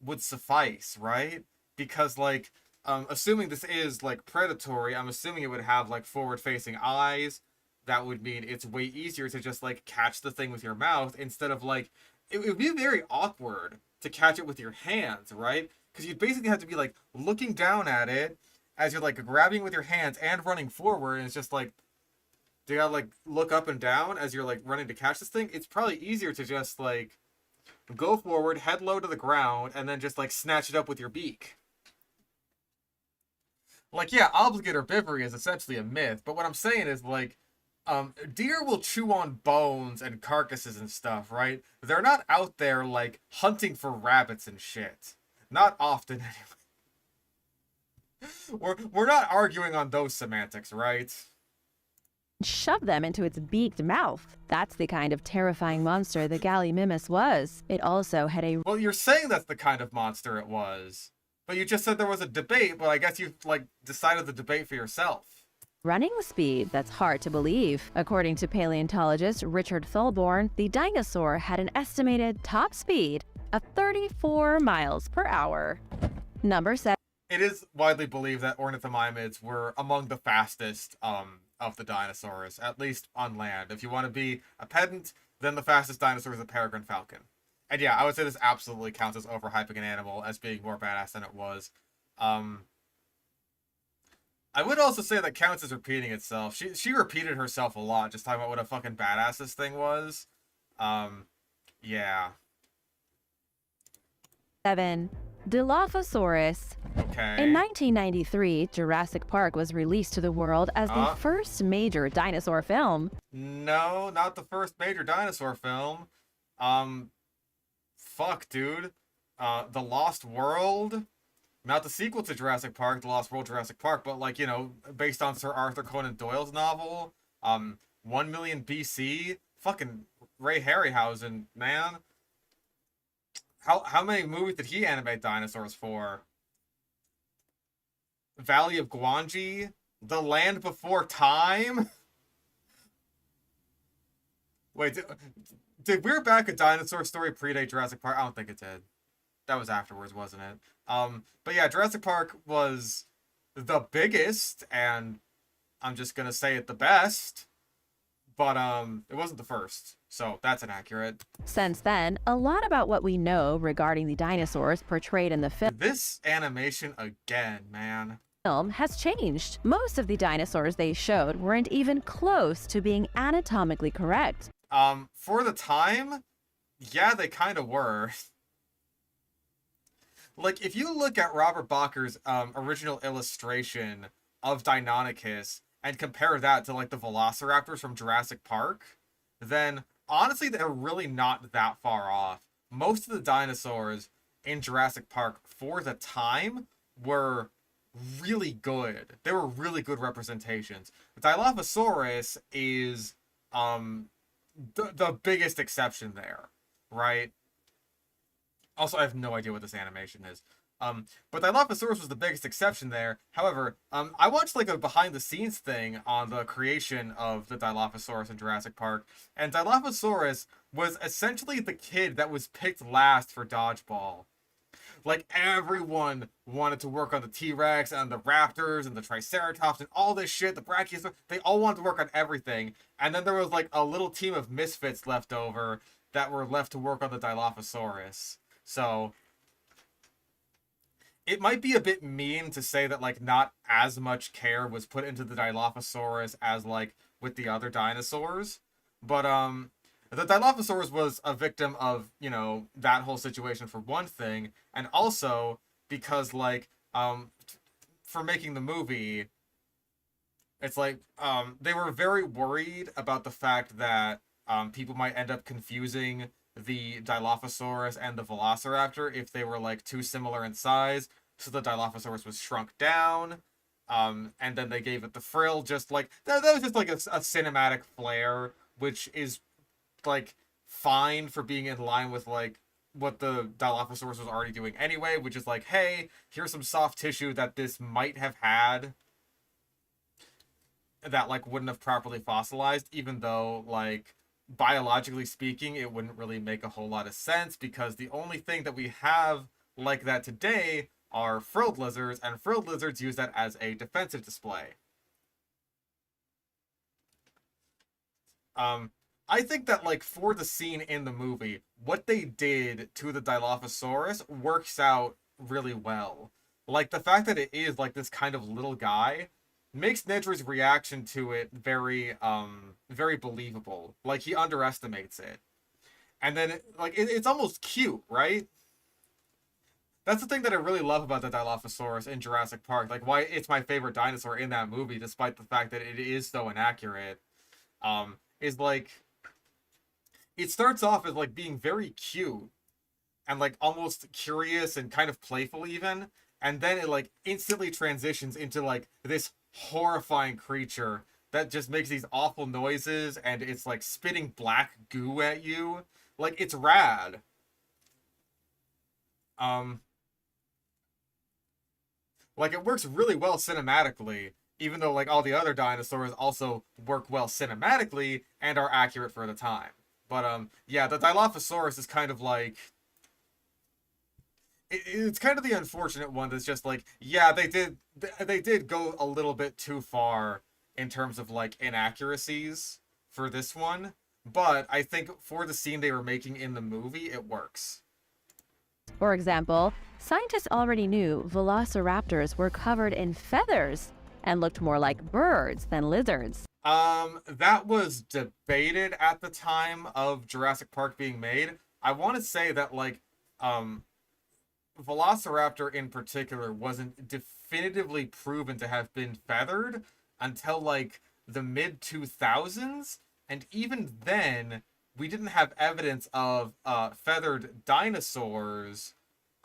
would suffice, right? Because like assuming this is like predatory, I'm assuming it would have like forward-facing eyes. That would mean it's way easier to just like catch the thing with your mouth instead of like it would be very awkward to catch it with your hands, right? Because you'd basically have to be like looking down at it as you're like grabbing with your hands and running forward, and it's just like, do you gotta like look up and down as you're like running to catch this thing? It's probably easier to just like go forward, head low to the ground, and then just like snatch it up with your beak. Like, yeah, obligate herbivory is essentially a myth, but what I'm saying is like, deer will chew on bones and carcasses and stuff, right? They're not out there like hunting for rabbits and shit. Not often, anyway. We're not arguing on those semantics, right? Shove them into its beaked mouth. That's the kind of terrifying monster the Gallimimus was. It also had a Well, you're saying that's the kind of monster it was, but you just said there was a debate. But I guess you like decided the debate for yourself. running speed that's hard to believe. According to paleontologist Richard Thulborn, the dinosaur had an estimated top speed of 34 miles per hour. Number 7. It is widely believed that ornithomimids were among the fastest of the dinosaurs, at least on land. If you want to be a pedant, then the fastest dinosaur is a peregrine falcon. And yeah, I would say this absolutely counts as overhyping an animal as being more badass than it was. I would also say that counts as repeating itself. She repeated herself a lot, just talking about what a fucking badass this thing was. Yeah. 7. Dilophosaurus. Okay. In 1993, Jurassic Park was released to the world as the first major dinosaur film. No, not the first major dinosaur film. Fuck, dude. The Lost World. Not the sequel to Jurassic Park, The Lost World Jurassic Park, but like, you know, based on Sir Arthur Conan Doyle's novel. 1 million BC. Fucking Ray Harryhausen, man. How many movies did he animate dinosaurs for? Valley of Gwangi? The Land Before Time? Wait, did We're Back, a Dinosaur Story predate Jurassic Park? I don't think it did. That was afterwards, wasn't it? But yeah, Jurassic Park was the biggest, and I'm just gonna say it the best, but it wasn't the first, so that's inaccurate. Since then, a lot about what we know regarding the dinosaurs portrayed in the This animation again, man. film has changed. Most of the dinosaurs they showed weren't even close to being anatomically correct. For the time, yeah, they kind of were. Like, if you look at Robert Bacher's original illustration of Deinonychus and compare that to, like, the velociraptors from Jurassic Park, then, honestly, they're really not that far off. Most of the dinosaurs in Jurassic Park, for the time, were really good. They were really good representations. Dilophosaurus is the biggest exception there, right? Also, I have no idea what this animation is. But Dilophosaurus was the biggest exception there. However, I watched like a behind-the-scenes thing on the creation of the Dilophosaurus in Jurassic Park, and Dilophosaurus was essentially the kid that was picked last for dodgeball. Like, everyone wanted to work on the T-Rex and the Raptors and the Triceratops and all this shit, the Brachiosaurus. They all wanted to work on everything. And then there was like a little team of misfits left over that were left to work on the Dilophosaurus. So it might be a bit mean to say that like not as much care was put into the Dilophosaurus as like with the other dinosaurs. But the Dilophosaurus was a victim of, you know, that whole situation for one thing, and also because like for making the movie, it's like they were very worried about the fact that people might end up confusing the Dilophosaurus and the Velociraptor if they were like too similar in size. So the Dilophosaurus was shrunk down, and then they gave it the frill. Just like that was just like a cinematic flair, which is like fine for being in line with like what the Dilophosaurus was already doing anyway, which is like, hey, here's some soft tissue that this might have had that like wouldn't have properly fossilized, even though like biologically speaking it wouldn't really make a whole lot of sense, because the only thing that we have like that today are frilled lizards, and frilled lizards use that as a defensive display. I think that like for the scene in the movie, what they did to the Dilophosaurus works out really well. Like the fact that it is like this kind of little guy makes Nedry's reaction to it very very believable. Like he underestimates it. And then it's almost cute, right? That's the thing that I really love about the Dilophosaurus in Jurassic Park. Like why it's my favorite dinosaur in that movie, despite the fact that it is so inaccurate. Is like it starts off as like being very cute and like almost curious and kind of playful even, and then it like instantly transitions into like this horrifying creature that just makes these awful noises, and it's like spitting black goo at you. Like it's rad. Like it works really well cinematically, even though like all the other dinosaurs also work well cinematically and are accurate for the time. But yeah, the Dilophosaurus is kind of like it's kind of the unfortunate one that's just like, yeah, they did go a little bit too far in terms of like inaccuracies for this one, but I think for the scene they were making in the movie, it works. For example, scientists already knew velociraptors were covered in feathers and looked more like birds than lizards. That was debated at the time of Jurassic Park being made. I want to say that like Velociraptor in particular wasn't definitively proven to have been feathered until like the mid 2000s, and even then we didn't have evidence of feathered dinosaurs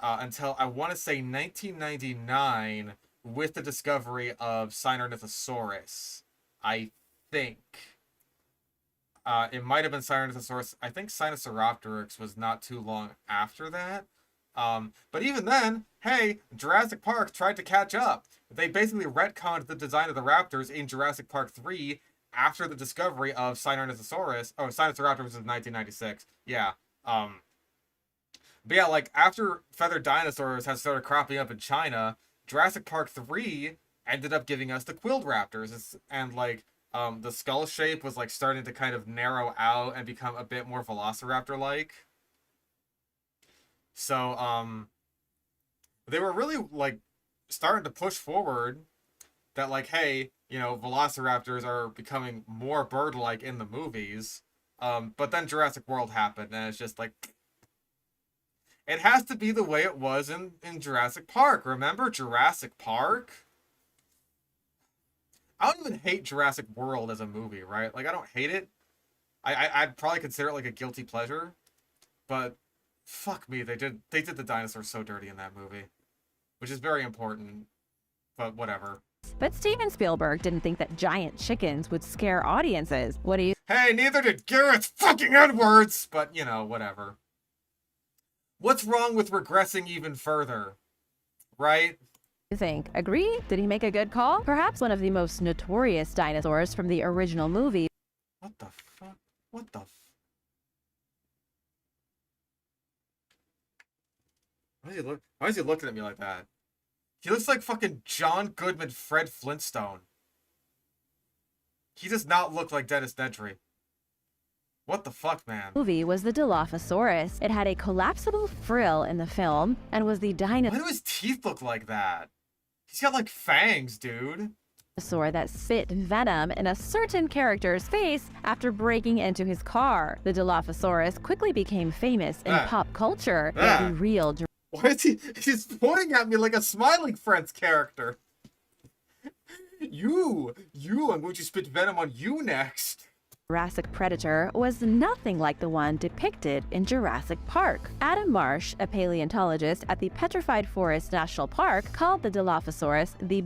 until I want to say 1999 with the discovery of Cynognathus. I think it might have been Cynognathus. I think Sinoceropteryx was not too long after that. But even then, hey, Jurassic Park tried to catch up. They basically retconned the design of the raptors in Jurassic Park 3 after the discovery of Cynognathus. Oh, Sinoceropteryx was in 1996. Yeah. But yeah, like after feathered dinosaurs had started cropping up in China, Jurassic Park 3 ended up giving us the quilled raptors. And like the skull shape was like starting to kind of narrow out and become a bit more Velociraptor-like. So they were really like starting to push forward that like, hey, you know, Velociraptors are becoming more bird-like in the movies. But then Jurassic World happened, and it's just like, it has to be the way it was in Jurassic Park. Remember Jurassic Park? I don't even hate Jurassic World as a movie, right? Like, I don't hate it. I'd probably consider it like a guilty pleasure. But fuck me, they did the dinosaurs so dirty in that movie. Which is very important. But whatever. But Steven Spielberg didn't think that giant chickens would scare audiences. What do you Hey, neither did Garrett fucking Edwards! But, you know, whatever. What's wrong with regressing even further? Right? think? Agree? Did he make a good call? Perhaps one of the most notorious dinosaurs from the original movie. What the fuck? What the Why is he looking at me like that? He looks like fucking John Goodman Fred Flintstone. He does not look like Dennis Nedry. What the fuck, man? Movie was the Dilophosaurus. It had a collapsible frill in the film and was the Why do his teeth look like that? He's got like fangs, dude. dinosaur that spit venom in a certain character's face after breaking into his car. The Dilophosaurus quickly became famous in pop culture. Yet the real Why is he's pointing at me like a Smiling Friends character. I'm going to spit venom on you next. Jurassic predator was nothing like the one depicted in Jurassic Park. Adam Marsh, a paleontologist at the Petrified Forest National Park, called the Dilophosaurus the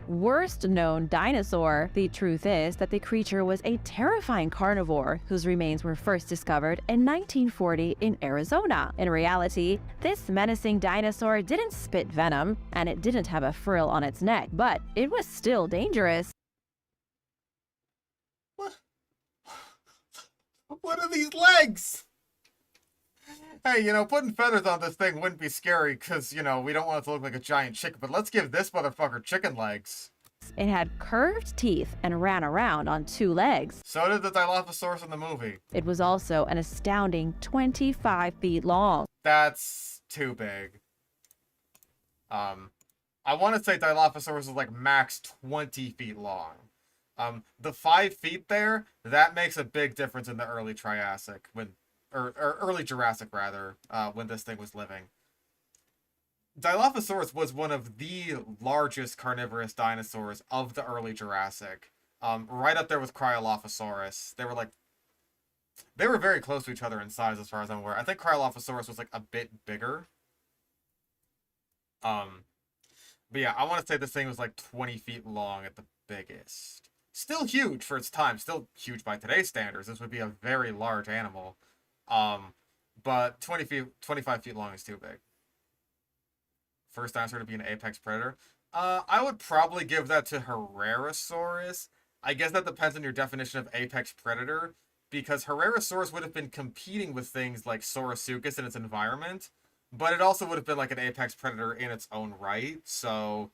worst known dinosaur. The truth is that the creature was a terrifying carnivore whose remains were first discovered in 1940 in Arizona. In reality, this menacing dinosaur didn't spit venom, and it didn't have a frill on its neck, but it was still dangerous. What are these legs? Hey, putting feathers on this thing wouldn't be scary because, we don't want it to look like a giant chicken, but let's give this motherfucker chicken legs. It had curved teeth and ran around on 2 legs. So did the Dilophosaurus in the movie. It was also an astounding 25 feet long. That's too big. I want to say Dilophosaurus is like max 20 feet long. The 5 feet there, that makes a big difference in the early Triassic, or early Jurassic rather, when this thing was living. Dilophosaurus was one of the largest carnivorous dinosaurs of the early Jurassic. Right up there with Cryolophosaurus. They were very close to each other in size as far as I'm aware. I think Cryolophosaurus was like a bit bigger. But yeah, I want to say this thing was like 20 feet long at the biggest. Still huge for its time. Still huge by today's standards. This would be a very large animal. But 25 feet long is too big. First dinosaur to be an apex predator. I would probably give that to Herrerasaurus. I guess that depends on your definition of apex predator, because Herrerasaurus would have been competing with things like Saurosuchus in its environment, but it also would have been like an apex predator in its own right. So,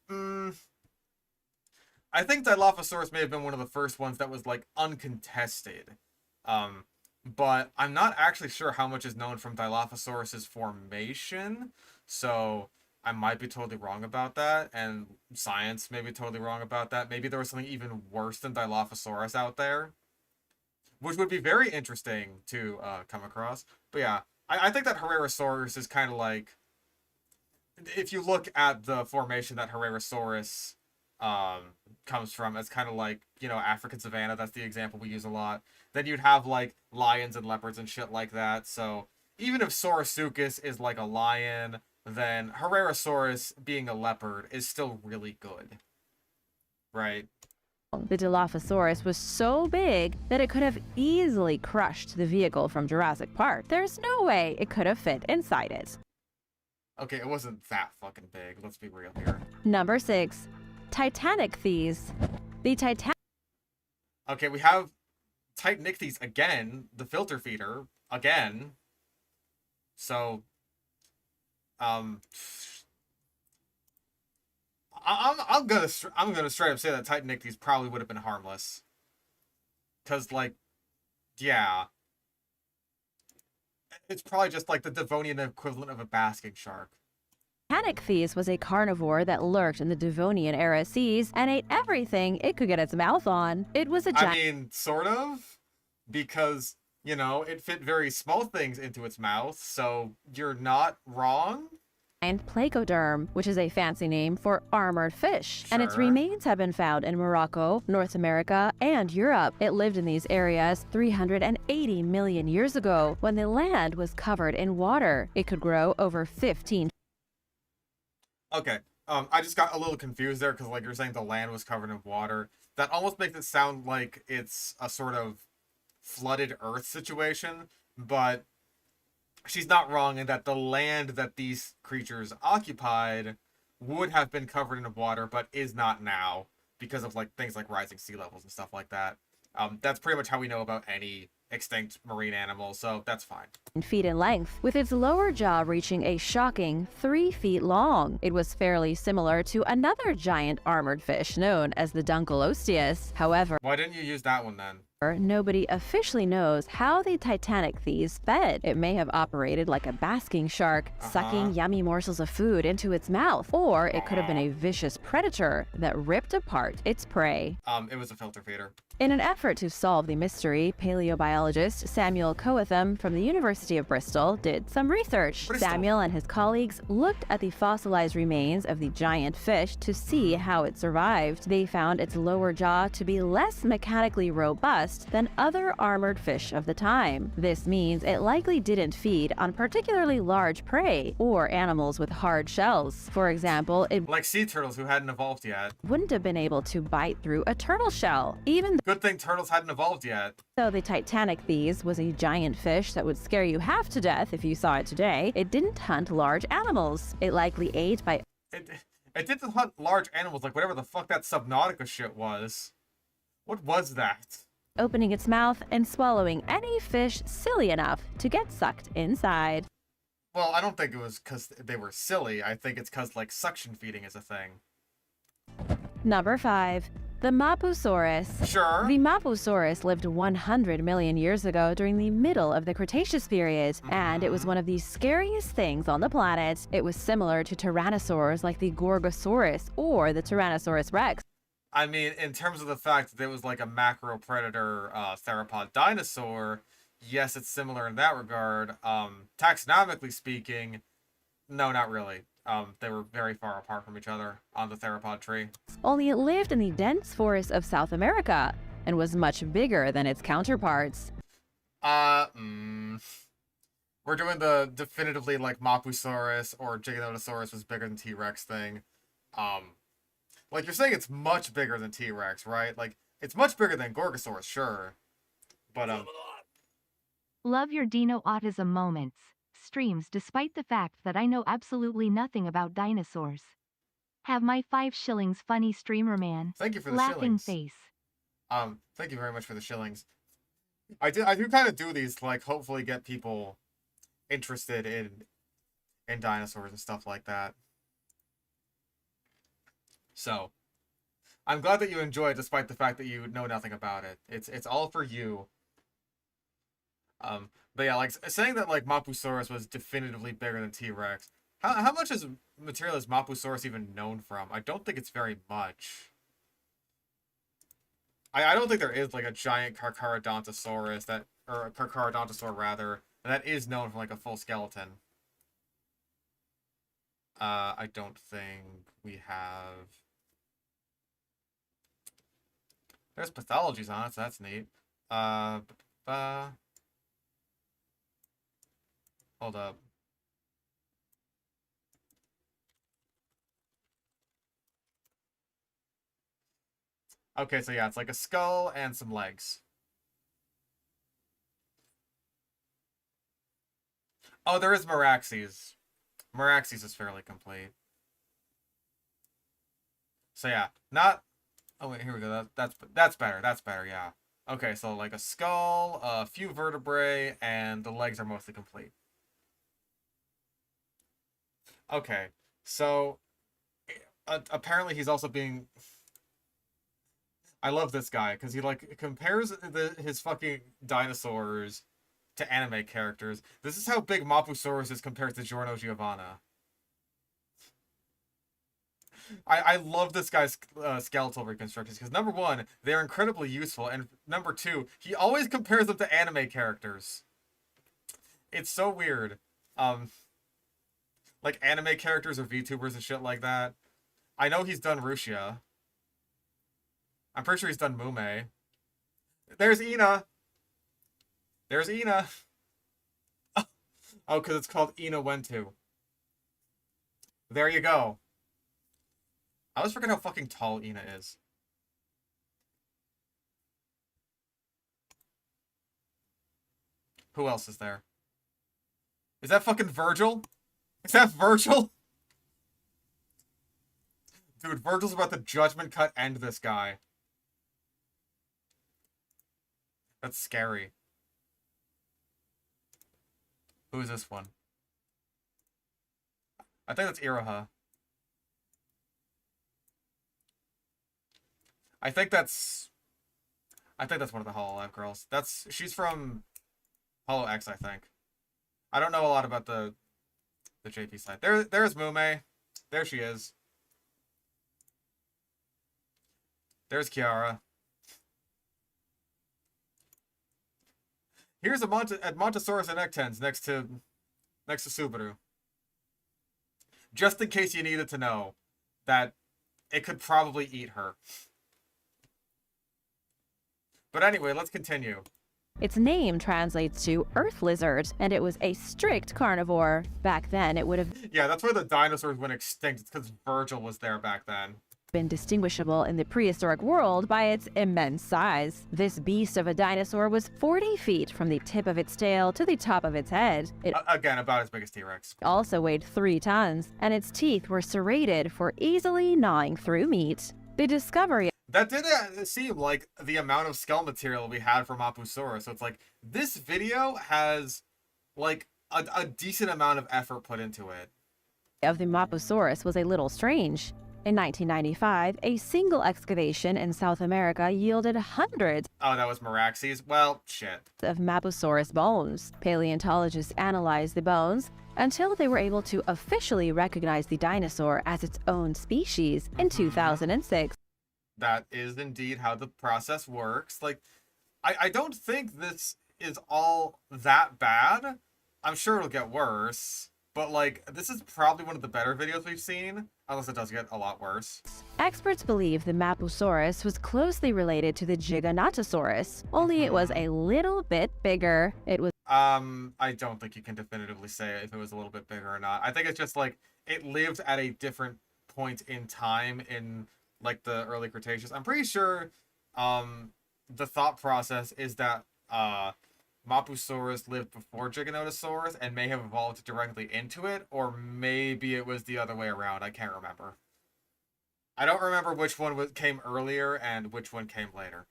I think Dilophosaurus may have been one of the first ones that was like uncontested. But I'm not actually sure how much is known from Dilophosaurus's formation, so I might be totally wrong about that, and science may be totally wrong about that. Maybe there was something even worse than Dilophosaurus out there, which would be very interesting to come across. But yeah, I think that Herrerasaurus is kind of like, if you look at the formation that Herrerasaurus comes from, it's kind of like, African savanna. That's the example we use a lot. Then you'd have like lions and leopards and shit like that. So even if Saurosuchus is like a lion, then Herrerasaurus being a leopard is still really good, right? The Dilophosaurus was so big that it could have easily crushed the vehicle from Jurassic Park. There's no way it could have fit inside it. Okay, it wasn't that fucking big. Let's be real here. Number 6. Titanic thieves. The Titanic... Okay, we have Titanic again, the filter feeder, again. So, I'm gonna straight up say that Titanic probably would have been harmless. 'Cause, like, yeah. It's probably just like the Devonian equivalent of a basking shark. Titanic was a carnivore that lurked in the Devonian era seas and ate everything it could get its mouth on. It was a giant... I mean, sort of. Because, it fit very small things into its mouth, so you're not wrong. And placoderm, which is a fancy name for armored fish, Sure. and its remains have been found in Morocco, North America, and Europe. It lived in these areas 380 million years ago, when the land was covered in water. It could grow over 15. Okay, I just got a little confused there, because, like, you're saying the land was covered in water. That almost makes it sound like it's a sort of flooded earth situation, but she's not wrong in that the land that these creatures occupied would have been covered in water, but is not now because of like things like rising sea levels and stuff like that. That's pretty much how we know about any extinct marine animal, so that's fine. Feet in length, with its lower jaw reaching a shocking 3 feet long. It was fairly similar to another giant armored fish known as the Dunkelosteius. However, Why didn't you use that one then? Nobody officially knows how the Titanic thieves fed. It may have operated like a basking shark, sucking yummy morsels of food into its mouth, or it could have been a vicious predator that ripped apart its prey. It was a filter feeder. In an effort to solve the mystery, paleobiologist Samuel Coetham from the University of Bristol did some research. Samuel and his colleagues looked at the fossilized remains of the giant fish to see how it survived. They found its lower jaw to be less mechanically robust than other armored fish of the time. This means it likely didn't feed on particularly large prey or animals with hard shells. For example, it Like sea turtles who hadn't evolved yet. wouldn't have been able to bite through a turtle shell, even Good thing turtles hadn't evolved yet. though the Titanic thieves was a giant fish that would scare you half to death if you saw it today. It didn't hunt large animals. It likely ate by It didn't hunt large animals like whatever the fuck that Subnautica shit was. What was that? opening its mouth and swallowing any fish silly enough to get sucked inside. Well, I don't think it was because they were silly. I think it's because, like, suction feeding is a thing. Number 5. The Mapusaurus. Sure. The Mapusaurus lived 100 million years ago during the middle of the Cretaceous period, and it was one of the scariest things on the planet. It was similar to tyrannosaurs like the Gorgosaurus or the Tyrannosaurus rex. I mean, in terms of the fact that it was like a macro predator theropod dinosaur, yes, it's similar in that regard. Taxonomically speaking, no, not really. They were very far apart from each other on the theropod tree. Only it lived in the dense forests of South America and was much bigger than its counterparts. We're doing the definitively like Mapusaurus or Jaekelopterus was bigger than T-Rex thing. Like you're saying it's much bigger than T-Rex, right? Like it's much bigger than Gorgosaurus, sure. But Love your dino autism moments. Streams despite the fact that I know absolutely nothing about dinosaurs. Have my 5 shillings funny streamer man. thank you for the Laughing shillings. face. Thank you very much for the shillings. I do kind of do these to like hopefully get people interested in dinosaurs and stuff like that. So, I'm glad that you enjoy it despite the fact that you know nothing about it. It's all for you. But yeah, like saying that like Mapusaurus was definitively bigger than T-Rex. How much material is Mapusaurus even known from? I don't think it's very much. I don't think there is like a giant Carcharodontosaurus or a Carcharodontosaur rather, that is known from like a full skeleton. I don't think we have. There's pathologies on it, so that's neat. Hold up. Okay, so yeah, it's like a skull and some legs. Oh, there is Meraxes. Meraxes is fairly complete. So yeah, not... Oh wait, here we go. That's better. That's better, yeah. Okay, so like a skull, a few vertebrae, and the legs are mostly complete. Okay, so apparently he's also being... I love this guy, because he like compares his fucking dinosaurs to anime characters. This is how big Mapusaurus is compared to Giorno Giovanna. I love this guy's skeletal reconstructions, because number one, they're incredibly useful, and number two, he always compares them to anime characters. It's so weird. Like anime characters or VTubers and shit like that. I know he's done Rushia. I'm pretty sure he's done Mume. There's Ina. There's Ina. Oh, because it's called Ina Wentu. There you go. I always forget how fucking tall Ina is. Who else is there? Is that fucking Virgil? Is that Virgil? Dude, Virgil's about to judgment cut end this guy. That's scary. Who is this one? I think that's Iroha. I think that's... I think that's one of the Hololive girls. She's from Holo X, I think. I don't know a lot about the JP side. There's Mume. There she is. There's Kiara. Here's a Montosaurus and Ectens next to Subaru. Just in case you needed to know that it could probably eat her. But anyway, let's continue. Its name translates to earth lizard, and it was a strict carnivore. Back then, it would have Yeah, that's where the dinosaurs went extinct. It's because Virgil was there back then. been distinguishable in the prehistoric world by its immense size. This beast of a dinosaur was 40 feet from the tip of its tail to the top of its head. It Again, about as big as T-Rex. also weighed 3 tons, and its teeth were serrated for easily gnawing through meat. The discovery That did seem like the amount of skull material we had from Mapusaurus. So it's like, this video has, like, a decent amount of effort put into it. of the Mapusaurus was a little strange. In 1995, a single excavation in South America yielded hundreds Oh, that was Meraxes? Well, shit. of Mapusaurus bones. Paleontologists analyzed the bones until they were able to officially recognize the dinosaur as its own species in 2006. That is indeed how the process works. Like, I don't think this is all that bad. I'm sure it'll get worse. But, like, this is probably one of the better videos we've seen. Unless it does get a lot worse. Experts believe the Mapusaurus was closely related to the Giganotosaurus, only it was a little bit bigger. It was I don't think you can definitively say if it was a little bit bigger or not. I think it's just, like, it lived at a different point in time in, like, the early Cretaceous. I'm pretty sure, the thought process is that, Mapusaurus lived before Giganotosaurus and may have evolved directly into it, or maybe it was the other way around. I can't remember. I don't remember which one came earlier and which one came later.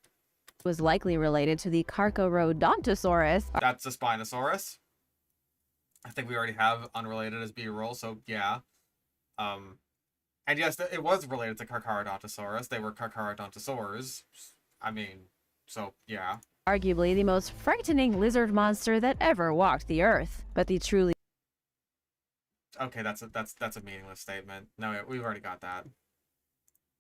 likely related to the Carcharodontosaurus. That's a Spinosaurus. I think we already have unrelated as B-roll, so yeah. And yes, it was related to Carcharodontosaurus. They were Carcharodontosaurs. I mean, so yeah. Arguably the most frightening lizard monster that ever walked the earth. But the truly Okay, that's a meaningless statement. No, we've already got that.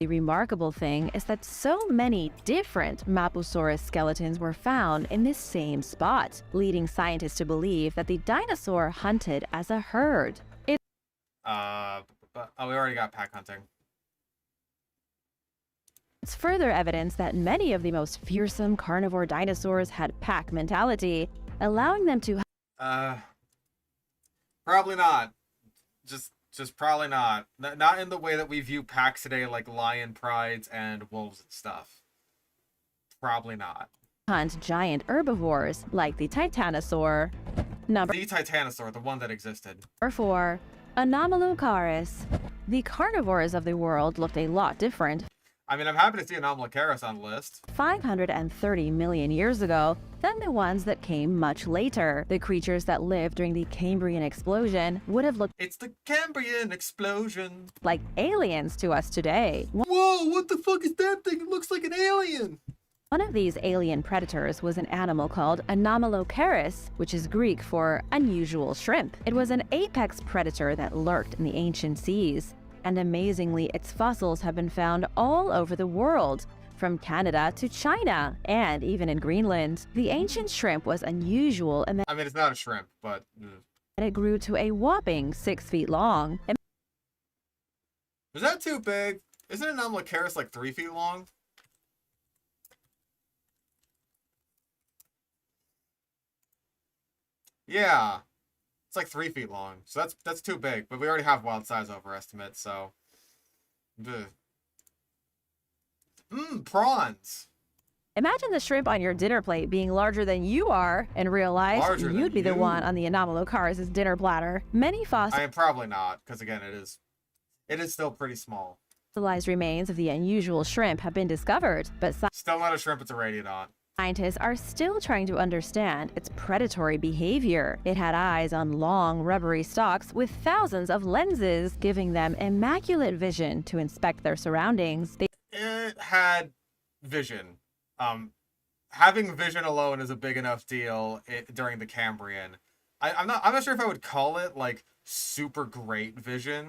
remarkable thing is that so many different Mapusaurus skeletons were found in this same spot, leading scientists to believe that the dinosaur hunted as a herd. We already got pack hunting. It's further evidence that many of the most fearsome carnivore dinosaurs had pack mentality, allowing them to Probably not. Just probably not. Not in the way that we view packs today, like lion prides and wolves and stuff. Probably not. hunt giant herbivores like the Titanosaur. Number The Titanosaur, the one that existed. 4. Anomalocaris. The carnivores of the world looked a lot different. I mean, I'm happy to see Anomalocaris on the list. 530 million years ago than the ones that came much later. The creatures that lived during the Cambrian explosion would have looked It's the Cambrian explosion. like aliens to us today. Whoa, what the fuck is that thing? It looks like an alien. One of these alien predators was an animal called Anomalocaris, which is Greek for unusual shrimp. It was an apex predator that lurked in the ancient seas. And amazingly, its fossils have been found all over the world, from Canada to China, and even in Greenland. The ancient shrimp was unusual in that I mean, it's not a shrimp, but... it grew to a whopping 6 feet long. Was that too big? Isn't Anomalocaris like 3 feet long? Yeah. It's like 3 feet long. So that's too big. But we already have wild size overestimate, so... prawns! Imagine the shrimp on your dinner plate being larger than you are. In real life, Larger you'd than be the you? one on the Anomalocaris' dinner platter. Many I mean, probably not, because again, it is still pretty small. fossilized remains of the unusual shrimp have been discovered, but Still not a shrimp, it's a radiodont. scientists are still trying to understand its predatory behavior. It had eyes on long, rubbery stalks with thousands of lenses, giving them immaculate vision to inspect their surroundings. It had vision. having vision alone is a big enough deal during the Cambrian. I'm not sure if I would call it like super great vision.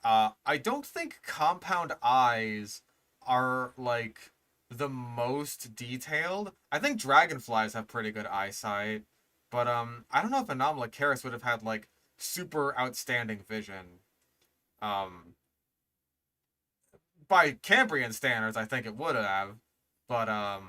I don't think compound eyes are like the most detailed. I think dragonflies have pretty good eyesight, but I don't know if Anomalocaris would have had like super outstanding vision. By Cambrian standards, I think it would have, but I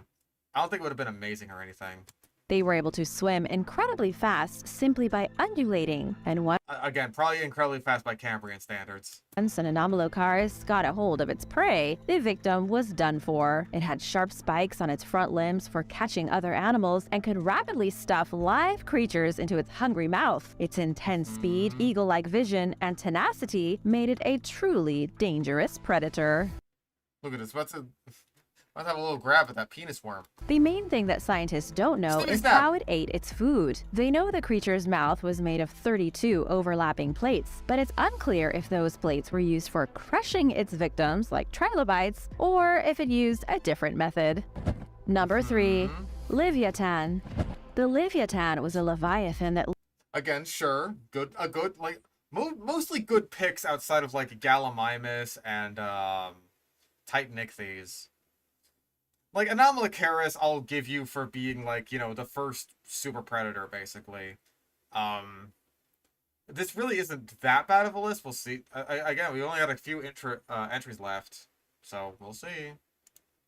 don't think it would have been amazing or anything. They were able to swim incredibly fast simply by undulating, and Again, probably incredibly fast by Cambrian standards. once an Anomalocaris got a hold of its prey, the victim was done for. It had sharp spikes on its front limbs for catching other animals and could rapidly stuff live creatures into its hungry mouth. Its intense speed, eagle-like vision, and tenacity made it a truly dangerous predator. Look at this. Let's have a little grab at that penis worm. The main thing that scientists don't know Snippy is snap. how it ate its food. They know the creature's mouth was made of 32 overlapping plates, but it's unclear if those plates were used for crushing its victims, like trilobites, or if it used a different method. Number 3. Livyatan. The Livyatan was a leviathan that Again, sure. A good, like, mostly good picks outside of, like, Gallimimus and, Titanic thieves. Like, Anomalocaris I'll give you for being, like, you know, the first super predator, basically. This really isn't that bad of a list. We'll see. Again, we only had a few entries left, so we'll see.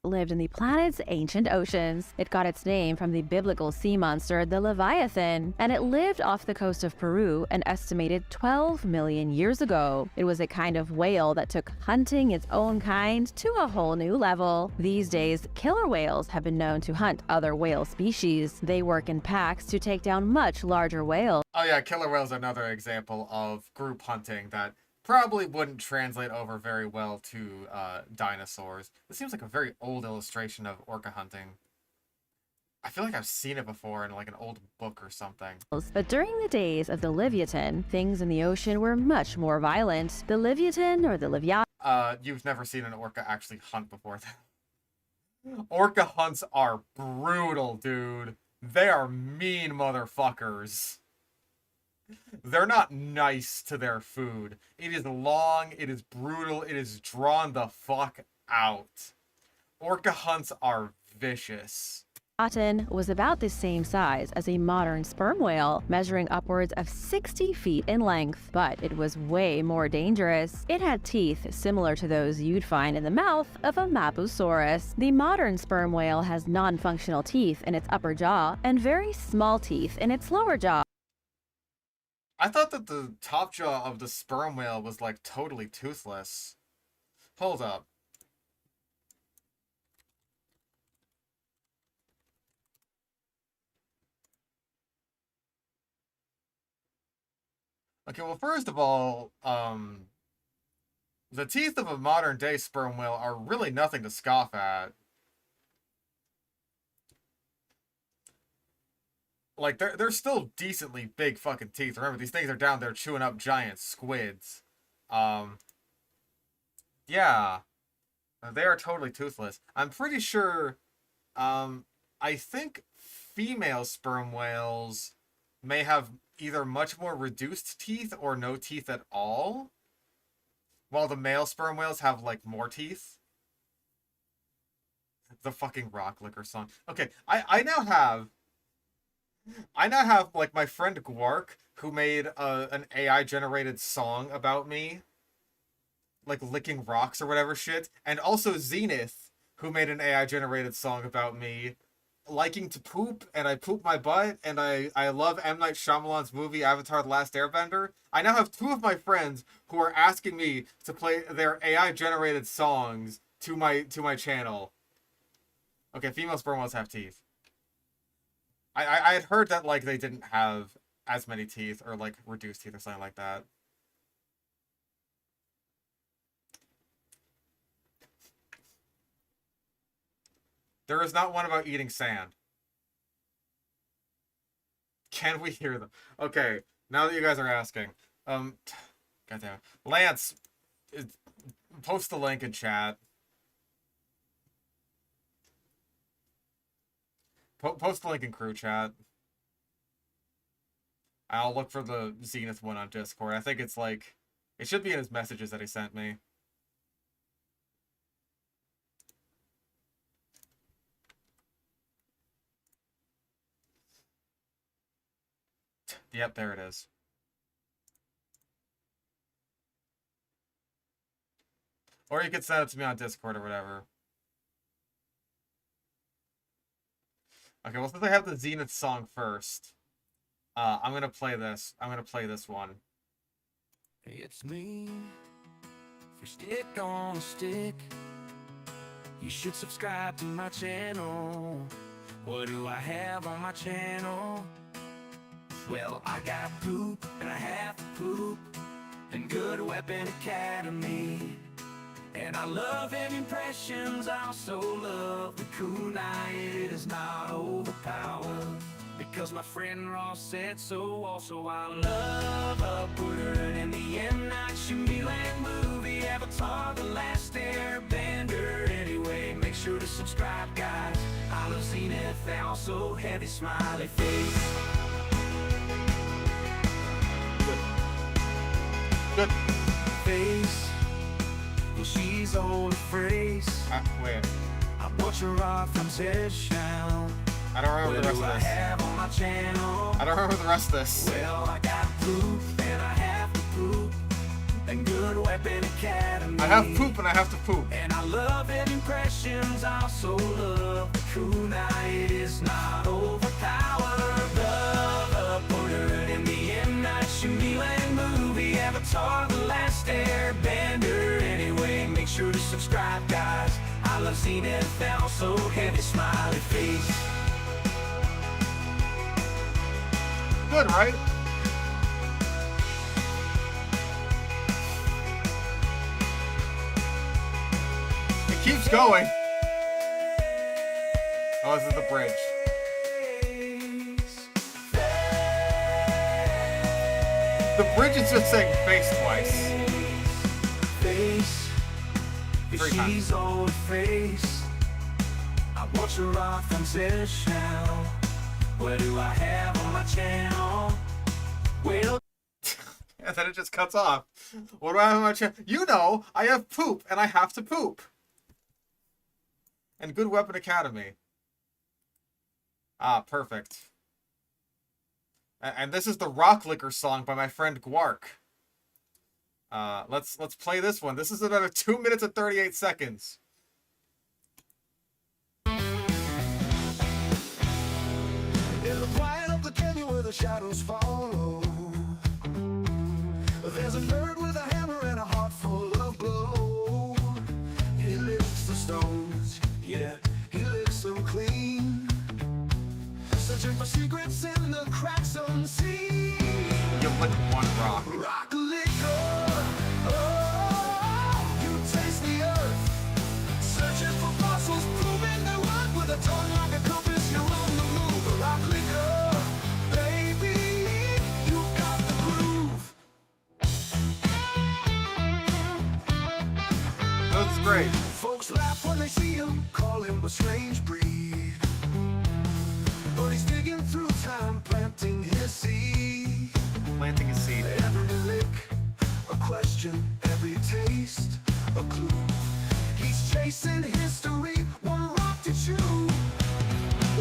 lived in the planet's ancient oceans. It got its name from the biblical sea monster, the Leviathan, and it lived off the coast of Peru an estimated 12 million years ago. It was a kind of whale that took hunting its own kind to a whole new level. These days, killer whales have been known to hunt other whale species. They work in packs to take down much larger whales. Oh yeah, killer whales are another example of group hunting that probably wouldn't translate over very well to dinosaurs. This seems like a very old illustration of orca hunting. I feel like I've seen it before in like an old book or something. But during the days of the Livyatan, things in the ocean were much more violent. The Livyatan, or the Livyatan, You've never seen an orca actually hunt before then. Orca hunts are brutal, dude. They are mean motherfuckers. They're not nice to their food. It is long, it is brutal, it is drawn the fuck out. Orca hunts are vicious. was about the same size as a modern sperm whale, measuring upwards of 60 feet in length, but it was way more dangerous. It had teeth similar to those you'd find in the mouth of a Mapusaurus. The modern sperm whale has non-functional teeth in its upper jaw and very small teeth in its lower jaw. I thought that the top jaw of the sperm whale was like totally toothless. Hold up. Okay, well, first of all, the teeth of a modern day sperm whale are really nothing to scoff at. Like, they're still decently big fucking teeth. Remember, these things are down there chewing up giant squids. Yeah. They are totally toothless. I'm pretty sure, I think female sperm whales may have either much more reduced teeth or no teeth at all, while the male sperm whales have, like, more teeth. The fucking rock licker song. Okay, I now have, like, my friend Gwark, who made an AI-generated song about me, like, licking rocks or whatever shit, and also Zenith, who made an AI-generated song about me, liking to poop, and I poop my butt, and I love M. Night Shyamalan's movie Avatar: The Last Airbender. I now have two of my friends who are asking me to play their AI-generated songs to my channel. Okay, female sperm whales have teeth. I had heard that, like, they didn't have as many teeth, or, like, reduced teeth or something like that. There is not one about eating sand. Can we hear them? Okay, now that you guys are asking. Goddamn. Lance, post the link in chat. Post the link in crew chat. I'll look for the Zenith one on Discord. I think it's like... It should be in his messages that he sent me. Yep, there it is. Or you could send it to me on Discord or whatever. Okay, well, since I have the Zenith song first, I'm gonna play this. I'm gonna play this one. It's me, for stick on a stick. You should subscribe to my channel. What do I have on my channel? Well, I got poop, and I have to poop, and Good Weapon Academy. And I love impressions, I also love the kunai. It is not overpowered, because my friend Ross said so. Also, I love Upward and the M. Night Shyamalan movie, Avatar: The Last Airbender. Anyway, make sure to subscribe, guys. I love Zenith, they also heavy smiley face. Good. Face. Well, she's all a phrase. Wait. I watch her off from touchdown. I don't remember the rest of this. Have on my channel? I don't remember the rest of this. Well, I got poop and I have to poop. And Good Weapon Academy. I have poop and I have to poop. And I love impressions. I also love the kunai. It is not overpowered. Love Upward in the M. Night Shyamalan movie, Avatar: The Last Airbender. Anyway, make sure to subscribe, guys. I love Zenith, and also heavy smiley face. Good, right? It keeps going. Oh, this is the bridge. The bridge is just saying face twice. Face. Three times. She's old face. I watch her off from session. What do I have on my channel? Well, And then it just cuts off. What do I have on my channel? You know, I have poop and I have to poop. And Good Weapon Academy. Ah, perfect. And this is the Rock Liquor song by my friend Gwark. Let's play this one. This is another 2 minutes and 38 seconds. In the quiet of the canyon where the shadows follow, there's a nerd with a hammer and a heart full of blow. He licks the stones, yeah, he licks them clean, searching for secrets in the cracks unseen. You lick one rock. Rock liquor, oh, you taste the earth, searching for fossils, proving their worth with a tongue like a compass. You're on the move. Rock liquor, baby, you got the groove. That's great. Folks laugh when they see him, call him a strange breed, but he's digging through time, planting his seed. Planting a seed. Every lick, a question, every taste, a clue. He's chasing history, one rock to chew.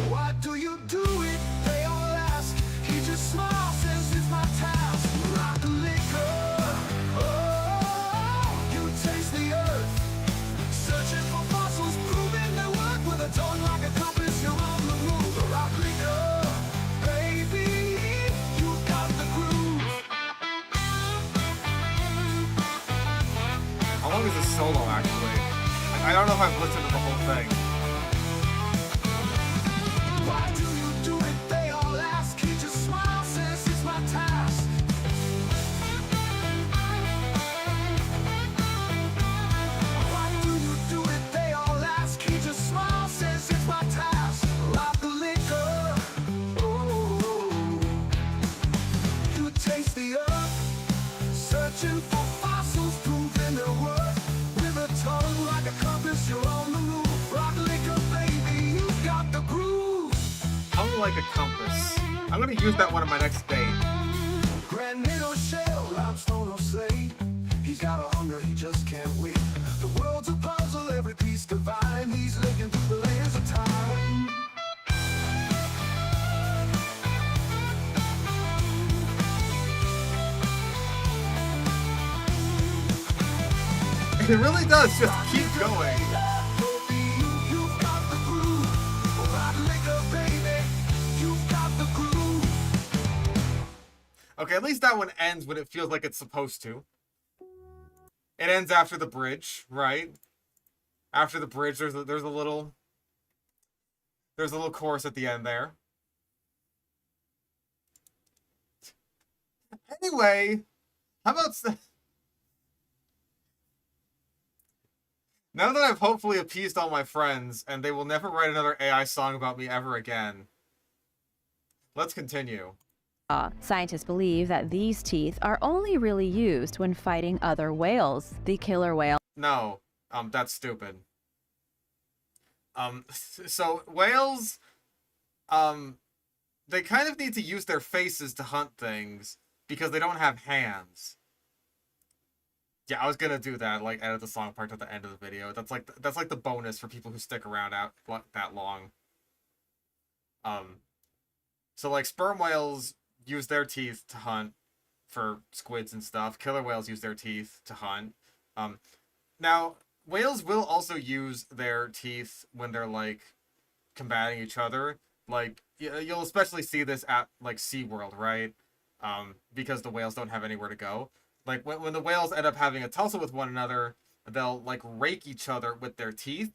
Why do you do it? They all ask. He just smiles, says it's my task. Rock liquor, oh, you taste the earth, searching for fossils, proving their worth with a tongue like a compass. You're on the move. Rock liquor, baby, you got the groove. How long is this solo, actually? I don't know if I've listened to the whole thing. Why do you do it? They all ask. He just smiles, says it's my task. Why do you do it? They all ask. He just smiles, says it's my task. Rock the liquor, oh, you taste the earth, searching for fossils, proving their worth with a tongue like a compass. You're on the move. Rock liquor, baby, you got the groove. like a compass. I'm gonna use that one on my next date. Granite shell, limestone or slate. He's got a hunger, he just can't wait. The world's a puzzle, every piece divine. He's looking through the layers of time. It really does just keep going. You've got the groove. Hot liquor, baby. You've got the groove. Okay, at least that one ends when it feels like it's supposed to. It ends after the bridge, right? After the bridge, there's a little chorus at the end there. Anyway, how about now that I've hopefully appeased all my friends and they will never write another AI song about me ever again, let's continue. Scientists believe that these teeth are only really used when fighting other whales. The killer whale. No, that's stupid. So whales, they kind of need to use their faces to hunt things because they don't have hands. Yeah, I was gonna do that, like edit the song part at the end of the video. That's like the bonus for people who stick around out that long. So like sperm whales use their teeth to hunt for squids and stuff. Killer whales use their teeth to hunt. Now whales will also use their teeth when they're like combating each other. Like you'll especially see this at like SeaWorld, right? Because the whales don't have anywhere to go. Like, when the whales end up having a tussle with one another, they'll, like, rake each other with their teeth.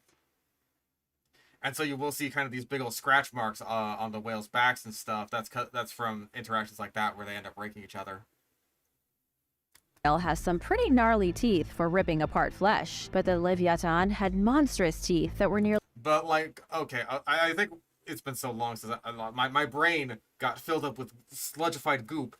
And so you will see kind of these big old scratch marks on the whales' backs and stuff. That's from interactions like that where they end up raking each other. Whale has some pretty gnarly teeth for ripping apart flesh, but the Livyatan had monstrous teeth that were nearly... But, like, okay, I think it's been so long since my brain got filled up with sludgified goop.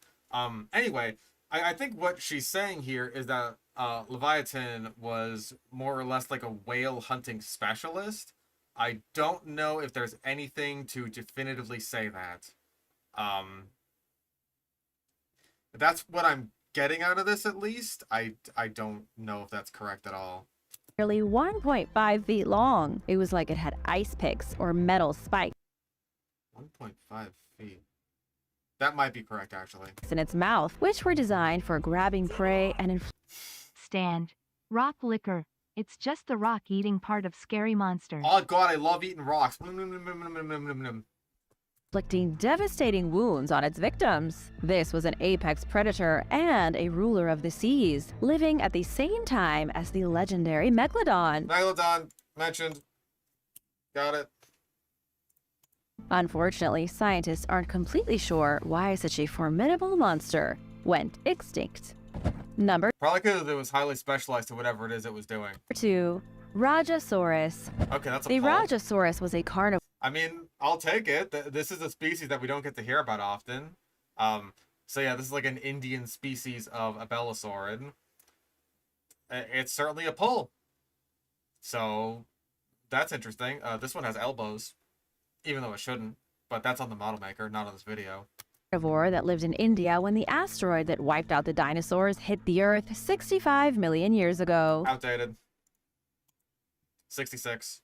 Anyway... I think what she's saying here is that Livyatan was more or less like a whale hunting specialist. I don't know if there's anything to definitively say that. That's what I'm getting out of this, at least. I don't know if that's correct at all. Nearly 1.5 feet long. It was like it had ice picks or metal spikes. 1.5 feet. That might be correct, actually. In its mouth, which were designed for grabbing prey and Stand. Rock liquor. It's just the rock eating part of scary monsters. Oh god, I love eating rocks. inflicting devastating wounds on its victims. This was an apex predator and a ruler of the seas, living at the same time as the legendary Megalodon. Megalodon, mentioned. Got it. Unfortunately, scientists aren't completely sure why such a formidable monster went extinct. Number Probably because it was highly specialized to whatever it is it was doing. 2. Rajasaurus. Okay, that's a The poll. Rajasaurus was a carnivore. I mean, I'll take it. This is a species that we don't get to hear about often. So yeah, this is like an Indian species of abelosaurid. It's certainly a pull. So that's interesting. This one has elbows, even though it shouldn't. But that's on the model maker, not on this video. Carnivore that lived in India when the asteroid that wiped out the dinosaurs hit the Earth 65 million years ago. Outdated. 66.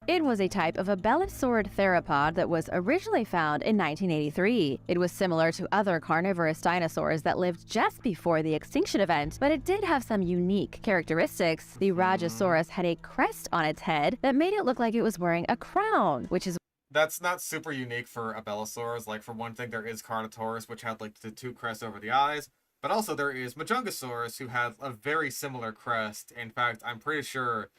It was a type of abelosaurid theropod that was originally found in 1983. It was similar to other carnivorous dinosaurs that lived just before the extinction event, but it did have some unique characteristics. The Rajasaurus had a crest on its head that made it look like it was wearing a crown, which is That's not super unique for abelisaurs. Like, for one thing, there is Carnotaurus, which had like the two crests over the eyes. But also there is Majungasaurus, who has a very similar crest. In fact, I'm pretty sure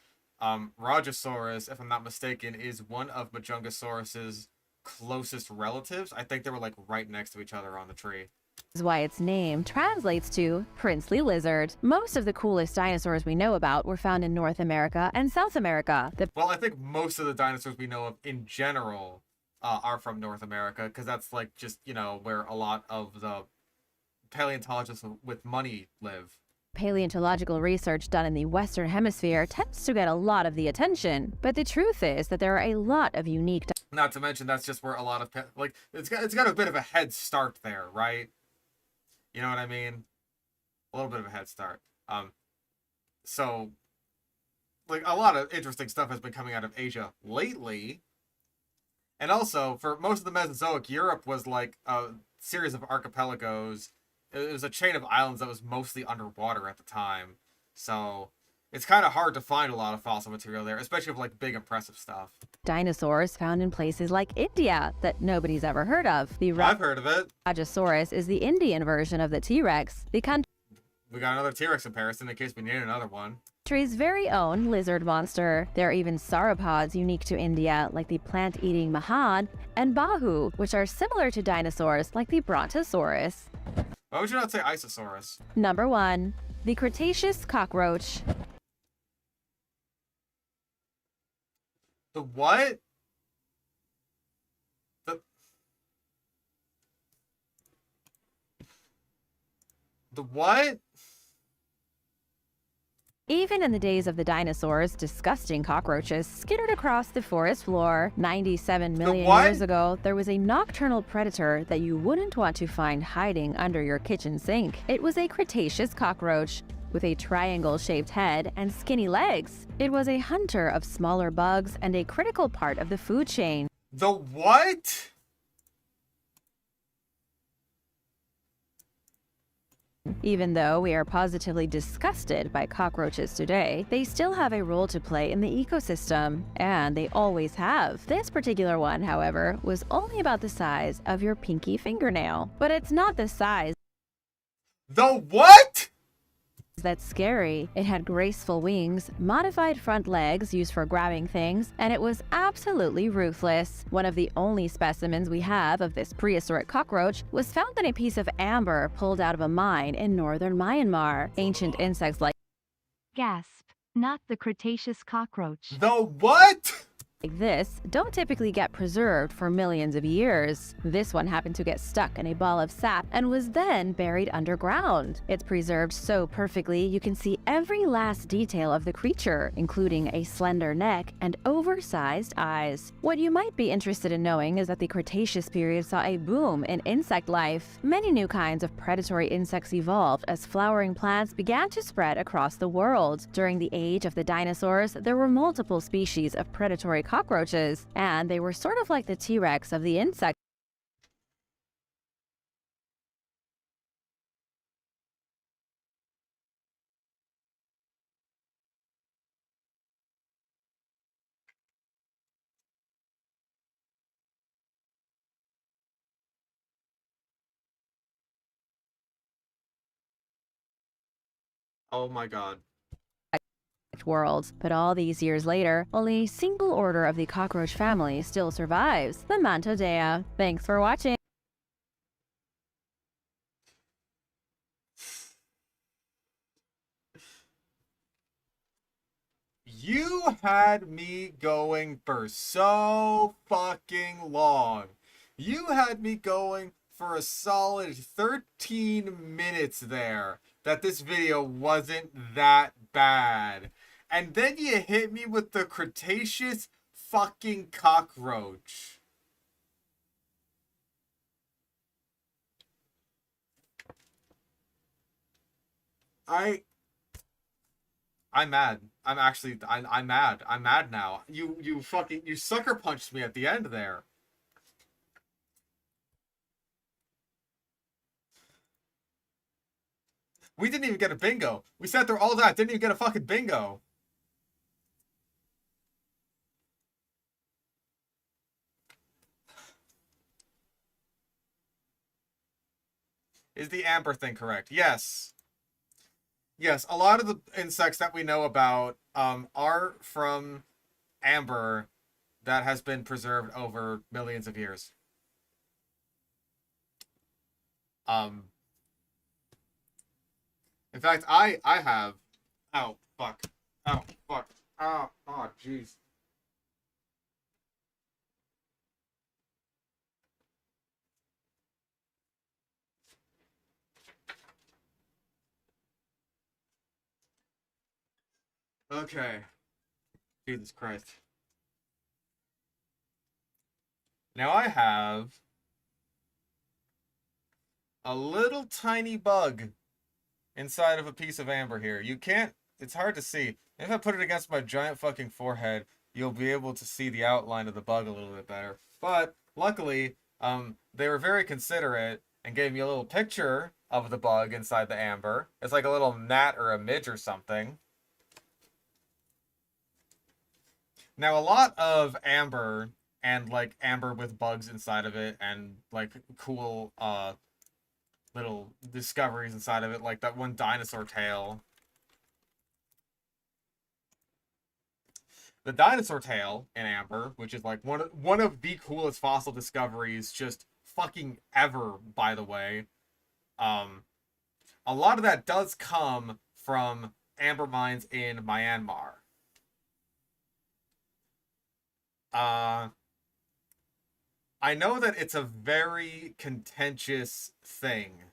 Rajasaurus, if I'm not mistaken, is one of Majungasaurus's closest relatives. I think they were like right next to each other on the tree. why its name translates to princely lizard. Most of the coolest dinosaurs we know about were found in North America and South America. Well, I think most of the dinosaurs we know of in general are from North America, because that's like just, you know, where a lot of the paleontologists with money live. Paleontological research done in the Western Hemisphere tends to get a lot of the attention, but the truth is that there are a lot of unique. Not to mention that's just where a lot of like it's got a bit of a head start there, right? You know what I mean? A little bit of a head start. So like a lot of interesting stuff has been coming out of Asia lately. And also, for most of the Mesozoic, Europe was like a series of archipelagos. It was a chain of islands that was mostly underwater at the time. So it's kind of hard to find a lot of fossil material there, especially of like big impressive stuff. Dinosaurs found in places like India that nobody's ever heard of. I've heard of it. Rajasaurus is the Indian version of the T-Rex. The We got another T-Rex comparison in case we need another one. country's very own lizard monster. There are even sauropods unique to India, like the plant-eating mahad, and bahu, which are similar to dinosaurs, like the brontosaurus. Why would you not say Isosaurus? Number 1. The Cretaceous cockroach. The what? The what? Even in the days of the dinosaurs, disgusting cockroaches skittered across the forest floor. 97 million years ago, there was a nocturnal predator that you wouldn't want to find hiding under your kitchen sink. It was a Cretaceous cockroach with a triangle-shaped head and skinny legs. It was a hunter of smaller bugs and a critical part of the food chain. The what? Even though we are positively disgusted by cockroaches today, they still have a role to play in the ecosystem, and they always have. This particular one, however, was only about the size of your pinky fingernail. But it's not the size The what? that's scary. It had graceful wings, modified front legs used for grabbing things, and it was absolutely ruthless. One of the only specimens we have of this prehistoric cockroach was found in a piece of amber pulled out of a mine in northern Myanmar. Ancient insects like Gasp. Not the Cretaceous cockroach. The what? this don't typically get preserved for millions of years. This one happened to get stuck in a ball of sap and was then buried underground. It's preserved so perfectly you can see every last detail of the creature, including a slender neck and oversized eyes. What you might be interested in knowing is that the Cretaceous period saw a boom in insect life. Many new kinds of predatory insects evolved as flowering plants began to spread across the world. During the age of the dinosaurs, there were multiple species of predatory cockroaches, and they were sort of like the T-Rex of the insect. Oh my god. World. But all these years later, only a single order of the cockroach family still survives, the Mantodea. Thanks for watching. You had me going for so fucking long. You had me going for a solid 13 minutes there that this video wasn't that bad. And then you hit me with the Cretaceous fucking cockroach. I'm mad. I'm mad. I'm mad now. You sucker punched me at the end there. We didn't even get a bingo. We sat there all that, didn't even get a fucking bingo. Is the amber thing correct? Yes. Yes, a lot of the insects that we know about are from amber that has been preserved over millions of years. In fact, I have... Oh, fuck. Oh, fuck. Oh, jeez. Okay. Jesus Christ. Now I have a little tiny bug inside of a piece of amber here. You can't, it's hard to see. If I put it against my giant fucking forehead, you'll be able to see the outline of the bug a little bit better. But luckily, they were very considerate and gave me a little picture of the bug inside the amber. It's like a little gnat or a midge or something. Now, a lot of amber and like amber with bugs inside of it and like cool little discoveries inside of it, like that one dinosaur tail. The dinosaur tail in amber, which is like one of the coolest fossil discoveries just fucking ever, by the way. A lot of that does come from amber mines in Myanmar. I know that it's a very contentious thing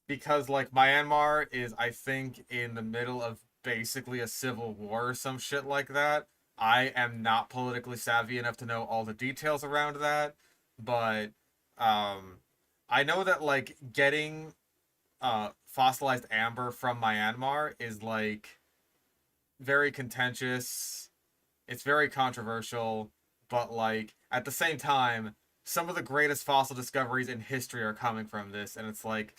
because, like, Myanmar is, I think, in the middle of basically a civil war or some shit like that. I am not politically savvy enough to know all the details around that, but I know that, like, getting fossilized amber from Myanmar is, like, very contentious. It's very controversial, but, like, at the same time, some of the greatest fossil discoveries in history are coming from this, and it's like,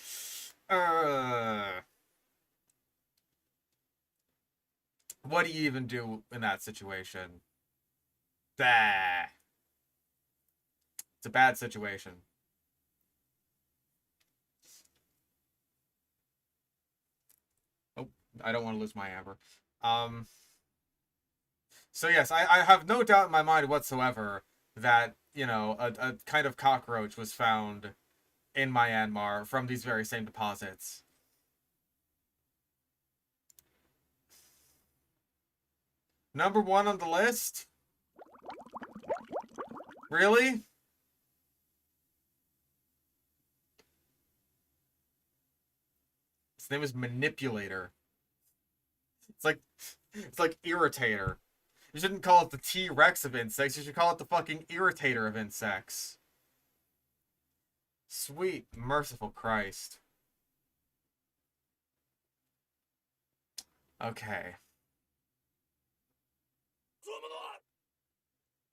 what do you even do in that situation? Bah. It's a bad situation. Oh, I don't want to lose my amber. So yes, I have no doubt in my mind whatsoever that, you know, a kind of cockroach was found in Myanmar from these very same deposits. Number 1 on the list? Really? His name is Manipulator. It's like Irritator. You shouldn't call it the T-Rex of insects. You should call it the fucking Irritator of insects. Sweet, merciful Christ. Okay.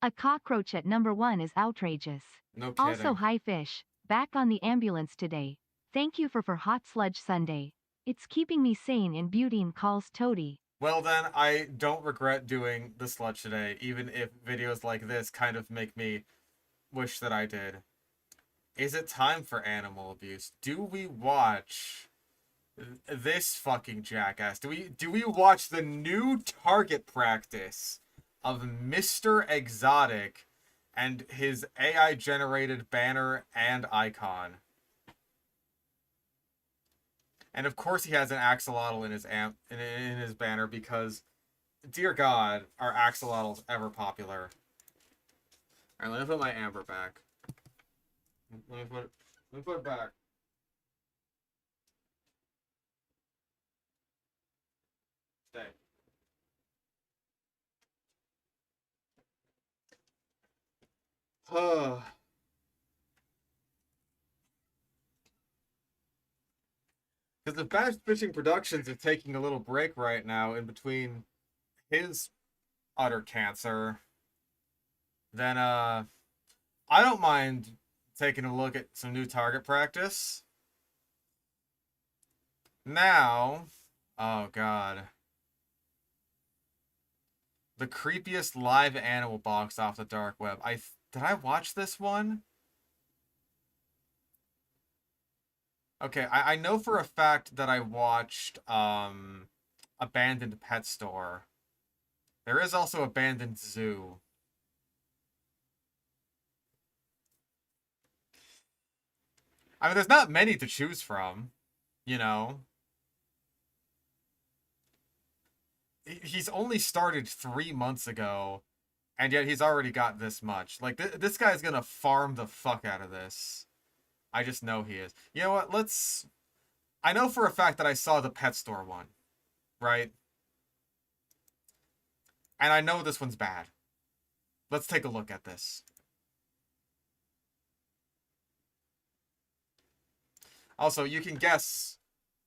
A cockroach at number 1 is outrageous. No kidding. Also, hi fish. Back on the ambulance today. Thank you for Hot Sludge Sunday. It's keeping me sane and Beautine calls Toady. Well then, I don't regret doing the sludge today, even if videos like this kind of make me wish that I did. Is it time for animal abuse? Do we watch this fucking jackass? Do we watch the new target practice of Mr. Exotic and his AI-generated banner and icon? And of course he has an axolotl in his in his banner because, dear God, are axolotls ever popular? Alright, let me put my amber back. Let me put it back. Stay. Because if Bass Fishing Productions is taking a little break right now in between his utter cancer, then I don't mind taking a look at some new target practice. Now, oh God. The creepiest live animal box off the dark web. Did I watch this one? Okay, I know for a fact that I watched Abandoned Pet Store. There is also Abandoned Zoo. I mean, there's not many to choose from, you know. He's only started 3 months ago, and yet he's already got this much. Like, this guy's gonna farm the fuck out of this. I just know he is. You know what, I know for a fact that I saw the pet store one, right? And I know this one's bad. Let's take a look at this. Also, you can guess,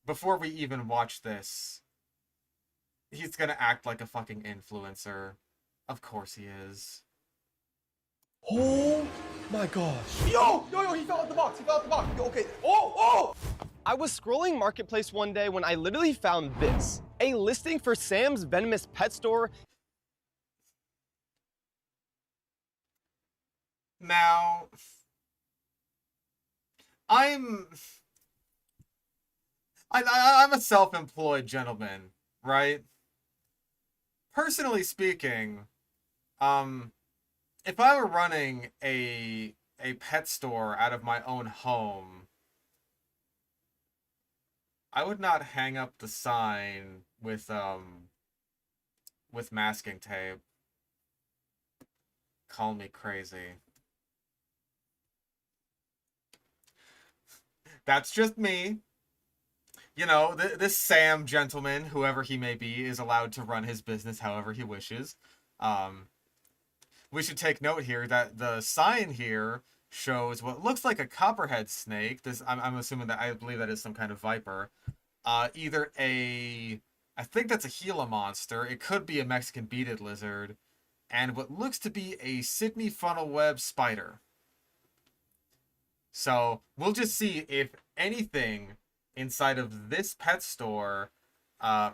before we even watch this, he's gonna act like a fucking influencer. Of course he is. Oh my gosh. Yo, he fell out the box. Yo, okay. Oh! I was scrolling Marketplace one day when I literally found this. A listing for Sam's Venomous Pet Store. Now, I'm a self-employed gentleman, right? Personally speaking, if I were running a pet store out of my own home, I would not hang up the sign with masking tape. Call me crazy. That's just me. You know, this Sam gentleman, whoever he may be, is allowed to run his business however he wishes. We should take note here that the sign here shows what looks like a copperhead snake. I'm assuming that, I believe that is some kind of viper. Either I think that's a Gila monster. It could be a Mexican beaded lizard. And what looks to be a Sydney funnel web spider. So we'll just see if anything inside of this pet store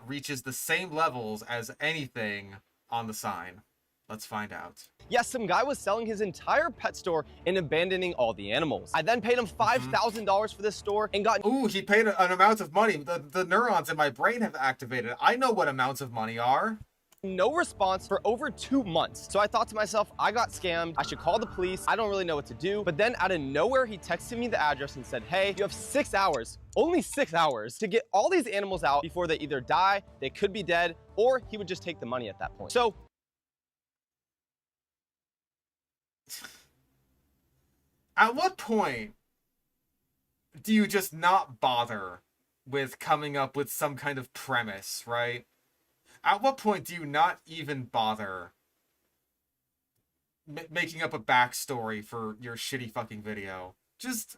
reaches the same levels as anything on the sign. Let's find out. Yes, some guy was selling his entire pet store and abandoning all the animals. I then paid him $5,000 for this store and got... Ooh, he paid an amount of money. The neurons in my brain have activated. I know what amounts of money are. No response for over 2 months. So I thought to myself, I got scammed. I should call the police. I don't really know what to do. But then out of nowhere, he texted me the address and said, hey, you have 6 hours, only 6 hours, to get all these animals out before they either die, they could be dead, or he would just take the money at that point. So... At what point do you just not bother with coming up with some kind of premise, right? At what point do you not even bother making up a backstory for your shitty fucking video? Just...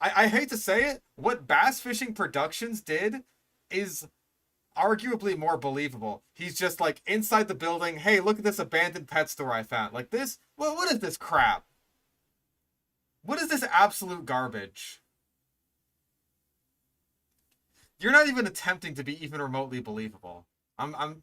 I hate to say it, what Bass Fishing Productions did is arguably more believable. He's just like inside the building, hey, look at this abandoned pet store I found. Like this, well, what is this crap? What is this absolute garbage? You're not even attempting to be even remotely believable. I'm...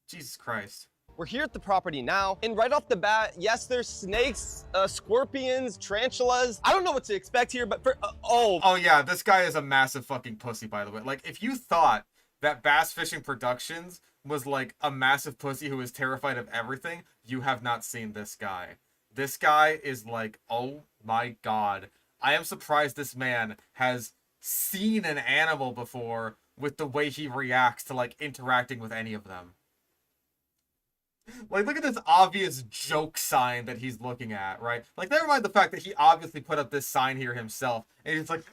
Jesus Christ. We're here at the property now, and right off the bat, yes, there's snakes, scorpions, tarantulas. I don't know what to expect here, but for... Oh yeah, this guy is a massive fucking pussy, by the way. Like, if you thought that Bass Fishing Productions was like a massive pussy who is terrified of everything, you have not seen this guy. This guy is like, oh my god. I am surprised this man has seen an animal before with the way he reacts to like interacting with any of them. Like, look at this obvious joke sign that he's looking at, right? Like, never mind the fact that he obviously put up this sign here himself, and he's like...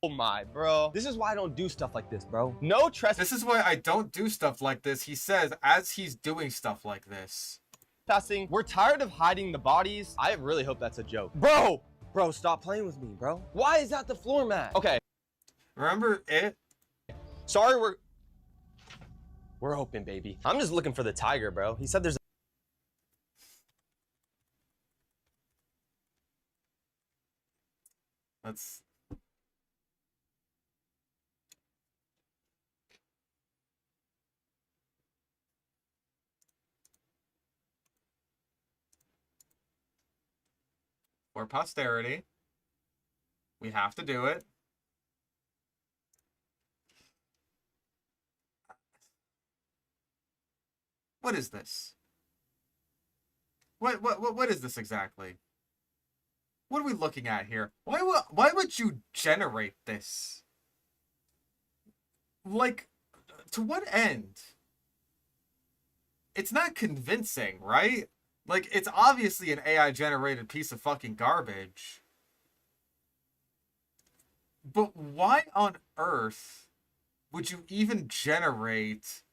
Oh my, bro. This is why I don't do stuff like this, bro. No trespassing. This is why I don't do stuff like this, he says, as he's doing stuff like this. We're tired of hiding the bodies. I really hope that's a joke. Bro, stop playing with me, bro. Why is that the floor mat? Okay. Remember it? Sorry, we're open, baby. I'm just looking for the tiger, bro. He said there's a... Let's... For posterity, we have to do it. What is this? What is this exactly? What are we looking at here? Why would you generate this? Like, to what end? It's not convincing, right? Like, it's obviously an AI-generated piece of fucking garbage. But why on earth would you even generate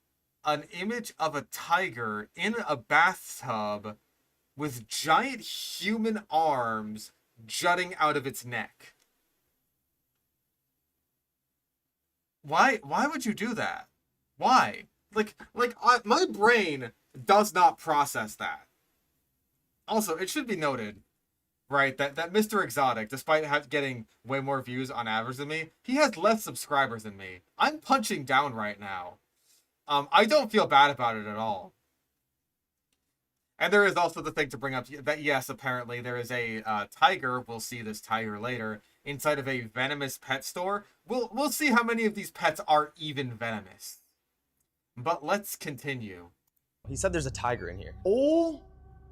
an image of a tiger in a bathtub with giant human arms jutting out of its neck? Why would you do that? Why? My brain does not process that. Also, it should be noted, right, that Mr. Exotic, despite getting way more views on average than me, he has less subscribers than me. I'm punching down right now. I don't feel bad about it at all. And there is also the thing to bring up that, yes, apparently there is a tiger, we'll see this tiger later, inside of a venomous pet store. We'll see how many of these pets are even venomous. But let's continue. He said there's a tiger in here. Oh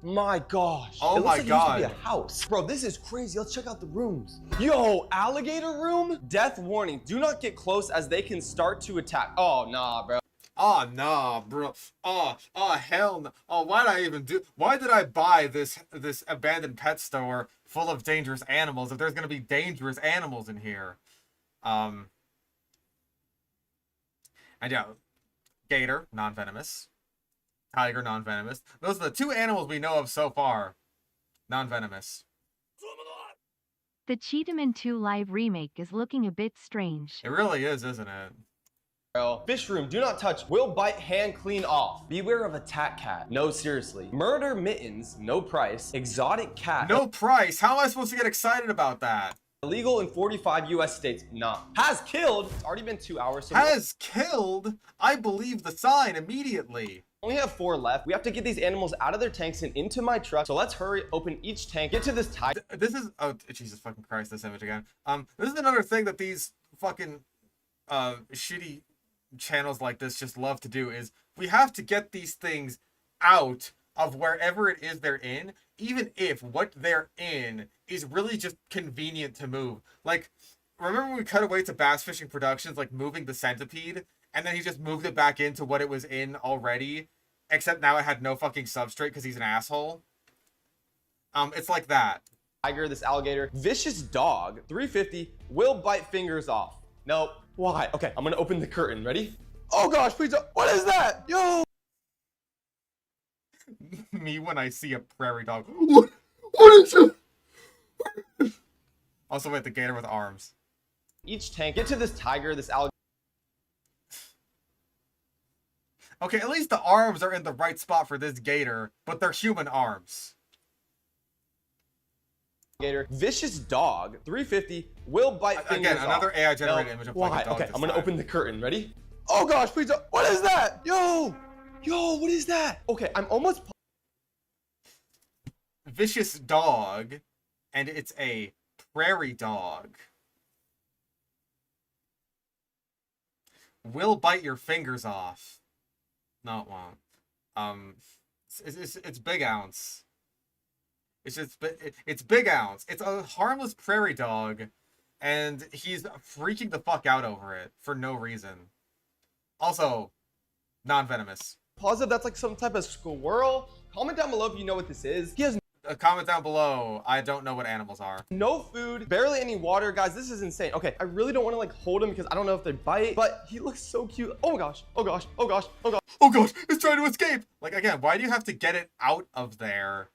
my gosh. Oh my god. It used to be a house. Bro, this is crazy. Let's check out the rooms. Yo, alligator room? Death warning. Do not get close as they can start to attack. Oh, nah, bro. Oh, nah, bro. Oh, hell no. Oh, why did I buy this abandoned pet store full of dangerous animals if there's going to be dangerous animals in here? And yeah, gator, non-venomous. Tiger, non-venomous. Those are the two animals we know of so far. Non-venomous. The Cheetahman 2 live remake is looking a bit strange. It really is, isn't it? Fish room, do not touch. Will bite, hand clean off. Beware of attack cat. No, seriously. Murder mittens, no price. Exotic cat. No price? How am I supposed to get excited about that? Illegal in 45 US states. Nah. Has killed. It's already been 2 hours. So has killed? I believe the sign immediately. Only have 4 left. We have to get these animals out of their tanks and into my truck. So let's hurry, open each tank, get to this tiger. This is, oh, Jesus fucking Christ, this image again. This is another thing that these fucking, shitty channels like this just love to do is we have to get these things out of wherever it is they're in, even if what they're in is really just convenient to move. Like, remember when we cut away to Bass Fishing Productions, like moving the centipede, and then he just moved it back into what it was in already, except now it had no fucking substrate because he's an asshole? It's like that. Tiger, this alligator, vicious dog, 350, will bite fingers off. Nope. Why? Okay, I'm gonna open the curtain. Ready? Oh gosh, please don't. What is that? Yo! Me when I see a prairie dog. What is it? Also, wait, the gator with arms. Each tank, get to this tiger, this alligator. Okay, at least the arms are in the right spot for this gator, but they're human arms. Vicious dog, 350, will bite fingers Again, another off. AI generated image of Why? a dog. Okay, I'm gonna open the curtain. Ready? Oh gosh, please don't. What is that? Yo! Yo, what is that? Okay, I'm almost. Vicious dog, and it's a prairie dog. Will bite your fingers off. No, it won't. It's big ounce. It's big ounce. It's a harmless prairie dog, and he's freaking the fuck out over it for no reason. Also, non-venomous. Positive that's like some type of squirrel. Comment down below if you know what this is. He has comment down below. I don't know what animals are. no food, barely any water. Guys, this is insane. Okay, I really don't want to like hold him because I don't know if they bite, but he looks so cute. Oh my gosh. Oh gosh. Oh gosh. Oh gosh. Oh gosh, it's trying to escape. Like, again, why do you have to get it out of there?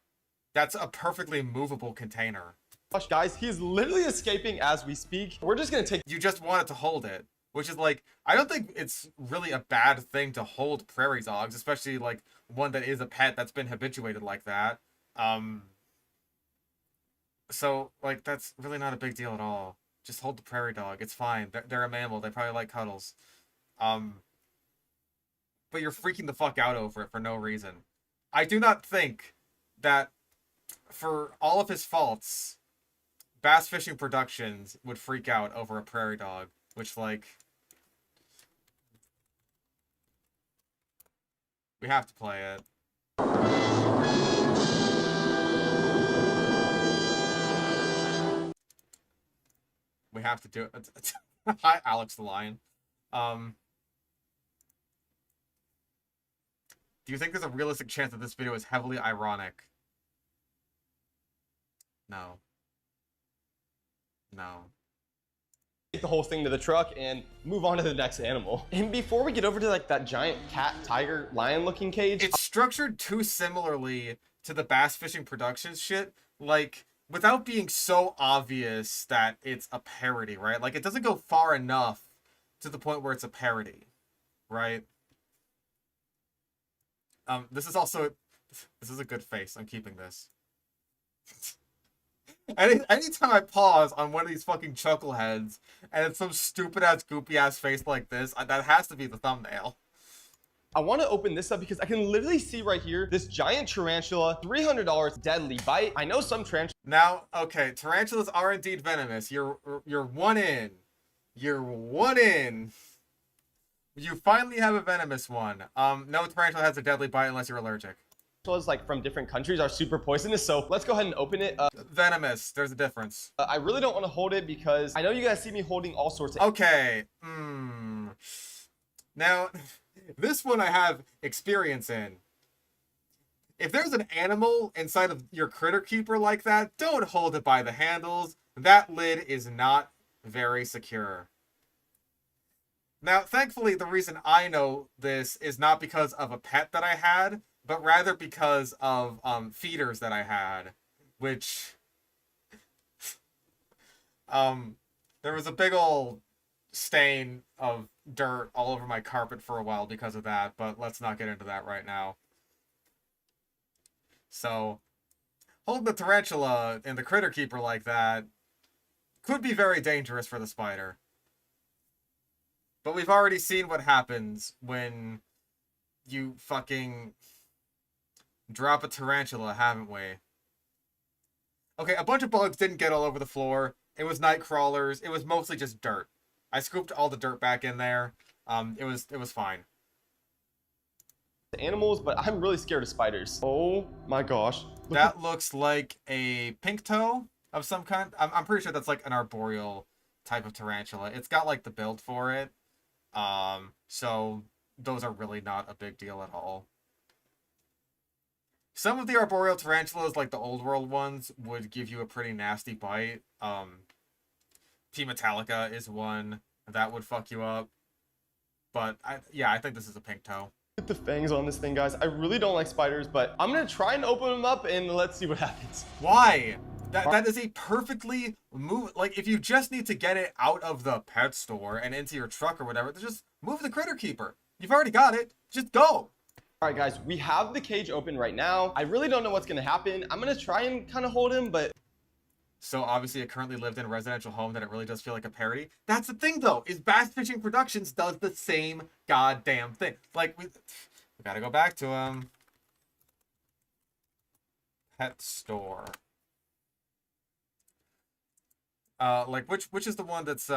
That's a perfectly movable container. Gosh, guys, he's literally escaping as we speak. We're just gonna take. You just wanted to hold it, which is like, I don't think it's really a bad thing to hold prairie dogs, especially like one that is a pet that's been habituated like that. So like, that's really not a big deal at all. Just hold the prairie dog. It's fine. They're a mammal. They probably like cuddles. But you're freaking the fuck out over it for no reason. I do not think that for all of his faults, Bass Fishing Productions would freak out over a prairie dog, which, like, we have to play it. We have to do it. Hi, Alex the Lion. Do you think there's a realistic chance that this video is heavily ironic? No. No. take the whole thing to the truck and move on to the next animal. And before we get over to like that giant cat, tiger, lion looking cage, it's structured too similarly to the bass fishing productions shit, like without being so obvious that it's a parody, right? Like it doesn't go far enough to the point where it's a parody, right? This is a good face. I'm keeping this. Anytime I pause on one of these fucking chuckleheads and it's some stupid ass goopy ass face like this, that has to be the thumbnail. I want to open this up because I can literally see right here this giant tarantula, $300, deadly bite. I know some tarantulas. Now, okay, tarantulas are indeed venomous. You're one in. You're one in. You finally have a venomous one. No tarantula has a deadly bite unless you're allergic. Like from different countries are super poisonous, so let's go ahead and open it. Venomous, there's a difference. I really don't want to hold it because I know you guys see me holding all sorts of... Okay, Now, this one I have experience in. If there's an animal inside of your critter keeper like that, don't hold it by the handles. That lid is not very secure. Now, thankfully, the reason I know this is not because of a pet that I had, but rather because of feeders that I had, which there was a big old stain of dirt all over my carpet for a while because of that, but let's not get into that right now. So, holding the tarantula in the critter keeper like that could be very dangerous for the spider. But we've already seen what happens when you fucking drop a tarantula, haven't we? Okay, a bunch of bugs didn't get all over the floor. It was night crawlers. It was mostly just dirt. I scooped all the dirt back in there. It was fine. Animals, but I'm really scared of spiders. Oh my gosh. That looks like a pink toe of some kind. I'm pretty sure that's like an arboreal type of tarantula. It's got like the build for it. So those are really not a big deal at all. Some of the arboreal tarantulas, like the old world ones, would give you a pretty nasty bite. P. metallica is one that would fuck you up. But I think this is a pink toe. Look at the fangs on this thing, guys. I really don't like spiders, but I'm gonna try and open them up and let's see what happens. Why? That is a perfectly move. Like, if you just need to get it out of the pet store and into your truck or whatever, just move the critter keeper. You've already got it. Just go. All right, guys, we have the cage open right now. I really don't know what's gonna happen. I'm gonna try and kind of hold him, but... So obviously it currently lived in a residential home, that it really does feel like a parody. That's the thing, though, is Bass Fishing Productions does the same goddamn thing. Like, we gotta go back to him. Pet store. Like, which is the one that's,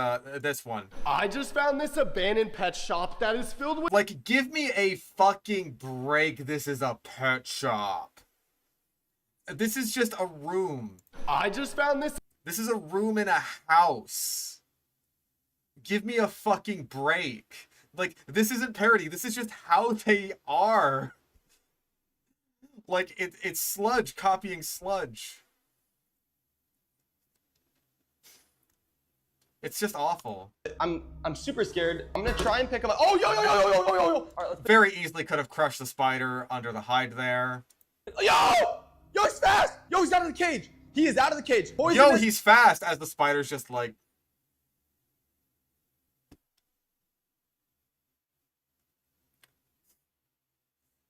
this one? I just found this abandoned pet shop that is filled with... Like, give me a fucking break. This is a pet shop. This is just a room. I just found this... This is a room in a house. Give me a fucking break. Like, this isn't parody. This is just how they are. Like, it's Sludge copying Sludge. It's just awful. I'm super scared. I'm gonna try and pick him up. Oh, yo. All right, very easily could have crushed the spider under the hide there. Yo, he's fast. Yo, he's out of the cage. He is out of the cage. Poisonous. Yo, he's fast, as the spider's just like...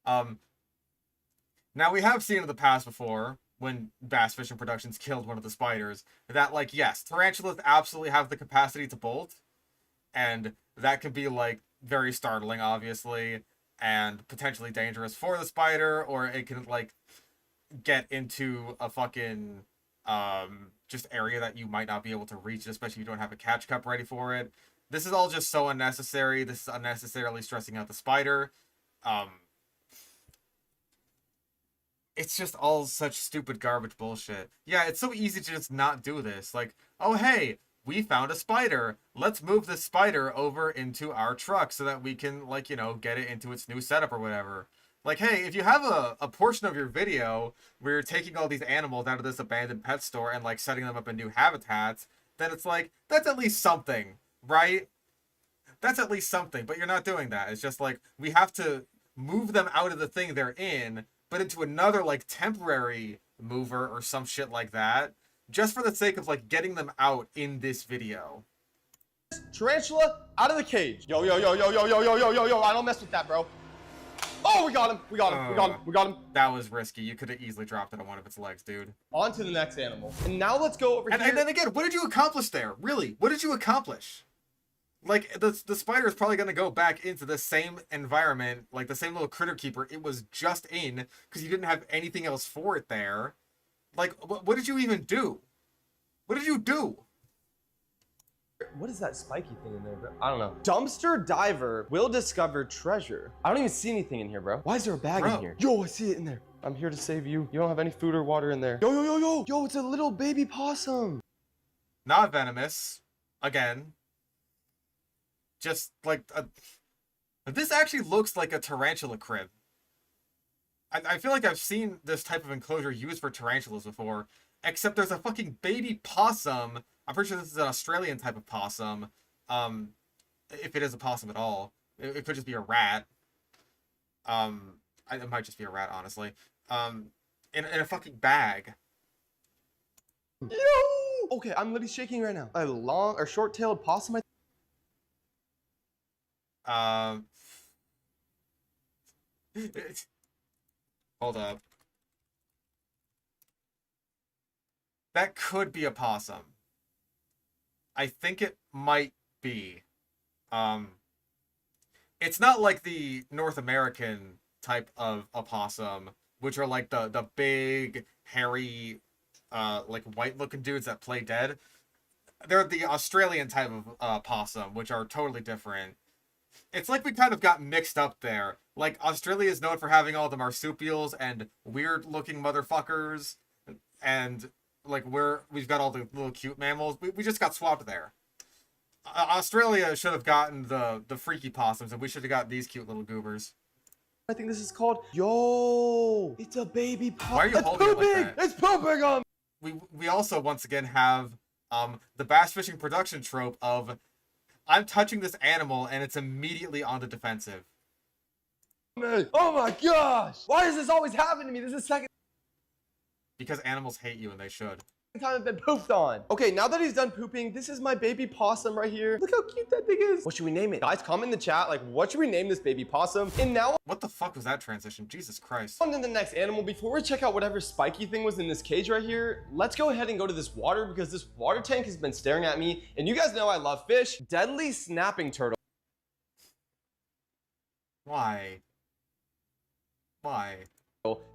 Now, we have seen in the past before, when Bass Fishing Productions killed one of the spiders, that, like, yes, tarantulas absolutely have the capacity to bolt, and that can be, like, very startling, obviously, and potentially dangerous for the spider, or it can, like, get into a fucking, just area that you might not be able to reach, especially if you don't have a catch cup ready for it. This is all just so unnecessary. This is unnecessarily stressing out the spider. It's just all such stupid garbage bullshit. Yeah, it's so easy to just not do this. Like, oh hey, we found a spider. Let's move this spider over into our truck so that we can, like, you know, get it into its new setup or whatever. Like, hey, if you have a portion of your video where you're taking all these animals out of this abandoned pet store and, like, setting them up in new habitats, then it's like, that's at least something. right? That's at least something, but you're not doing that. It's just like, we have to move them out of the thing they're in, but into another, like, temporary mover or some shit like that, just for the sake of, like, getting them out in this video. Tarantula out of the cage. Yo, yo, yo, yo, yo, yo, yo, yo, yo, yo. I don't mess with that, bro. Oh, we got him. We got him. We got him. We got him. That was risky. You could have easily dropped it on one of its legs, dude. On to the next animal. And now let's go over here. And then again, what did you accomplish there? Really? What did you accomplish? Like, the spider is probably going to go back into the same environment, like the same little critter keeper it was just in, because you didn't have anything else for it there. Like, what did you even do? What did you do? What is that spiky thing in there, bro? I don't know. Dumpster diver will discover treasure. I don't even see anything in here, bro. Why is there a bag in here? Yo, I see it in there. I'm here to save you. You don't have any food or water in there. Yo, yo, yo, yo. Yo, it's a little baby possum. Not venomous. Again. Just like this actually looks like a tarantula crib. I feel like I've seen this type of enclosure used for tarantulas before, except there's a fucking baby possum. I'm pretty sure this is an Australian type of possum. If it is a possum at all. It could just be a rat. It might just be a rat, honestly. In a fucking bag. Yo! Okay, I'm literally shaking right now. A long or short-tailed possum. Hold up. That could be a possum. I think it might be. It's not like the North American type of opossum, which are like the big, hairy, like white-looking dudes that play dead. They're the Australian type of possum, which are totally different. It's like we kind of got mixed up there. Like, Australia is known for having all the marsupials and weird-looking motherfuckers, and like we've got all the little cute mammals. We just got swapped there. Australia should have gotten the freaky possums, and we should have got these cute little goobers. I think this is called. Yo, it's a baby possum. Why are you holding it like that? It's pooping on. We also once again have the bass fishing production trope of, I'm touching this animal and it's immediately on the defensive. Oh my gosh! Why does this always happen to me? This is the second Because animals hate you, and they should. time I've been pooped on. Okay, now that he's done pooping, this is my baby possum right here. Look how cute that thing is. What should we name it? Guys, comment in the chat, like, what should we name this baby possum? And now, what the fuck was that transition? Jesus Christ. on to the next animal. Before we check out whatever spiky thing was in this cage right here, let's go ahead and go to this water, because this water tank has been staring at me. And you guys know I love fish. Deadly snapping turtle. Why? Why?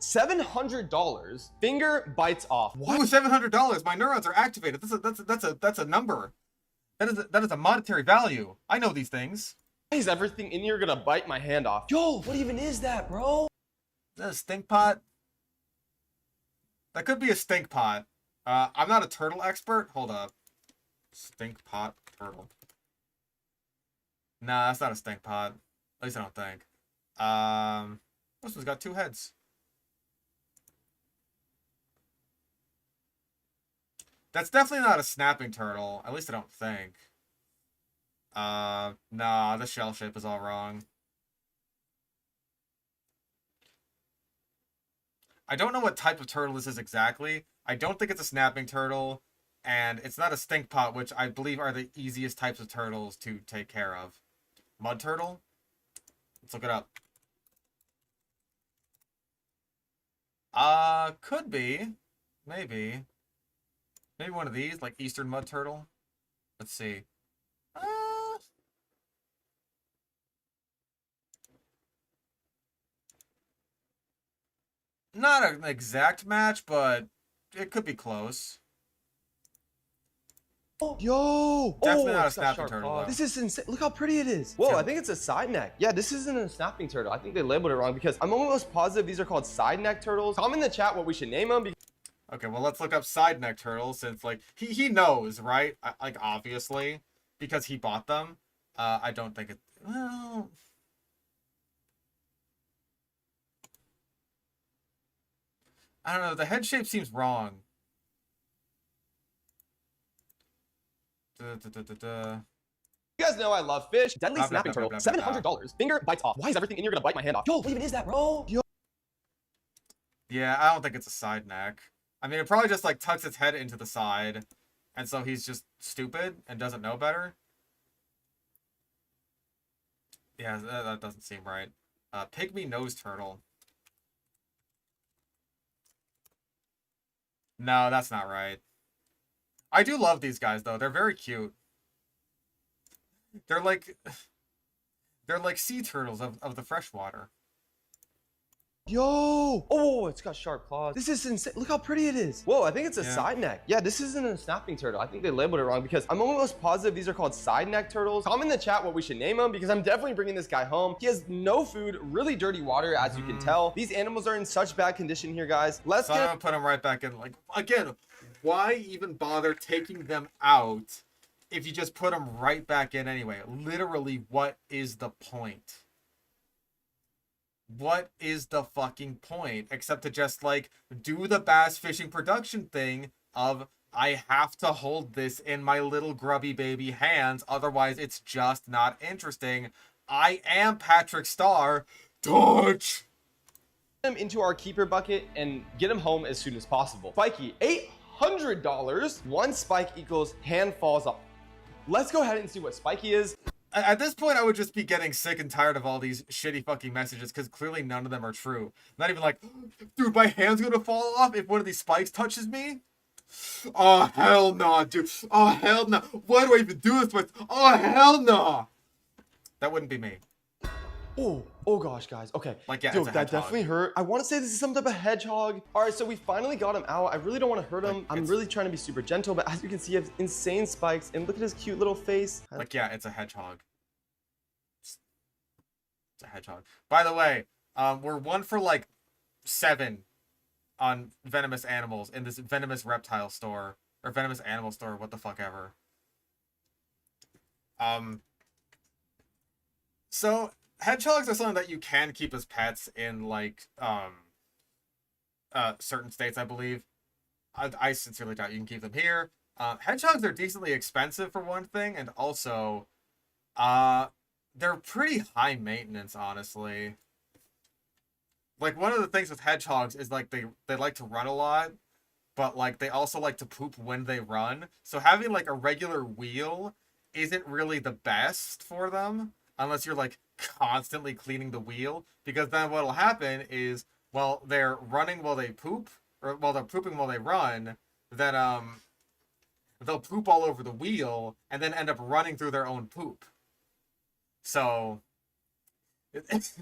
$700. Finger bites off. What? Ooh, $700. My neurons are activated. That's a number. That is a monetary value. I know these things. Why is everything in here gonna bite my hand off? Yo, what even is that, bro? Is that a stink pot? That could be a stink pot. I'm not a turtle expert. Hold up. Stink pot turtle. Nah, that's not a stink pot. At least I don't think. This one's got 2 heads. That's definitely not a snapping turtle. At least I don't think. Nah, the shell shape is all wrong. I don't know what type of turtle this is exactly. I don't think it's a snapping turtle. And it's not a stink pot, which I believe are the easiest types of turtles to take care of. Mud turtle? Let's look it up. Could be. Maybe. Maybe one of these, like Eastern mud turtle. Let's see. Not an exact match, but it could be close. Yo! Definitely not a it's that snapping sharp turtle, claw. though. This is insane. Look how pretty it is. Whoa, I think it's a side neck. Yeah, this isn't a snapping turtle. I think they labeled it wrong because I'm almost positive these are called side neck turtles. Comment in the chat what we should name them. Okay, well, let's look up side neck turtles since, like, he knows, right? Like, obviously, because he bought them. I don't think it... Well... I don't know, the head shape seems wrong. You guys know I love fish. Deadly Blah, blah, snapping blah, turtle, blah, blah, blah. $700. Finger bites off. Why is everything in here gonna bite my hand off? Yo, what even is that, bro? Yo. Yeah, I don't think it's a side neck. I mean, it probably just like tucks its head into the side, and so he's just stupid and doesn't know better. Yeah, that doesn't seem right. Pygmy nose turtle. No, that's not right. I do love these guys though. They're very cute. They're like sea turtles of the freshwater. Yo! Oh, it's got sharp claws. This is insane. Look how pretty it is. Whoa, I think it's a side neck. Yeah, this isn't a snapping turtle. I think they labeled it wrong because I'm almost positive these are called side neck turtles. Comment in the chat what we should name them because I'm definitely bringing this guy home. He has no food, really dirty water, as you can tell. These animals are in such bad condition here, guys. I'm gonna put them right back in. Like, again, why even bother taking them out if you just put them right back in anyway? Literally, what is the point? What is the fucking point? Except to just, like, do the bass fishing production thing of, I have to hold this in my little grubby baby hands, otherwise it's just not interesting. I am Patrick Star. Touch! Him into our keeper bucket and get him home as soon as possible. Spiky, $800. One spike equals hand falls off. Let's go ahead and see what Spiky is. At this point, I would just be getting sick and tired of all these shitty fucking messages because clearly none of them are true. Not even like, dude, my hand's gonna fall off if one of these spikes touches me? Oh, hell no, dude. Oh, hell no. Why do I even do this? Oh, hell no. That wouldn't be me. Oh gosh, guys. Okay. Like, yeah, dude, it's a that hedgehog. definitely hurt. I want to say this is some type of hedgehog. All right, so we finally got him out. I really don't want to hurt him. I'm really trying to be super gentle, but as you can see, he has insane spikes. And look at his cute little face. Like, yeah, it's a hedgehog. It's a hedgehog. By the way, we're 1 for like 7 on venomous animals in this venomous reptile store or venomous animal store, what the fuck ever. So hedgehogs are something that you can keep as pets in like certain states, I believe. I sincerely doubt you can keep them here. Hedgehogs are decently expensive for one thing, and also they're pretty high maintenance, honestly. Like, one of the things with hedgehogs is like they like to run a lot, but like they also like to poop when they run. So having like a regular wheel isn't really the best for them unless you're like constantly cleaning the wheel, because then what'll happen is while they're running while they poop, or while they're pooping while they run, then they'll poop all over the wheel and then end up running through their own poop. So it's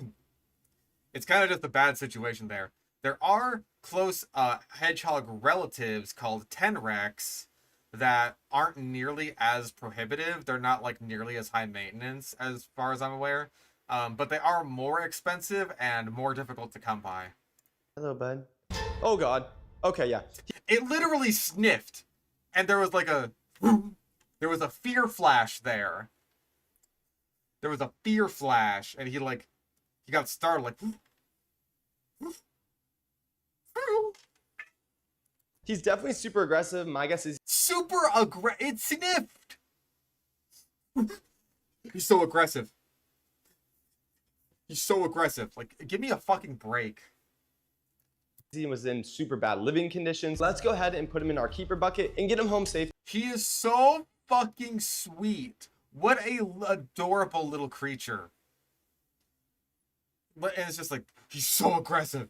kind of just a bad situation there. There are close hedgehog relatives called tenrecs that aren't nearly as prohibitive. They're not like nearly as high maintenance as far as I'm aware. But they are more expensive and more difficult to come by. Hello, bud. Oh god. Okay, yeah. It literally sniffed, and there was like there was a fear flash there. There was a fear flash, and he got startled, like. He's definitely super aggressive. My guess is super aggressive. It sniffed. He's so aggressive. He's so aggressive. Like, give me a fucking break. he was in super bad living conditions. Let's go ahead and put him in our keeper bucket and get him home safe. He is so fucking sweet. What a adorable little creature. And it's just like, he's so aggressive.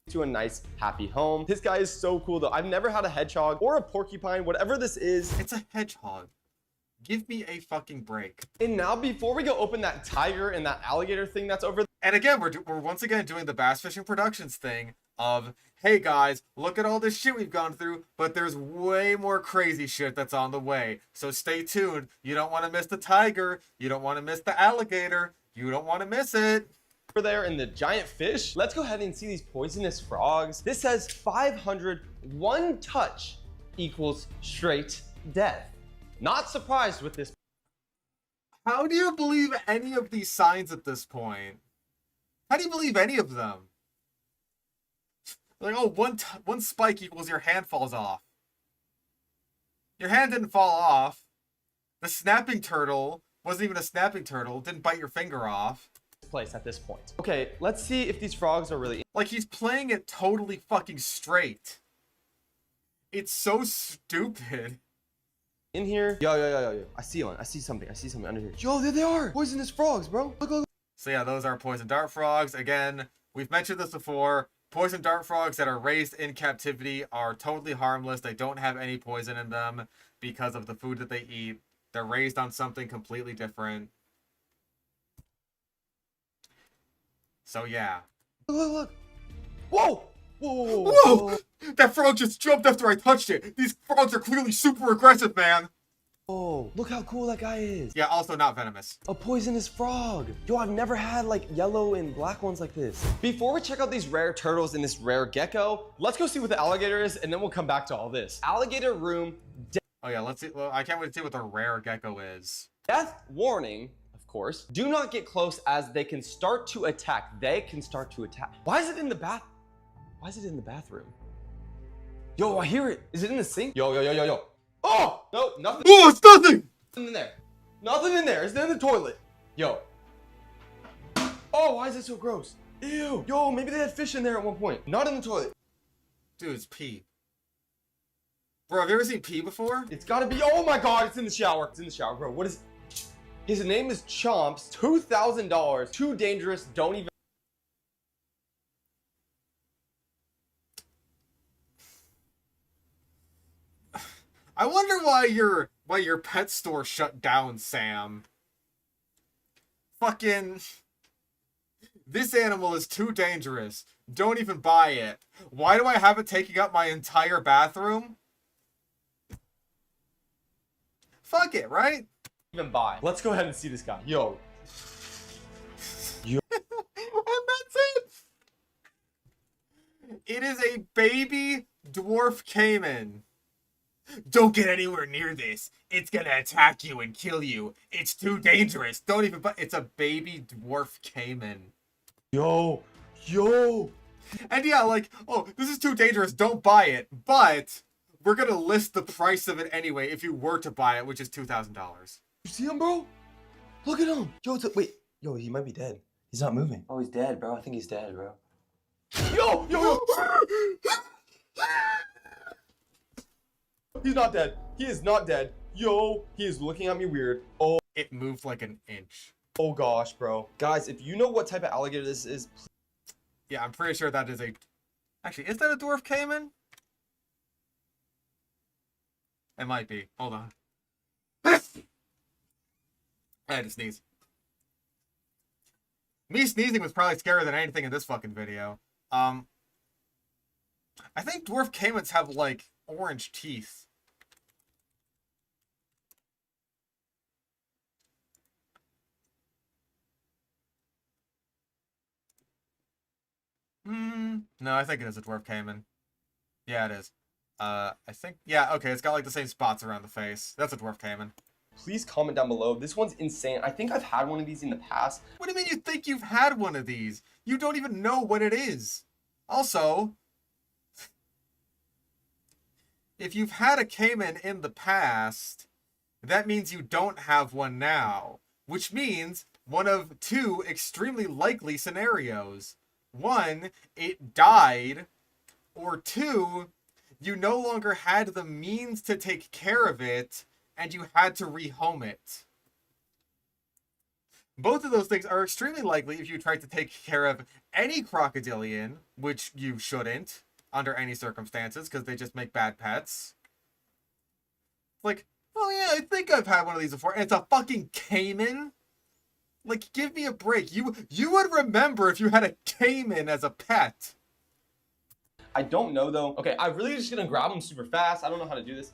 To a nice, happy home. This guy is so cool though. I've never had a hedgehog or a porcupine, whatever this is. It's a hedgehog. Give me a fucking break. And now before we go open that tiger and that alligator thing that's over there. And again, we're once again doing the Bass Fishing Productions thing of, hey guys, look at all this shit we've gone through, but there's way more crazy shit that's on the way. So stay tuned. You don't want to miss the tiger. You don't want to miss the alligator. You don't want to miss it. Over there in the giant fish. Let's go ahead and see these poisonous frogs. This says 500, one touch equals straight death. Not surprised with this. How do you believe any of these signs at this point? How do you believe any of them? Like, oh, one spike equals your hand falls off. Your hand didn't fall off. The snapping turtle wasn't even a snapping turtle. Didn't bite your finger off. Place at this point. Okay, let's see if these frogs are really... Like, he's playing it totally fucking straight. It's so stupid. In here. Yo. I see one. I see something under here. Yo, there they are. Poisonous frogs, bro. Look. So yeah, those are poison dart frogs. Again, we've mentioned this before. Poison dart frogs that are raised in captivity are totally harmless. They don't have any poison in them because of the food that they eat. They're raised on something completely different. So yeah. Look. Whoa! Whoa! That frog just jumped after I touched it. These frogs are clearly super aggressive, man. Oh, look how cool that guy is. Yeah, also not venomous. A poisonous frog. Yo, I've never had like yellow and black ones like this. Before we check out these rare turtles and this rare gecko, let's go see what the alligator is and then we'll come back to all this. Alligator room. Oh yeah, let's see. Well, I can't wait to see what the rare gecko is. Death warning. Of course. Do not get close as they can start to attack. Why is it in the bathroom? Yo, I hear it. Is it in the sink? Yo. Oh, no, nothing. Oh, it's nothing. Nothing in there. Nothing in there. It's in the toilet. Yo. Oh, why is it so gross? Ew. Yo, maybe they had fish in there at one point. Not in the toilet. Dude, it's pee. Bro, have you ever seen pee before? It's gotta be. Oh my god, it's in the shower. It's in the shower, bro. What is... His name is Chomps. $2,000. Too dangerous. Don't even... I wonder why your pet store shut down, Sam. Fucking... This animal is too dangerous. Don't even buy it. Why do I have it taking up my entire bathroom? Fuck it, right? Even buy. Let's go ahead and see this guy. Yo. And that's it. It is a baby dwarf caiman. Don't get anywhere near this. It's gonna attack you and kill you. It's too dangerous. Don't even. It's a baby dwarf caiman. Yo. And yeah, like, oh, this is too dangerous. Don't buy it. But we're gonna list the price of it anyway if you were to buy it, which is $2,000. You see him, bro? Look at him. Yo, wait. Yo, he might be dead. He's not moving. Oh, he's dead, bro. I think he's dead, bro. Yo. He's not dead. He is not dead. Yo, he is looking at me weird. Oh. It moved like an inch. Oh gosh, bro. Guys, if you know what type of alligator this is, please. Yeah, I'm pretty sure that is a... Actually, is that a dwarf caiman? It might be. Hold on. I had to sneeze. Me sneezing was probably scarier than anything in this fucking video. I think dwarf caimans have, like, orange teeth. No, I think it is a dwarf caiman. Yeah, it is. I think... Yeah, okay, it's got, like, the same spots around the face. That's a dwarf caiman. Please comment down below. This one's insane. I think I've had one of these in the past. What do you mean you think you've had one of these? You don't even know what it is. Also, if you've had a caiman in the past, that means you don't have one now. Which means one of two extremely likely scenarios. One, it died. Or two, you no longer had the means to take care of it, and you had to rehome it. Both of those things are extremely likely if you tried to take care of any crocodilian, which you shouldn't, under any circumstances, because they just make bad pets. Like, oh yeah, I think I've had one of these before, and it's a fucking caiman? Like, give me a break. You would remember if you had a caiman as a pet. I don't know, though. Okay, I'm really just gonna grab him super fast. I don't know how to do this.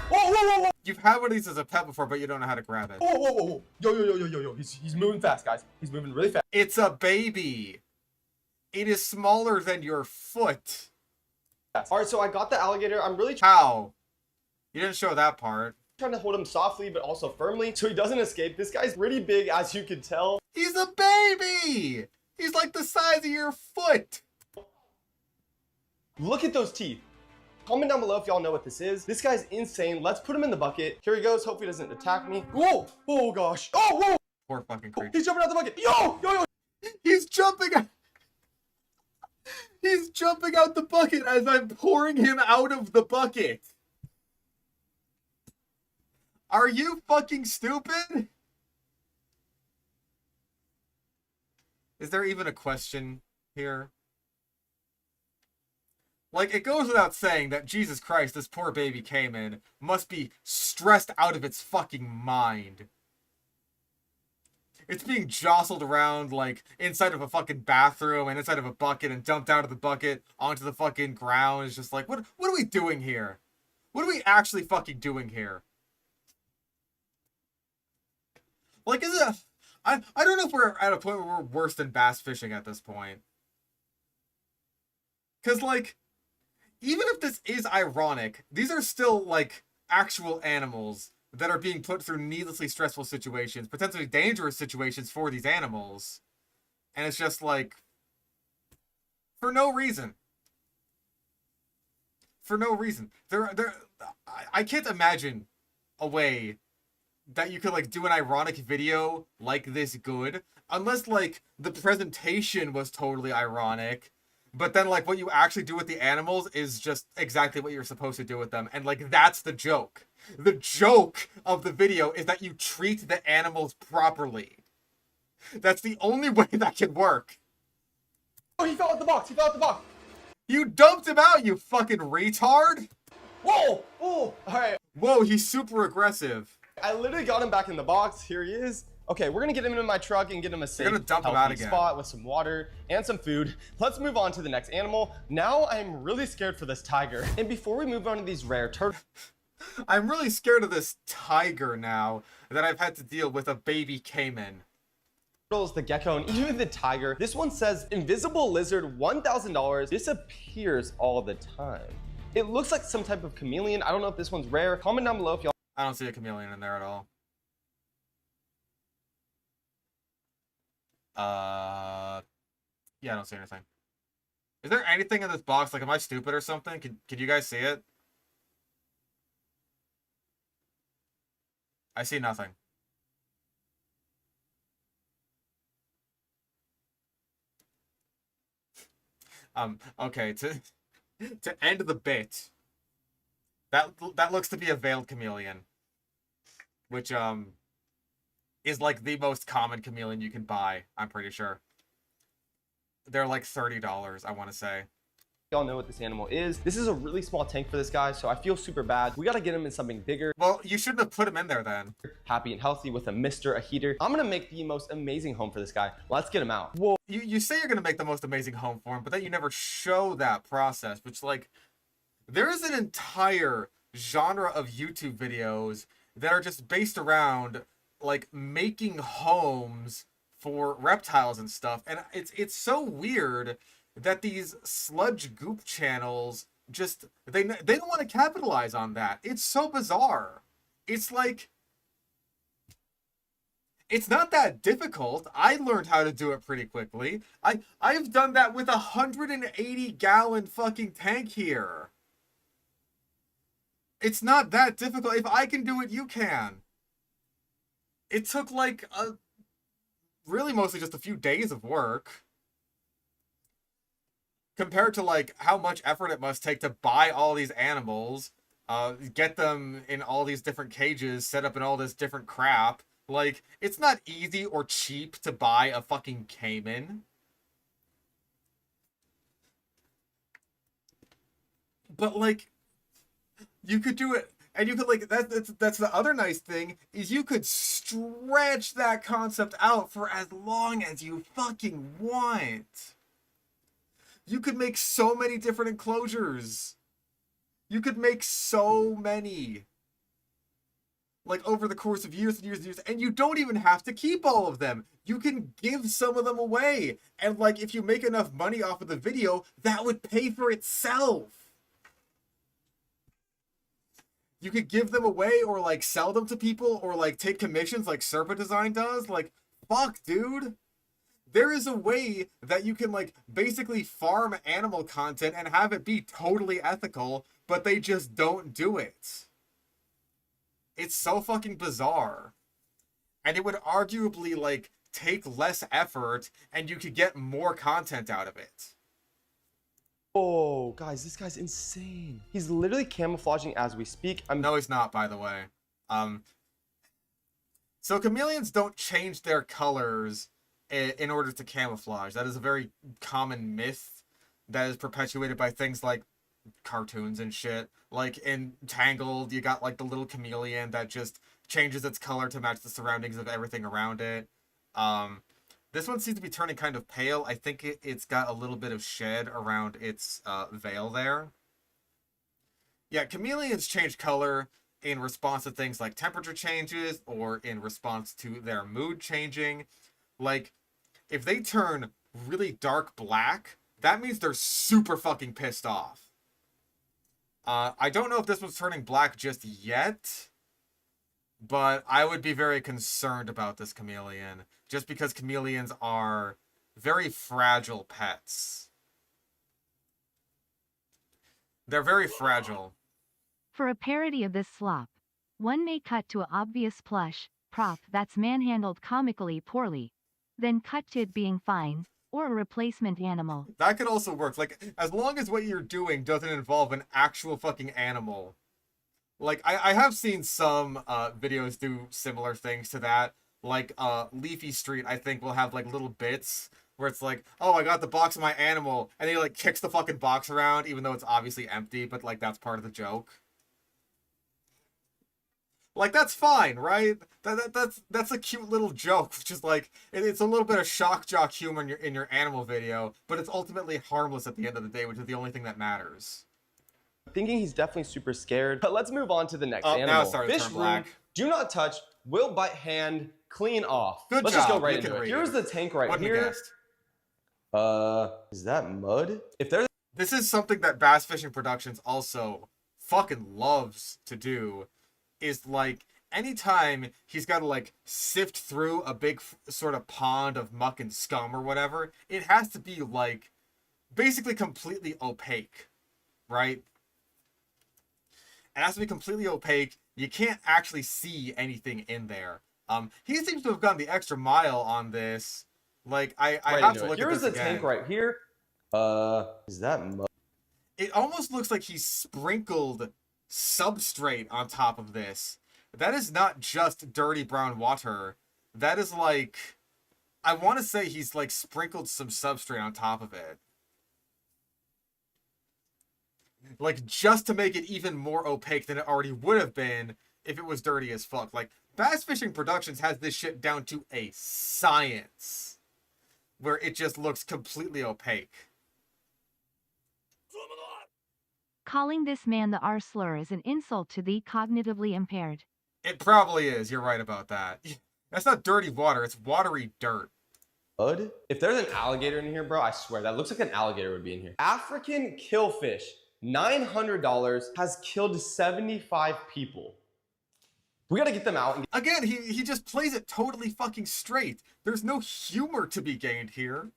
Whoa. You've had one of these as a pet before, but you don't know how to grab it. Whoa. Yo. He's moving fast, guys. He's moving really fast. It's a baby. It is smaller than your foot. All right, so I got the alligator. I'm really How? You didn't show that part. trying to hold him softly, but also firmly, so he doesn't escape. This guy's pretty big, as you can tell. He's a baby. He's like the size of your foot. Look at those teeth. Comment down below if y'all know what this is. This guy's insane. Let's put him in the bucket. Here he goes. Hopefully he doesn't attack me. Whoa! Oh gosh. Oh, whoa! Poor fucking creature. He's jumping out the bucket. Yo! Yo! Yo! He's jumping out. He's jumping out the bucket as I'm pouring him out of the bucket. Are you fucking stupid? Is there even a question here? Like, it goes without saying that Jesus Christ, this poor baby Cayman, must be stressed out of its fucking mind. It's being jostled around, like, inside of a fucking bathroom and inside of a bucket and dumped out of the bucket onto the fucking ground. It's just like, what are we doing here? What are we actually fucking doing here? Like, is it I don't know if we're at a point where we're worse than bass fishing at this point. Because, like, even if this is ironic, these are still, like, actual animals that are being put through needlessly stressful situations, potentially dangerous situations for these animals. And it's just like, for no reason. For no reason. I can't imagine a way that you could, like, do an ironic video like this good, unless, like, the presentation was totally ironic, but then, like, what you actually do with the animals is just exactly what you're supposed to do with them, and, like, that's the joke. The joke of the video is that you treat the animals properly. That's the only way that can work. Oh, he fell out the box. He fell out the box. You dumped him out, you fucking retard. Whoa! Oh! Alright. Whoa, he's super aggressive. I literally got him back in the box. Here he is. Okay, we're gonna get him into my truck and get him a safe, healthy spot with some water and some food. Let's move on to the next animal. Now I'm really scared for this tiger. And before we move on to these rare turtles, I'm really scared of this tiger now that I've had to deal with a baby caiman. The gecko, and even the tiger. This one says invisible lizard, $1,000. Disappears all the time. It looks like some type of chameleon. I don't know if this one's rare. Comment down below if y'all. I don't see a chameleon in there at all. Yeah, I don't see anything. Is there anything in this box? Like, am I stupid or something? Can you guys see it? I see nothing. Okay, to end the bit, that looks to be a veiled chameleon, which is like the most common chameleon you can buy, I'm pretty sure. They're like $30, I want to say. Y'all know what this animal is. This is a really small tank for this guy, so I feel super bad. We gotta get him in something bigger. Well, you shouldn't have put him in there then. Happy and healthy with a mister, a heater. I'm gonna make the most amazing home for this guy. Let's get him out. Whoa. You say you're gonna make the most amazing home for him, but then you never show that process, which, like, there is an entire genre of YouTube videos that are just based around, like, making homes for reptiles and stuff, and it's so weird that these sludge goop channels just they don't want to capitalize on that. It's so bizarre. It's like, it's not that difficult. I learned how to do it pretty quickly. I've done that with a 180-gallon fucking tank here. It's not that difficult. If I can do it, you can. It took like really mostly just a few days of work compared to, like, how much effort it must take to buy all these animals, get them in all these different cages, set up in all this different crap. Like, it's not easy or cheap to buy a fucking caiman. But, like, you could do it, and you could, like, that's the other nice thing, is you could stretch that concept out for as long as you fucking want. You could make so many different enclosures. You could make so many. Like, over the course of years and years and years. And you don't even have to keep all of them. You can give some of them away. And, like, if you make enough money off of the video, that would pay for itself. You could give them away or, like, sell them to people or, like, take commissions like Serpa Design does. Like, fuck, dude. There is a way that you can, like, basically farm animal content and have it be totally ethical but they just don't do it. It's so fucking bizarre. And it would arguably, like, take less effort, and you could get more content out of it. Oh, guys, this guy's insane. He's literally camouflaging as we speak. No, he's not, by the way. So chameleons don't change their colors in order to camouflage. That is a very common myth that is perpetuated by things like cartoons and shit. Like in Tangled, you got like the little chameleon that just changes its color to match the surroundings of everything around it. This one seems to be turning kind of pale. I think it's got a little bit of shed around its veil there. Yeah, chameleons change color in response to things like temperature changes or in response to their mood changing. Like, if they turn really dark black, that means they're super fucking pissed off. I don't know if this one's turning black just yet, but I would be very concerned about this chameleon, just because chameleons are very fragile pets. They're very fragile. For a parody of this slop, one may cut to an obvious plush prop that's manhandled comically poorly, then cut to it being fine, or a replacement animal. That could also work. Like, as long as what you're doing doesn't involve an actual fucking animal. Like, I have seen some videos do similar things to that. Like, Leafy Street, I think, will have, like, little bits where it's like, oh, I got the box of my animal, and he, like, kicks the fucking box around, even though it's obviously empty, but, like, that's part of the joke. Like, that's fine, right? That's a cute little joke, which is like, it's a little bit of shock jock humor in your animal video, but it's ultimately harmless at the end of the day, which is the only thing that matters. Thinking he's definitely super scared, but let's move on to the next animal. Now it's starting to Fish turn black. room, do not touch, will bite hand, clean off. Good Let's job. just go right You can into it. read Here's it. the tank right Wouldn't have here. guessed. Is that mud? If there's This is something that Bass Fishing Productions also fucking loves to do, is like, anytime he's got to like sift through a big sort of pond of muck and scum or whatever, it has to be like basically completely opaque, right? It has to be completely opaque. You can't actually see anything in there. He seems to have gone the extra mile on this. Like, I right have into to it. look Here's at this the again. tank right here. Is that mud? It almost looks like he sprinkled substrate on top of this. That is not just dirty brown water. That is like, I want to say he's like sprinkled some substrate on top of it. Like, just to make it even more opaque than it already would have been if it was dirty as fuck. Like, Bass Fishing Productions has this shit down to a science, where it just looks completely opaque. Calling this man the R slur is an insult to the cognitively impaired. It probably is. You're right about that. That's not dirty water. It's watery dirt. Mud? If there's an alligator in here, bro, I swear, that looks like an alligator would be in here. African killfish, $900, has killed 75 people. We gotta get them out. And Again, he just plays it totally fucking straight. There's no humor to be gained here.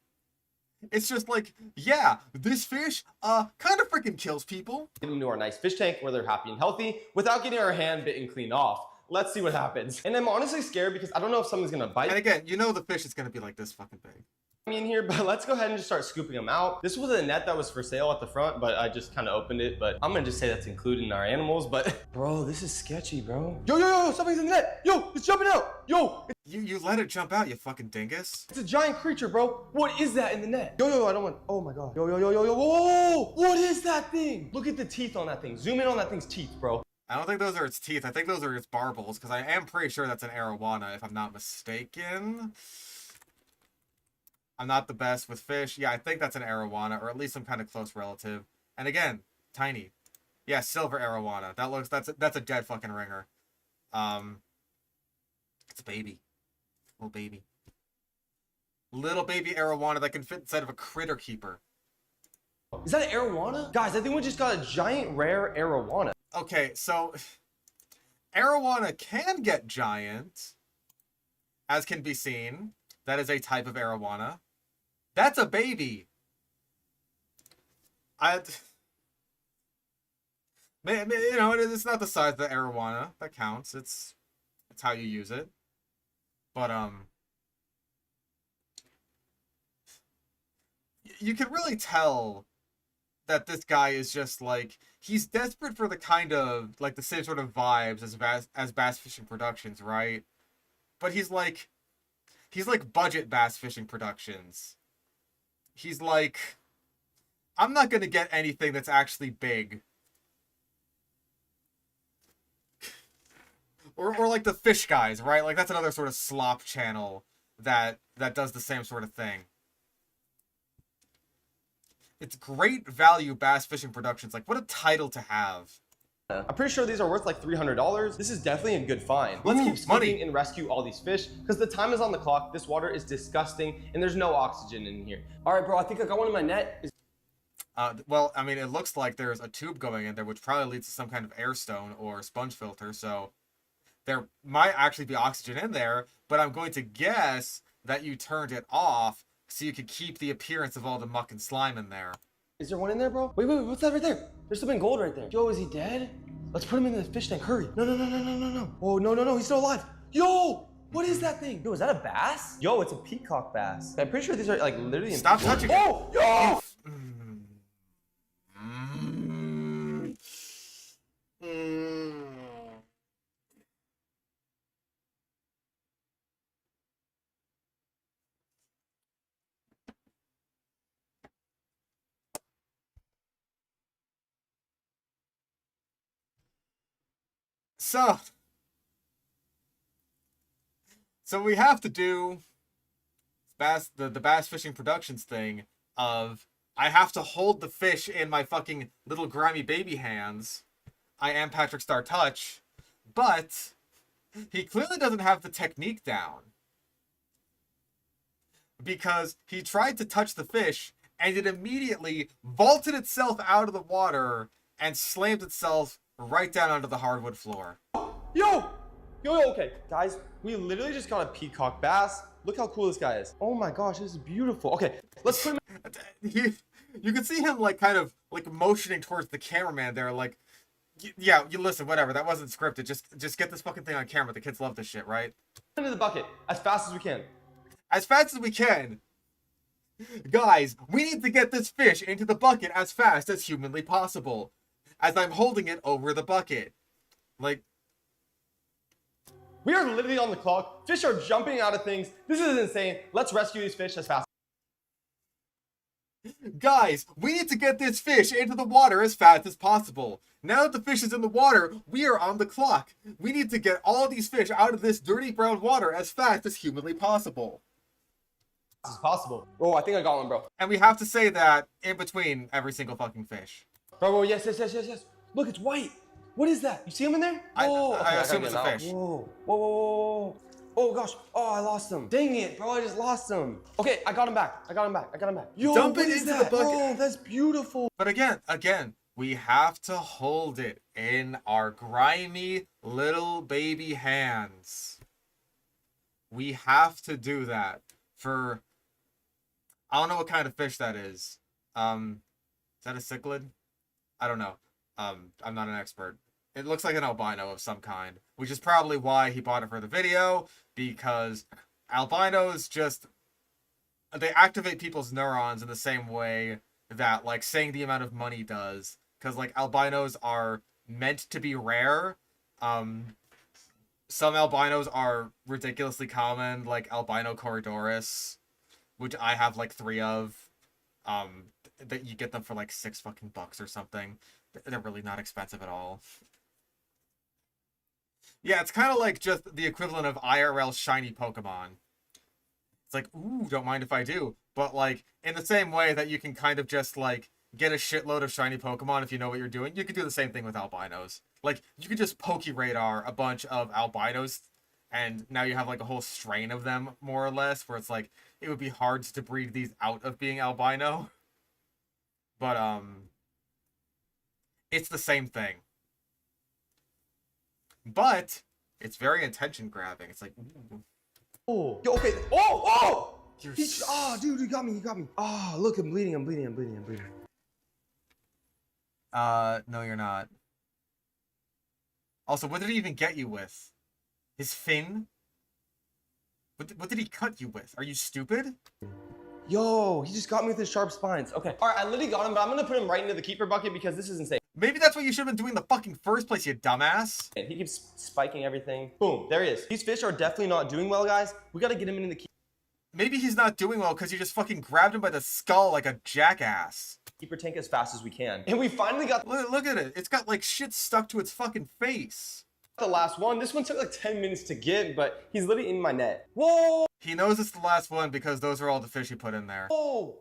It's just like, yeah, this fish, kind of freaking kills people. get them into our nice fish tank where they're happy and healthy without getting our hand bit and cleaned off. Let's see what happens. And I'm honestly scared because I don't know if something's gonna bite And again, you know the fish is gonna be like this fucking big. me in here, but let's go ahead and just start scooping them out. This was a net that was for sale at the front, but I just kind of opened it, but I'm gonna just say that's included in our animals, but bro, this is sketchy, bro. Yo, something's in the net. Yo, it's jumping out. Yo, You let it jump out, you fucking dingus. it's a giant creature, bro. What is that in the net? Yo, I don't want, oh my God. Yo, whoa, what is that thing? Look at the teeth on that thing. Zoom in on that thing's teeth, bro. I don't think those are its teeth. I think those are its barbels, because I am pretty sure that's an arowana, if I'm not mistaken. I'm not the best with fish. Yeah, I think that's an arowana, or at least some kind of close relative. And again, tiny. Yeah, silver arowana. That's a dead fucking ringer. It's a baby. Little baby. Little baby arowana that can fit inside of a critter keeper. Is that an arowana? Guys, I think we just got a giant rare arowana. Okay, so arowana can get giant, as can be seen. That is a type of arowana. That's a baby. You know, it's not the size of the arowana that counts. It's how you use it. But you can really tell that this guy is just like, he's desperate for the kind of like the same sort of vibes as Bass Fishing Productions, right? But he's like budget Bass Fishing Productions. He's like, I'm not gonna get anything that's actually big. Or like the fish guys, right? Like that's another sort of slop channel that does the same sort of thing. It's great value Bass Fishing Productions. Like, what a title to have. I'm pretty sure these are worth like $300. This is definitely a good find. Let's keep scooping and rescue all these fish because the time is on the clock. This water is disgusting and there's no oxygen in here. All right, bro, I think I got one in my net. Well, I mean, it looks like there's a tube going in there, which probably leads to some kind of air stone or sponge filter, so there might actually be oxygen in there, but I'm going to guess that you turned it off so you could keep the appearance of all the muck and slime in there. Is there one in there, bro? Wait, what's that right there? There's something gold right there. Yo, is he dead? Let's put him in the fish tank, hurry. No. Oh, no, he's still alive. Yo, what is that thing? Yo, is that a bass? Yo, it's a peacock bass. I'm pretty sure these are like literally in Stop touching it. Oh, yo! So we have to do the Bass Fishing Productions thing of, I have to hold the fish in my fucking little grimy baby hands. I am Patrick Star Touch, but he clearly doesn't have the technique down. Because he tried to touch the fish and it immediately vaulted itself out of the water and slammed itself right down onto the hardwood floor. Yo, okay. Guys, we literally just got a peacock bass. Look how cool this guy is. Oh my gosh, this is beautiful. Okay, let's put him You can see him like kind of like motioning towards the cameraman there, like, yeah, you listen, whatever, that wasn't scripted. Just get this fucking thing on camera. The kids love this shit, right? Into the bucket as fast as we can. As fast as we can. Guys, we need to get this fish into the bucket as fast as humanly possible. As I'm holding it over the bucket. Like, we are literally on the clock. Fish are jumping out of things. This is insane. Let's rescue these fish as fast. Guys, we need to get this fish into the water as fast as possible. Now that the fish is in the water, we are on the clock. We need to get all these fish out of this dirty brown water as fast as humanly possible. As possible. Oh, I think I got one, bro. And we have to say that in between every single fucking fish. Bro, yes. Look, it's white. What is that? You see him in there? I assume it's a fish. Whoa. Oh gosh. Oh, I lost him. Dang it, bro. I just lost him. Okay, I got him back. Yo, dump it into the bucket. Bro, that's beautiful. But again, we have to hold it in our grimy little baby hands. We have to do that for, I don't know what kind of fish that is. Is that a cichlid? I don't know. I'm not an expert. It looks like an albino of some kind, which is probably why he bought it for the video, because albinos just, they activate people's neurons in the same way that, like, saying the amount of money does. Because, like, albinos are meant to be rare. Some albinos are ridiculously common, like albino chordate, which I have, like, 3 of. That you get them for, like, $6 fucking bucks or something. They're really not expensive at all. Yeah, it's kind of like just the equivalent of IRL shiny Pokemon. It's like, ooh, don't mind if I do. But, like, in the same way that you can kind of just, like, get a shitload of shiny Pokemon if you know what you're doing, you could do the same thing with albinos. Like, you could just Pokeradar a bunch of albinos, and now you have, like, a whole strain of them, more or less, where it's like, it would be hard to breed these out of being albino. But, it's the same thing. But it's very attention grabbing. It's like, ooh. Oh, yo, okay. Oh! Dude, you got me. Oh, look, I'm bleeding. No, you're not. Also, what did he even get you with? His fin? What did he cut you with? Are you stupid? Yo, he just got me with his sharp spines. Okay. All right, I literally got him, but I'm gonna put him right into the keeper bucket because this is insane. Maybe that's what you should have been doing in the fucking first place, you dumbass. He keeps spiking everything. Boom, there he is. These fish are definitely not doing well, guys. We gotta get him in the Maybe he's not doing well because you just fucking grabbed him by the skull like a jackass. keeper tank as fast as we can. And we finally got Look at it. It's got like shit stuck to its fucking face. the last one. This one took like 10 minutes to get, but he's literally in my net. Whoa! He knows it's the last one because those are all the fish he put in there. Whoa!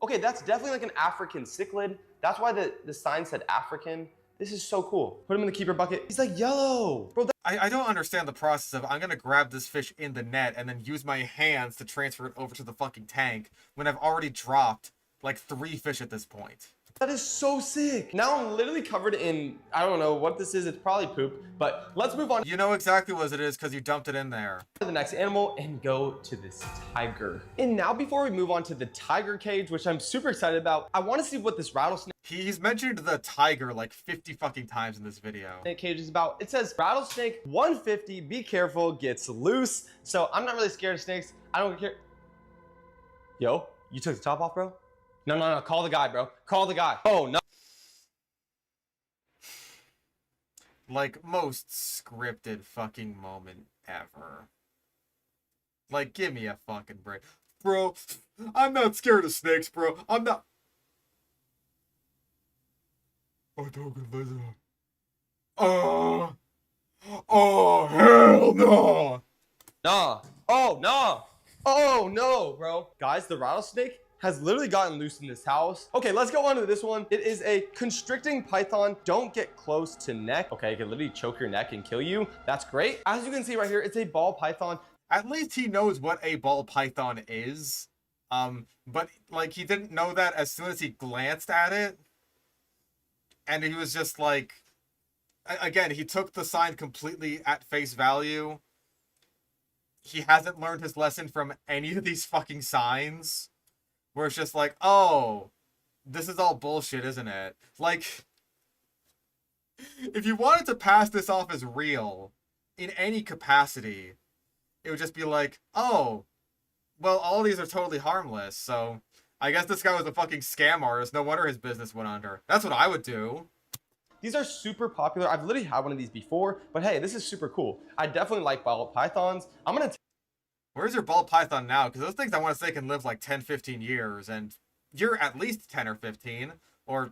Okay, that's definitely like an African cichlid. That's why the sign said African. This is so cool. Put him in the keeper bucket. He's like yellow. Bro, I don't understand the process of I'm gonna grab this fish in the net and then use my hands to transfer it over to the fucking tank when I've already dropped like 3 fish at this point. that is so sick. Now I'm literally covered in, I don't know what this is. It's probably poop, but let's move on You know exactly what it is because you dumped it in there. to the next animal and go to this tiger. And now before we move on to the tiger cage, which I'm super excited about, I want to see what this rattlesnake He's mentioned the tiger like 50 fucking times in this video. cage is about. It says rattlesnake 150, be careful, gets loose. So I'm not really scared of snakes. I don't care. Yo, you took the top off, bro? No, call the guy, bro. Call the guy. Oh, no. Like most scripted fucking moment ever. Like, give me a fucking break. Bro, I'm not scared of snakes, bro. I'm not. Oh, oh, hell no. Nah. Oh, no. Oh, no, bro. Guys, the rattlesnake has literally gotten loose in this house. Okay, let's go on to this one. It is a constricting python. Don't get close to neck. Okay, it can literally choke your neck and kill you. That's great. As you can see right here, it's a ball python. At least he knows what a ball python is. But like he didn't know that as soon as he glanced at it. And he was just like, again, he took the sign completely at face value. He hasn't learned his lesson from any of these fucking signs. Where it's just like, oh, this is all bullshit, isn't it? Like, if you wanted to pass this off as real, in any capacity, it would just be like, oh, well, all these are totally harmless, so I guess this guy was a fucking scam artist. No wonder his business went under. That's what I would do. These are super popular. I've literally had one of these before, but hey, this is super cool. I definitely like ball pythons. I'm gonna Where's your ball python now? Because those things I want to say can live like 10, 15 years, and you're at least 10 or 15, or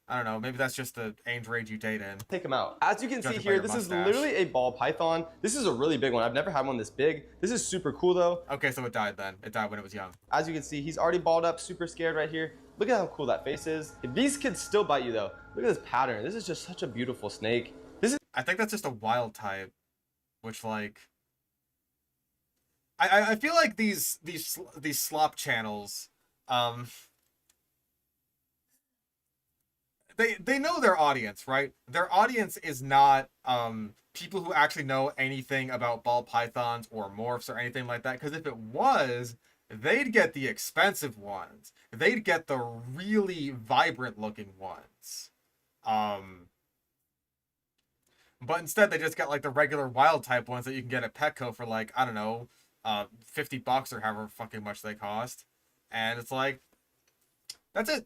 I don't know, maybe that's just the age range you date in. take them out. As you can see Judging by here, your this is mustache. literally a ball python. This is a really big one. I've never had one this big. This is super cool though. Okay, so it died then. It died when it was young. As you can see, he's already balled up, super scared right here. Look at how cool that face is. These kids still bite you though. Look at this pattern. This is just such a beautiful snake. This is I think that's just a wild type, which like I feel like these slop channels, they know their audience, right? Their audience is not people who actually know anything about ball pythons or morphs or anything like that. Because if it was, they'd get the expensive ones. They'd get the really vibrant looking ones. But instead they just got like the regular wild type ones that you can get at Petco for like, I don't know, $50 or however fucking much they cost. And it's like, that's it.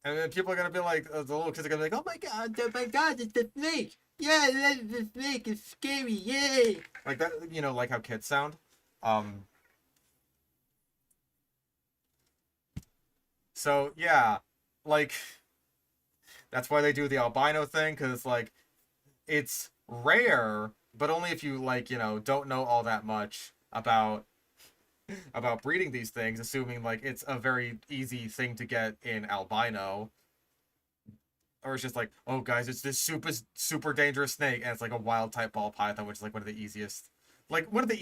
And then people are gonna be like, the little kids are gonna be like, oh my god, it's the snake. Yeah, that's the snake. It's scary. Yay. Like that, you know, like how kids sound. So yeah, like that's why they do the albino thing, because it's like it's rare, but only if you like, you know, don't know all that much about breeding these things, assuming like it's a very easy thing to get in albino. Or it's just like, oh guys, it's this super dangerous snake, and it's like a wild type ball python, which is like one of the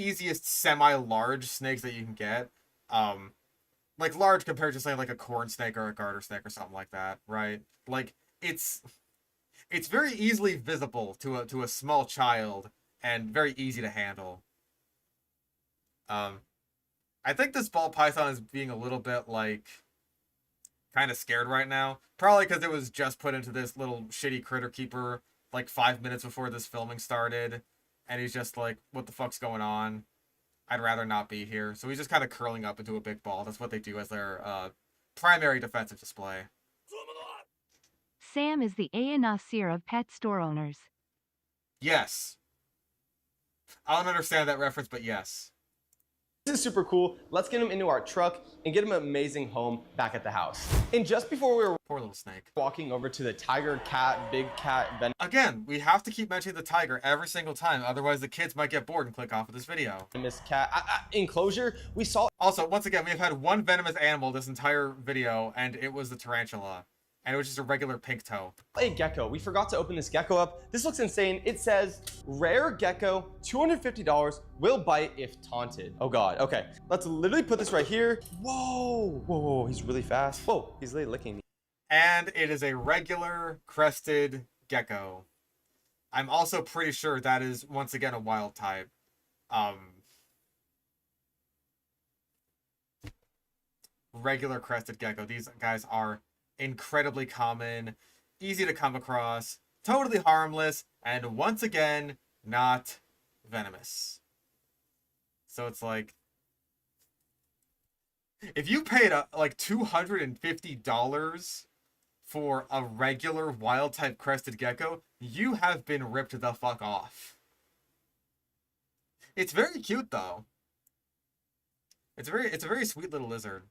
easiest semi-large snakes that you can get. Like large compared to say like a corn snake or a garter snake or something like that, right? Like it's very easily visible to a small child and very easy to handle. I think this ball python is being a little bit like kind of scared right now, probably because it was just put into this little shitty critter keeper like 5 minutes before this filming started, and he's just like, what the fuck's going on? I'd rather not be here. So he's just kind of curling up into a big ball. That's what they do as their primary defensive display. Sam is the Aenosir of pet store owners. Yes. I don't understand that reference, but yes. This is super cool. Let's get him into our truck and get him an amazing home back at the house. And just before we were Poor little snake. walking over to the tiger, cat, big cat, Again, we have to keep mentioning the tiger every single time, otherwise the kids might get bored and click off of this video. venomous cat enclosure, we saw Also, once again, we have had one venomous animal this entire video, and it was the tarantula. And it was just a regular pink toe. a gecko. We forgot to open this gecko up. This looks insane. It says, rare gecko, $250, will bite if taunted. Oh God, okay. Let's literally put this right here. Whoa, whoa, whoa, he's really fast. Whoa, he's literally licking me. And it is a regular crested gecko. I'm also pretty sure that is, once again, a wild type. Regular crested gecko. These guys are incredibly common, easy to come across, totally harmless, and once again, not venomous. So it's like, if you paid like $250 for a regular wild type crested gecko, you have been ripped the fuck off. It's very cute though. It's a very sweet little lizard.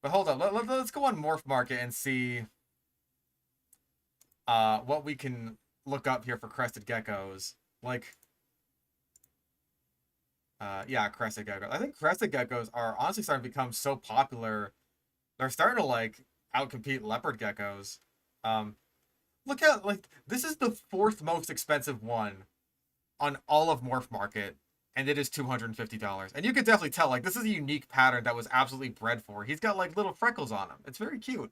But hold on, let's go on Morph Market and see what we can look up here for crested geckos. Like, yeah, crested geckos. I think crested geckos are honestly starting to become so popular. They're starting to, like, outcompete leopard geckos. Look at, like, this is the 4th most expensive one on all of Morph Market. And it is $250. And you can definitely tell, like, this is a unique pattern that was absolutely bred for. He's got, like, little freckles on him. It's very cute.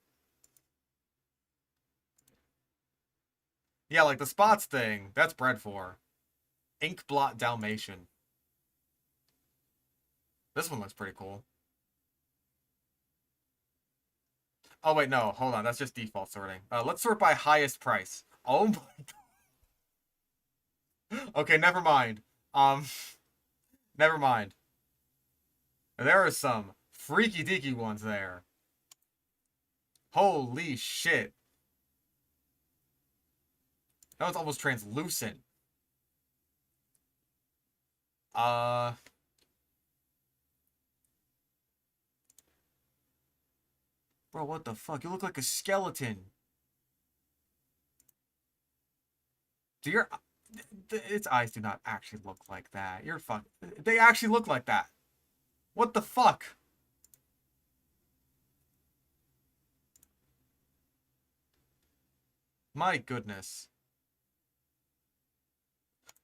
Yeah, like, the spots thing, that's bred for. Ink Blot Dalmatian. This one looks pretty cool. Oh, wait, no. Hold on. That's just default sorting. Let's sort by highest price. Oh, my God. Okay, never mind. Never mind. There are some freaky deaky ones there. Holy shit. That one's almost translucent. Bro, what the fuck? You look like a skeleton. Do your... Its eyes do not actually look like that. You're fuck. They actually look like that. What the fuck? My goodness.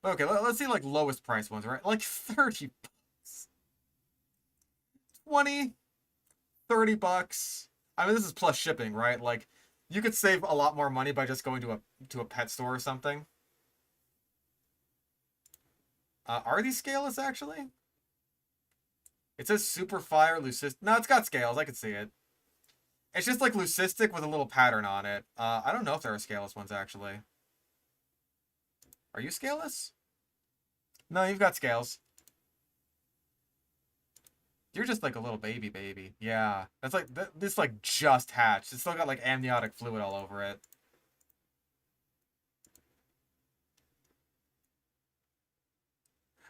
Okay, let's see like lowest price ones, right? Like 30 bucks. 20, 30 bucks. I mean, this is plus shipping, right? Like, you could save a lot more money by just going to a pet store or something. Are these scaleless, actually? It says Super Fire Leucistic. No, it's got scales. I can see it. It's just like leucistic with a little pattern on it. I don't know if there are scaleless ones, actually. Are you scaleless? No, you've got scales. You're just like a little baby. Yeah. That's like, this like just hatched. It's still got like amniotic fluid all over it.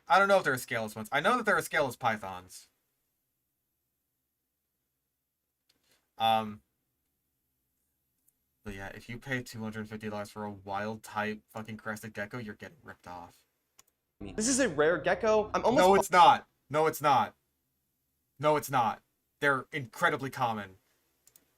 I don't know if there are scaleless ones. I know that there are scaleless pythons. But yeah, if you pay $250 for a wild type fucking crested gecko, you're getting ripped off. This is a rare gecko. I'm almost... No, it's not. No, it's not. No, it's not. They're incredibly common.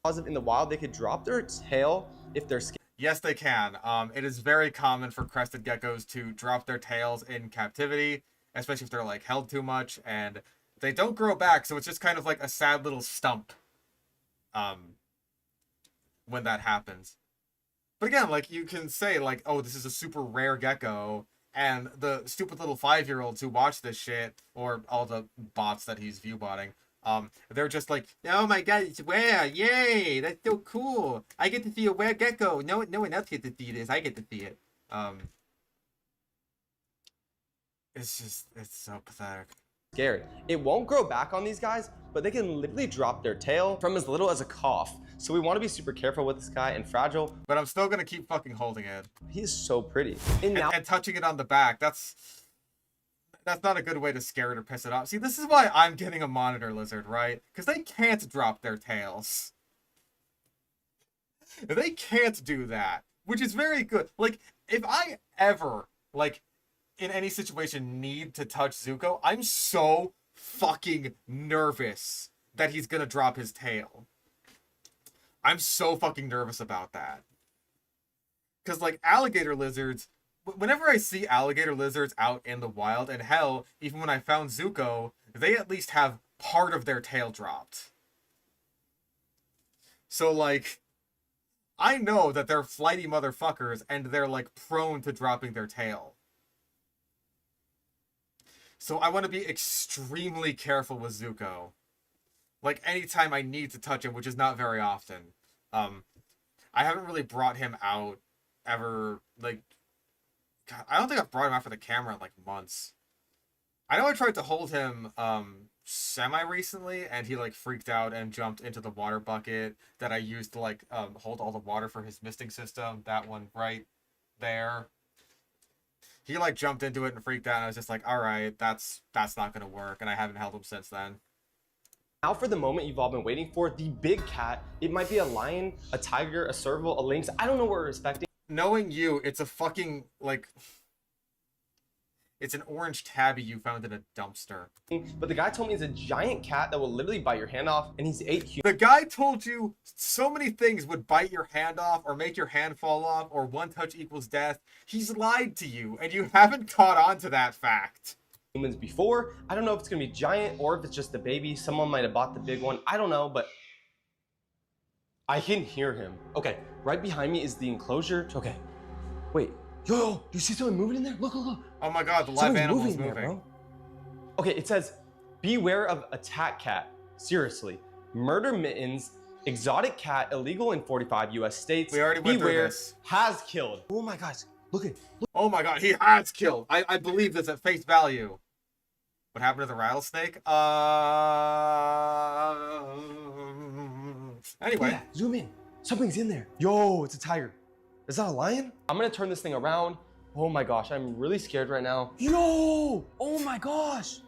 Positive in the wild, they could drop their tail if they're scared. Yes, they can. It is very common for crested geckos to drop their tails in captivity, especially if they're like held too much, and they don't grow back, so it's just kind of like a sad little stump when that happens. But again, like, you can say like, oh, this is a super rare gecko, and the stupid little 5-year-olds who watch this shit, or all the bots that he's viewbotting, they're just like, oh my god, it's where, yay, that's so cool. I get to see a were gecko. No one else gets to see this. I get to see it. It's so pathetic. Scary. It won't grow back on these guys, but they can literally drop their tail from as little as a cough. So we want to be super careful with this guy and fragile. But I'm still gonna keep fucking holding it. He is so pretty. And touching it on the back, that's not a good way to scare it or piss it off. See, this is why I'm getting a monitor lizard, right? Because they can't drop their tails. They can't do that, which is very good. Like, if I ever, like, in any situation need to touch Zuko, I'm so fucking nervous that he's gonna drop his tail. I'm so fucking nervous about that. Because, like, alligator lizards, whenever I see alligator lizards out in the wild, and hell, even when I found Zuko, they at least have part of their tail dropped. So, like, I know that they're flighty motherfuckers, and they're, like, prone to dropping their tail. So I want to be extremely careful with Zuko. Like, anytime I need to touch him, which is not very often. I haven't really brought him out ever, like... God, I don't think I've brought him out for the camera in, like, months. I know I tried to hold him, semi-recently, and he, like, freaked out and jumped into the water bucket that I used to, like, hold all the water for his misting system. That one right there. He, like, jumped into it and freaked out, and I was just like, alright, that's not gonna work, and I haven't held him since then. Now for the moment you've all been waiting for, the big cat. It might be a lion, a tiger, a serval, a lynx. I don't know what we're expecting. Knowing you, it's a fucking, like... It's an orange tabby you found in a dumpster. But the guy told me it's a giant cat that will literally bite your hand off, and he's 8 humans. The guy told you so many things would bite your hand off, or make your hand fall off, or one touch equals death. He's lied to you, and you haven't caught on to that fact. Humans before. I don't know if it's gonna be giant, or if it's just a baby. Someone might have bought the big one. I don't know, but... I can hear him. Okay, right behind me is the enclosure. Okay, wait. Yo, you see someone moving in there? Look, look, look. Oh my god, the live animal is moving. There, okay, it says, beware of attack cat. Seriously. Murder mittens, exotic cat, illegal in 45 US states. We already went through this. Has killed. Oh my gosh, look at. Look. Oh my god, he has killed. I believe this at face value. What happened to the rattlesnake? Anyway. Yeah, zoom in. Something's in there. Yo, it's a tiger. Is that a lion? I'm gonna turn this thing around. Oh my gosh, I'm really scared right now. Yo! Oh my gosh!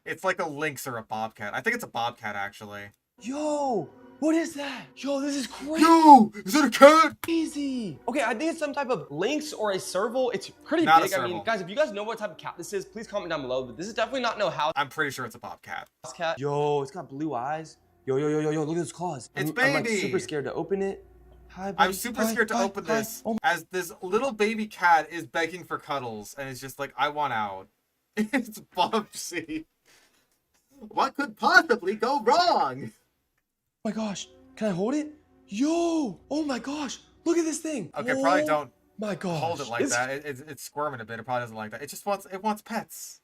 It's like a lynx or a bobcat. I think it's a bobcat, actually. Yo! What is that? Yo, this is crazy. Yo! Is it a cat? Easy. Okay, I think it's some type of lynx or a serval. It's pretty Not big. I mean, guys, if you guys know what type of cat this is, please comment down below. But this is definitely not no house I'm pretty sure it's a bobcat. cat. Yo, it's got blue eyes. Yo, look at those claws. It's baby. I'm like super scared to open it. Hi, I'm super scared to open this, as this little baby cat is begging for cuddles, and it's just like, I want out. It's Bubsy. What could possibly go wrong? Oh my gosh, can I hold it? Yo, oh my gosh, look at this thing. Okay, probably don't my gosh. hold it like that. It's squirming a bit. It probably doesn't like that. It wants pets.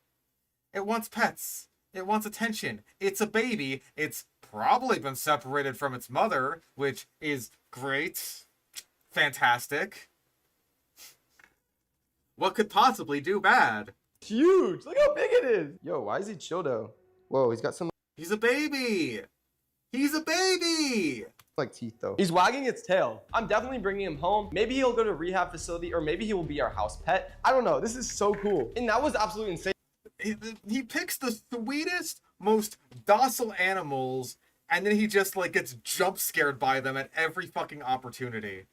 It wants pets. It wants attention. It's a baby. It's probably been separated from its mother, which is great. Fantastic. What could possibly do bad? Huge. Look how big it is. Yo, why is he chill though? Whoa, he's got some... He's a baby. He's a baby. Like teeth though. He's wagging its tail. I'm definitely bringing him home. Maybe he'll go to a rehab facility, or maybe he will be our house pet. I don't know. This is so cool. And that was absolutely insane. He picks the sweetest, most docile animals, and then he just, like, gets jump scared by them at every fucking opportunity.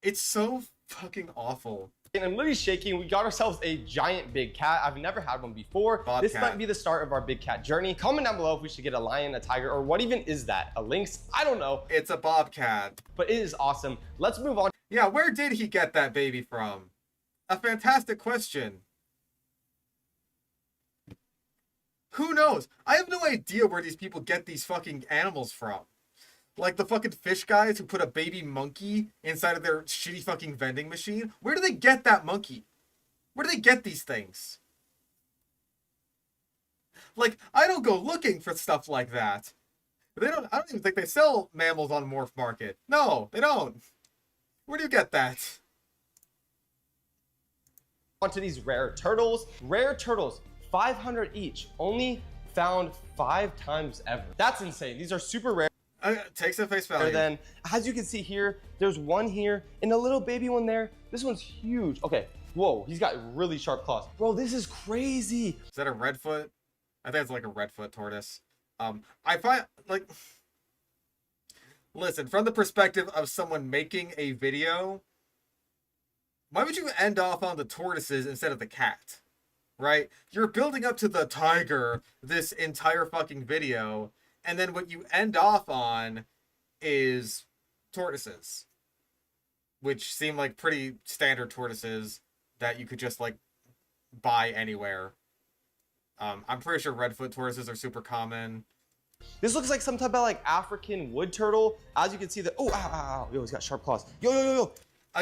It's so fucking awful. And I'm literally shaking. We got ourselves a giant big cat. I've never had one before. Bobcat. This might be the start of our big cat journey. Comment down below if we should get a lion, a tiger, or what even is that? A lynx? I don't know. It's a bobcat. But it is awesome. Let's move on. Yeah, where did he get that baby from? A fantastic question. Who knows? I have no idea where these people get these fucking animals from. Like the fucking fish guys who put a baby monkey inside of their shitty fucking vending machine. Where do they get that monkey? Where do they get these things? Like, I don't go looking for stuff like that. I don't even think they sell mammals on Morph Market. No, they don't. Where do you get that? Onto these rare turtles. Rare turtles, 500 each. Only found 5 times ever. That's insane. These are super rare. Takes at face value. Then, as you can see here, there's one here and a little baby one there. This one's huge. Okay, whoa, he's got really sharp claws. Bro, this is crazy. Is that a redfoot? I think it's like a redfoot tortoise. I find, like, listen, from the perspective of someone making a video, why would you end off on the tortoises instead of the cat? Right? You're building up to the tiger this entire fucking video, and then what you end off on is tortoises, which seem like pretty standard tortoises that you could just, like, buy anywhere. I'm pretty sure redfoot tortoises are super common. This looks like some type of, like, African wood turtle. As you can see, oh, ow, ow, ow. Yo, he's got sharp claws. Yo, yo, yo, yo.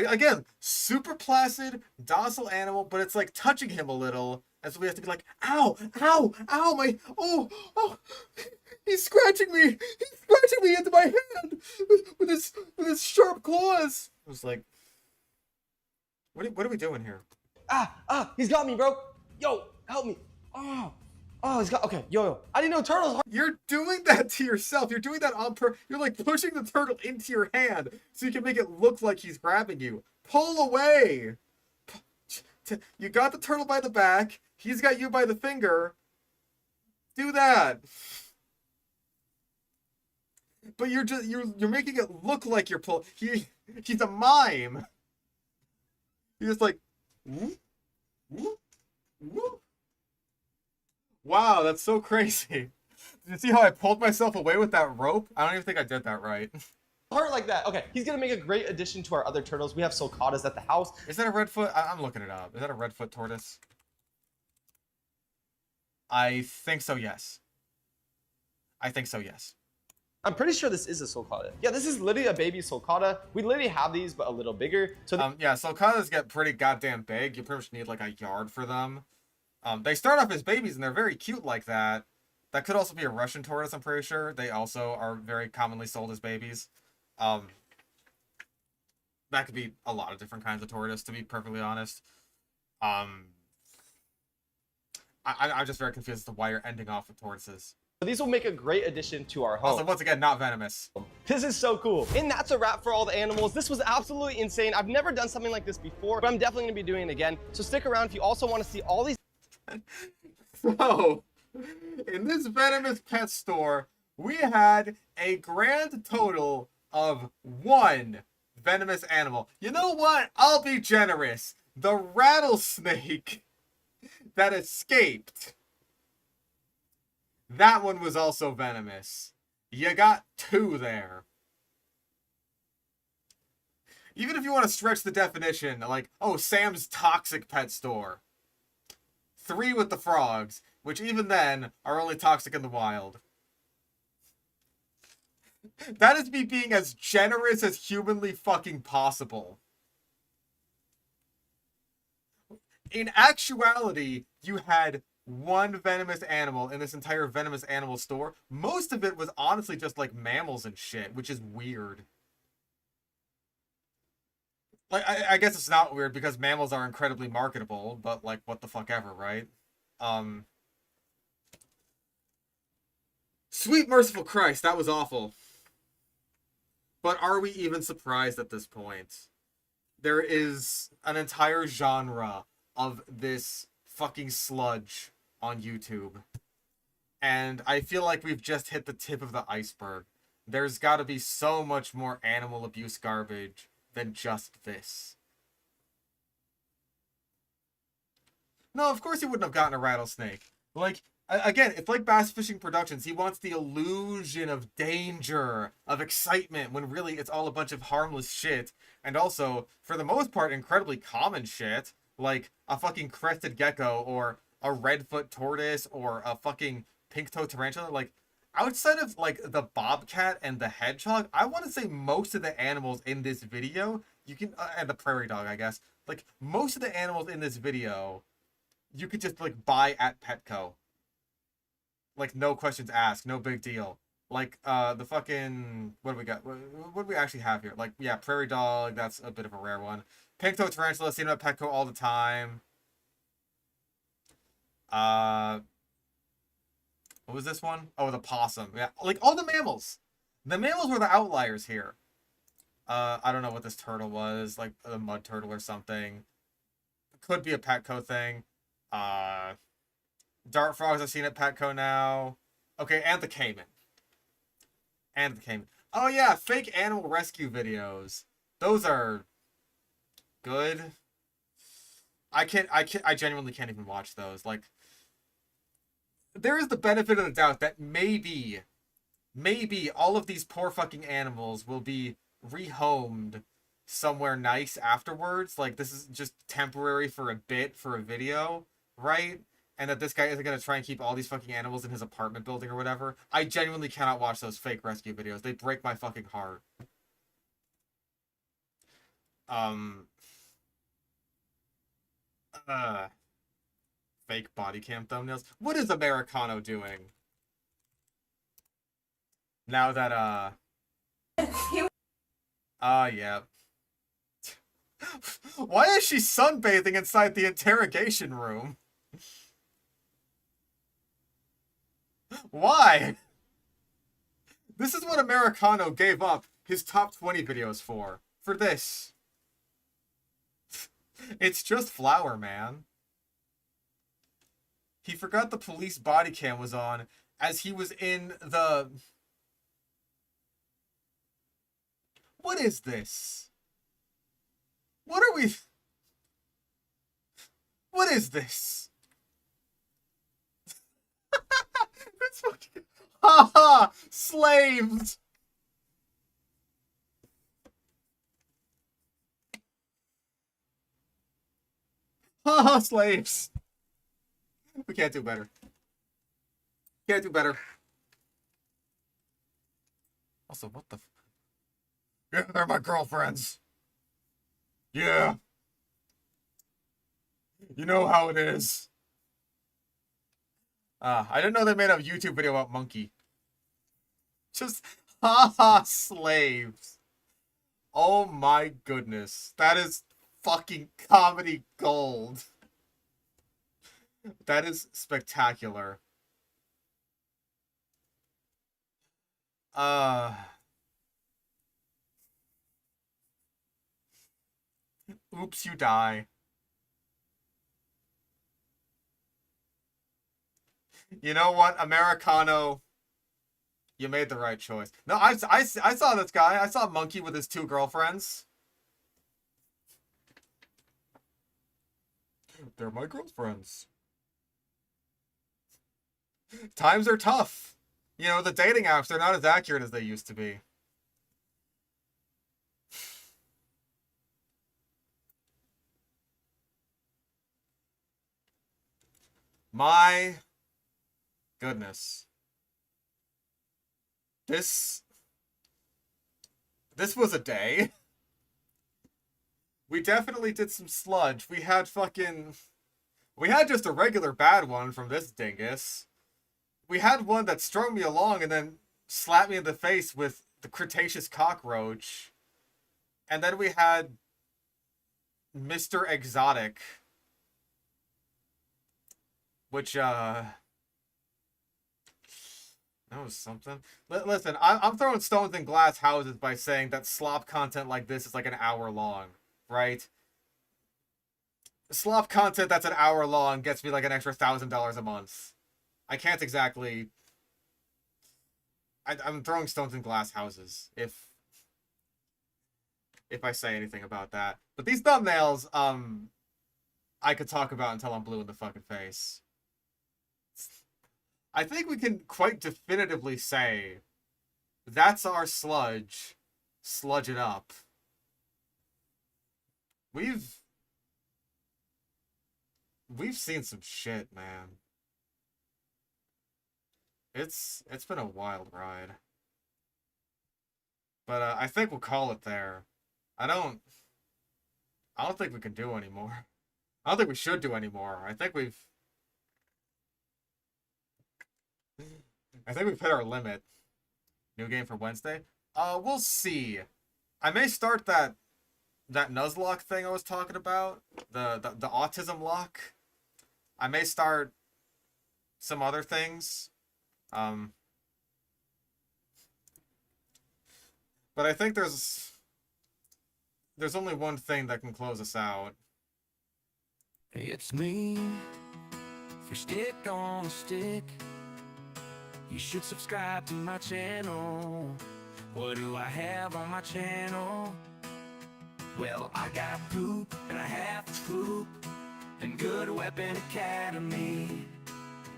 Again, super placid, docile animal, but it's like touching him a little, and so we have to be like, ow, ow, ow, my, oh, he's scratching me into my hand with his sharp claws. I was like, what are we doing here? He's got me, bro. Yo, help me. Oh, he's got, okay, yo, I didn't know turtles. You're doing that to yourself. You're doing that on you're like pushing the turtle into your hand so you can make it look like he's grabbing you. Pull away. You got the turtle by the back. He's got you by the finger. Do that. But you're making it look like you're he's a mime. You're just like, whoop, whoop, whoop. Wow, that's so crazy. Did you see how I pulled myself away with that rope? I don't even think I did that right. Heart like that. Okay, he's gonna make a great addition to our other turtles. We have sulcatas at the house. Is that a redfoot? I'm looking it up. Is that a redfoot tortoise? I think so, yes. I think so, yes. I'm pretty sure this is a sulcata. Yeah, this is literally a baby sulcata. We literally have these, but a little bigger. So yeah, sulcatas get pretty goddamn big. You pretty much need like a yard for them. They start off as babies and they're very cute like that. That could also be a Russian tortoise, I'm pretty sure. They also are very commonly sold as babies. That could be a lot of different kinds of tortoise, to be perfectly honest. I'm just very confused as to why you're ending off with tortoises. These will make a great addition to our home. Also, once again, not venomous. This is so cool. And that's a wrap for all the animals. This was absolutely insane. I've never done something like this before, but I'm definitely gonna be doing it again. So stick around if you also want to see all these. So, in this venomous pet store, we had a grand total of 1 venomous animal. You know what? I'll be generous. The rattlesnake that escaped. That one was also venomous. You got 2 there. Even if you want to stretch the definition, like, oh, Sam's toxic pet store. 3 with the frogs, which even then are only toxic in the wild. That is me being as generous as humanly fucking possible. In actuality, you had 1 venomous animal in this entire venomous animal store. Most of it was honestly just like mammals and shit, which is weird. Like, I guess it's not weird because mammals are incredibly marketable, but like, what the fuck ever, right? Sweet merciful Christ, that was awful. But are we even surprised at this point? There is an entire genre of this fucking sludge on YouTube. And I feel like we've just hit the tip of the iceberg. There's gotta be so much more animal abuse garbage than just this. No, of course he wouldn't have gotten a rattlesnake. Like, again, it's like Bass Fishing Productions. He wants the illusion of danger, of excitement, when really it's all a bunch of harmless shit. And also, for the most part, incredibly common shit. Like a fucking crested gecko, or a redfoot tortoise, or a fucking pink-toed tarantula. Like, outside of, like, the bobcat and the hedgehog, I want to say most of the animals in this video, you can, and the prairie dog, I guess. Like, most of the animals in this video, you could just, like, buy at Petco. like no questions asked, no big deal. Like the fucking what do we got? What do we actually have here? Like yeah, prairie dog. That's a bit of a rare one. Pink-toed tarantula, seen at Petco all the time. What was this one? Oh, the possum. Yeah, like all the mammals. The mammals were the outliers here. I don't know what this turtle was, like a mud turtle or something. Could be a Petco thing. Dart frogs I've seen at Petco now. Okay, and the caiman. And the caiman. Oh yeah, fake animal rescue videos. Those are good. I genuinely can't even watch those. Like, there is the benefit of the doubt that maybe all of these poor fucking animals will be rehomed somewhere nice afterwards. Like, this is just temporary for a bit, for a video, right? And that this guy isn't going to try and keep all these fucking animals in his apartment building or whatever. I genuinely cannot watch those fake rescue videos. They break my fucking heart. Fake body cam thumbnails. What is Americano doing? Now that, yeah. Why is she sunbathing inside the interrogation room? Why? This is what Americano gave up his top 20 videos for. For this. It's just flour, man. He forgot the police body cam was on as he was in the... What is this? What are we... What is this? It's fucking... Ha ha! Slaves! Ha ha! Slaves! We can't do better. Can't do better. Also, what the... Yeah, they're my girlfriends. Yeah. You know how it is. I didn't know they made a YouTube video about monkey. Just, haha, slaves. Oh my goodness. That is fucking comedy gold. That is spectacular. Oops, you die. You know what, Americano? You made the right choice. No, I saw this guy. I saw Monkey with his 2 girlfriends. They're my girlfriends. Times are tough. You know, the dating apps, they're not as accurate as they used to be. My goodness. This was a day. We definitely did some sludge. We had just a regular bad one from this dingus. We had one that strung me along and then slapped me in the face with the Cretaceous cockroach. And then we had Mr. Exotic. Which, that was something. Listen, I'm throwing stones in glass houses by saying that slop content like this is like an hour long, right? Slop content that's an hour long gets me like an extra $1,000 a month. I can't exactly... I'm throwing stones in glass houses, if I say anything about that. But these thumbnails, I could talk about until I'm blue in the fucking face. I think we can quite definitively say that's our sludge. Sludge it up. We've seen some shit, man. It's been a wild ride. But I think we'll call it there. I don't think we can do anymore. I don't think we should do anymore. I think we've I think we've hit our limit. New game for Wednesday? We'll see. I may start that Nuzlocke thing I was talking about. The autism lock. I may start some other things. But I think there's only one thing that can close us out. It's me, for stick on a stick. You should subscribe to my channel. What do I have on my channel? Well, I got poop, and I have to poop, and Good Weapon Academy.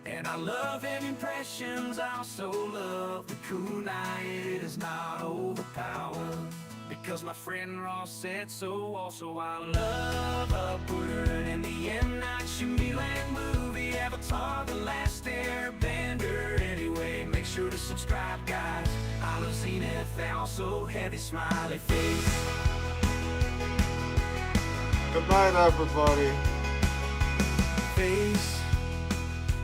And I love impressions, I also love the kunai. It is not overpowered, because my friend Ross said so. Also, I love Upward and the M. Night Shyamalan movie, Avatar: The Last Airbender. Anyway, make sure to subscribe, guys. I love Zenith, they also heavy smiley face. Good night, everybody. Face.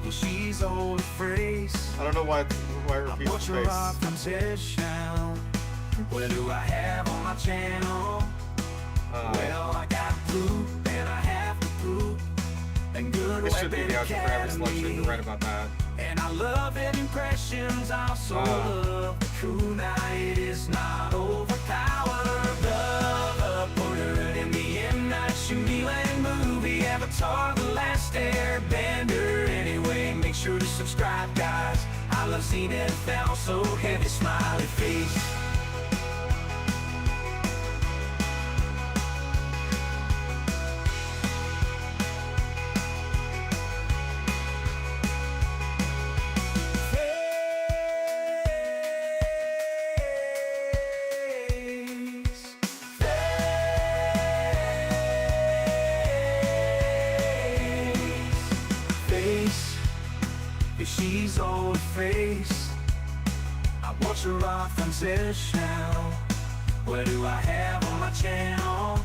Well, she's old phrase. I don't know why I repeat the face. What do I have on my channel? Well, I got poop and I have to poop. And Good This should be Weapon the outro for every selection. Academy. You're right about that. And I love it impressions. I also love the kunai. It is not overpowered. Love Upward in the M. Night Shyamalan movie, Avatar: The Last Airbender. Anyway, make sure to subscribe, guys. I love Zenith, also heavy smiley face. She's old face. I watch her off on Zish now. What do I have on my channel?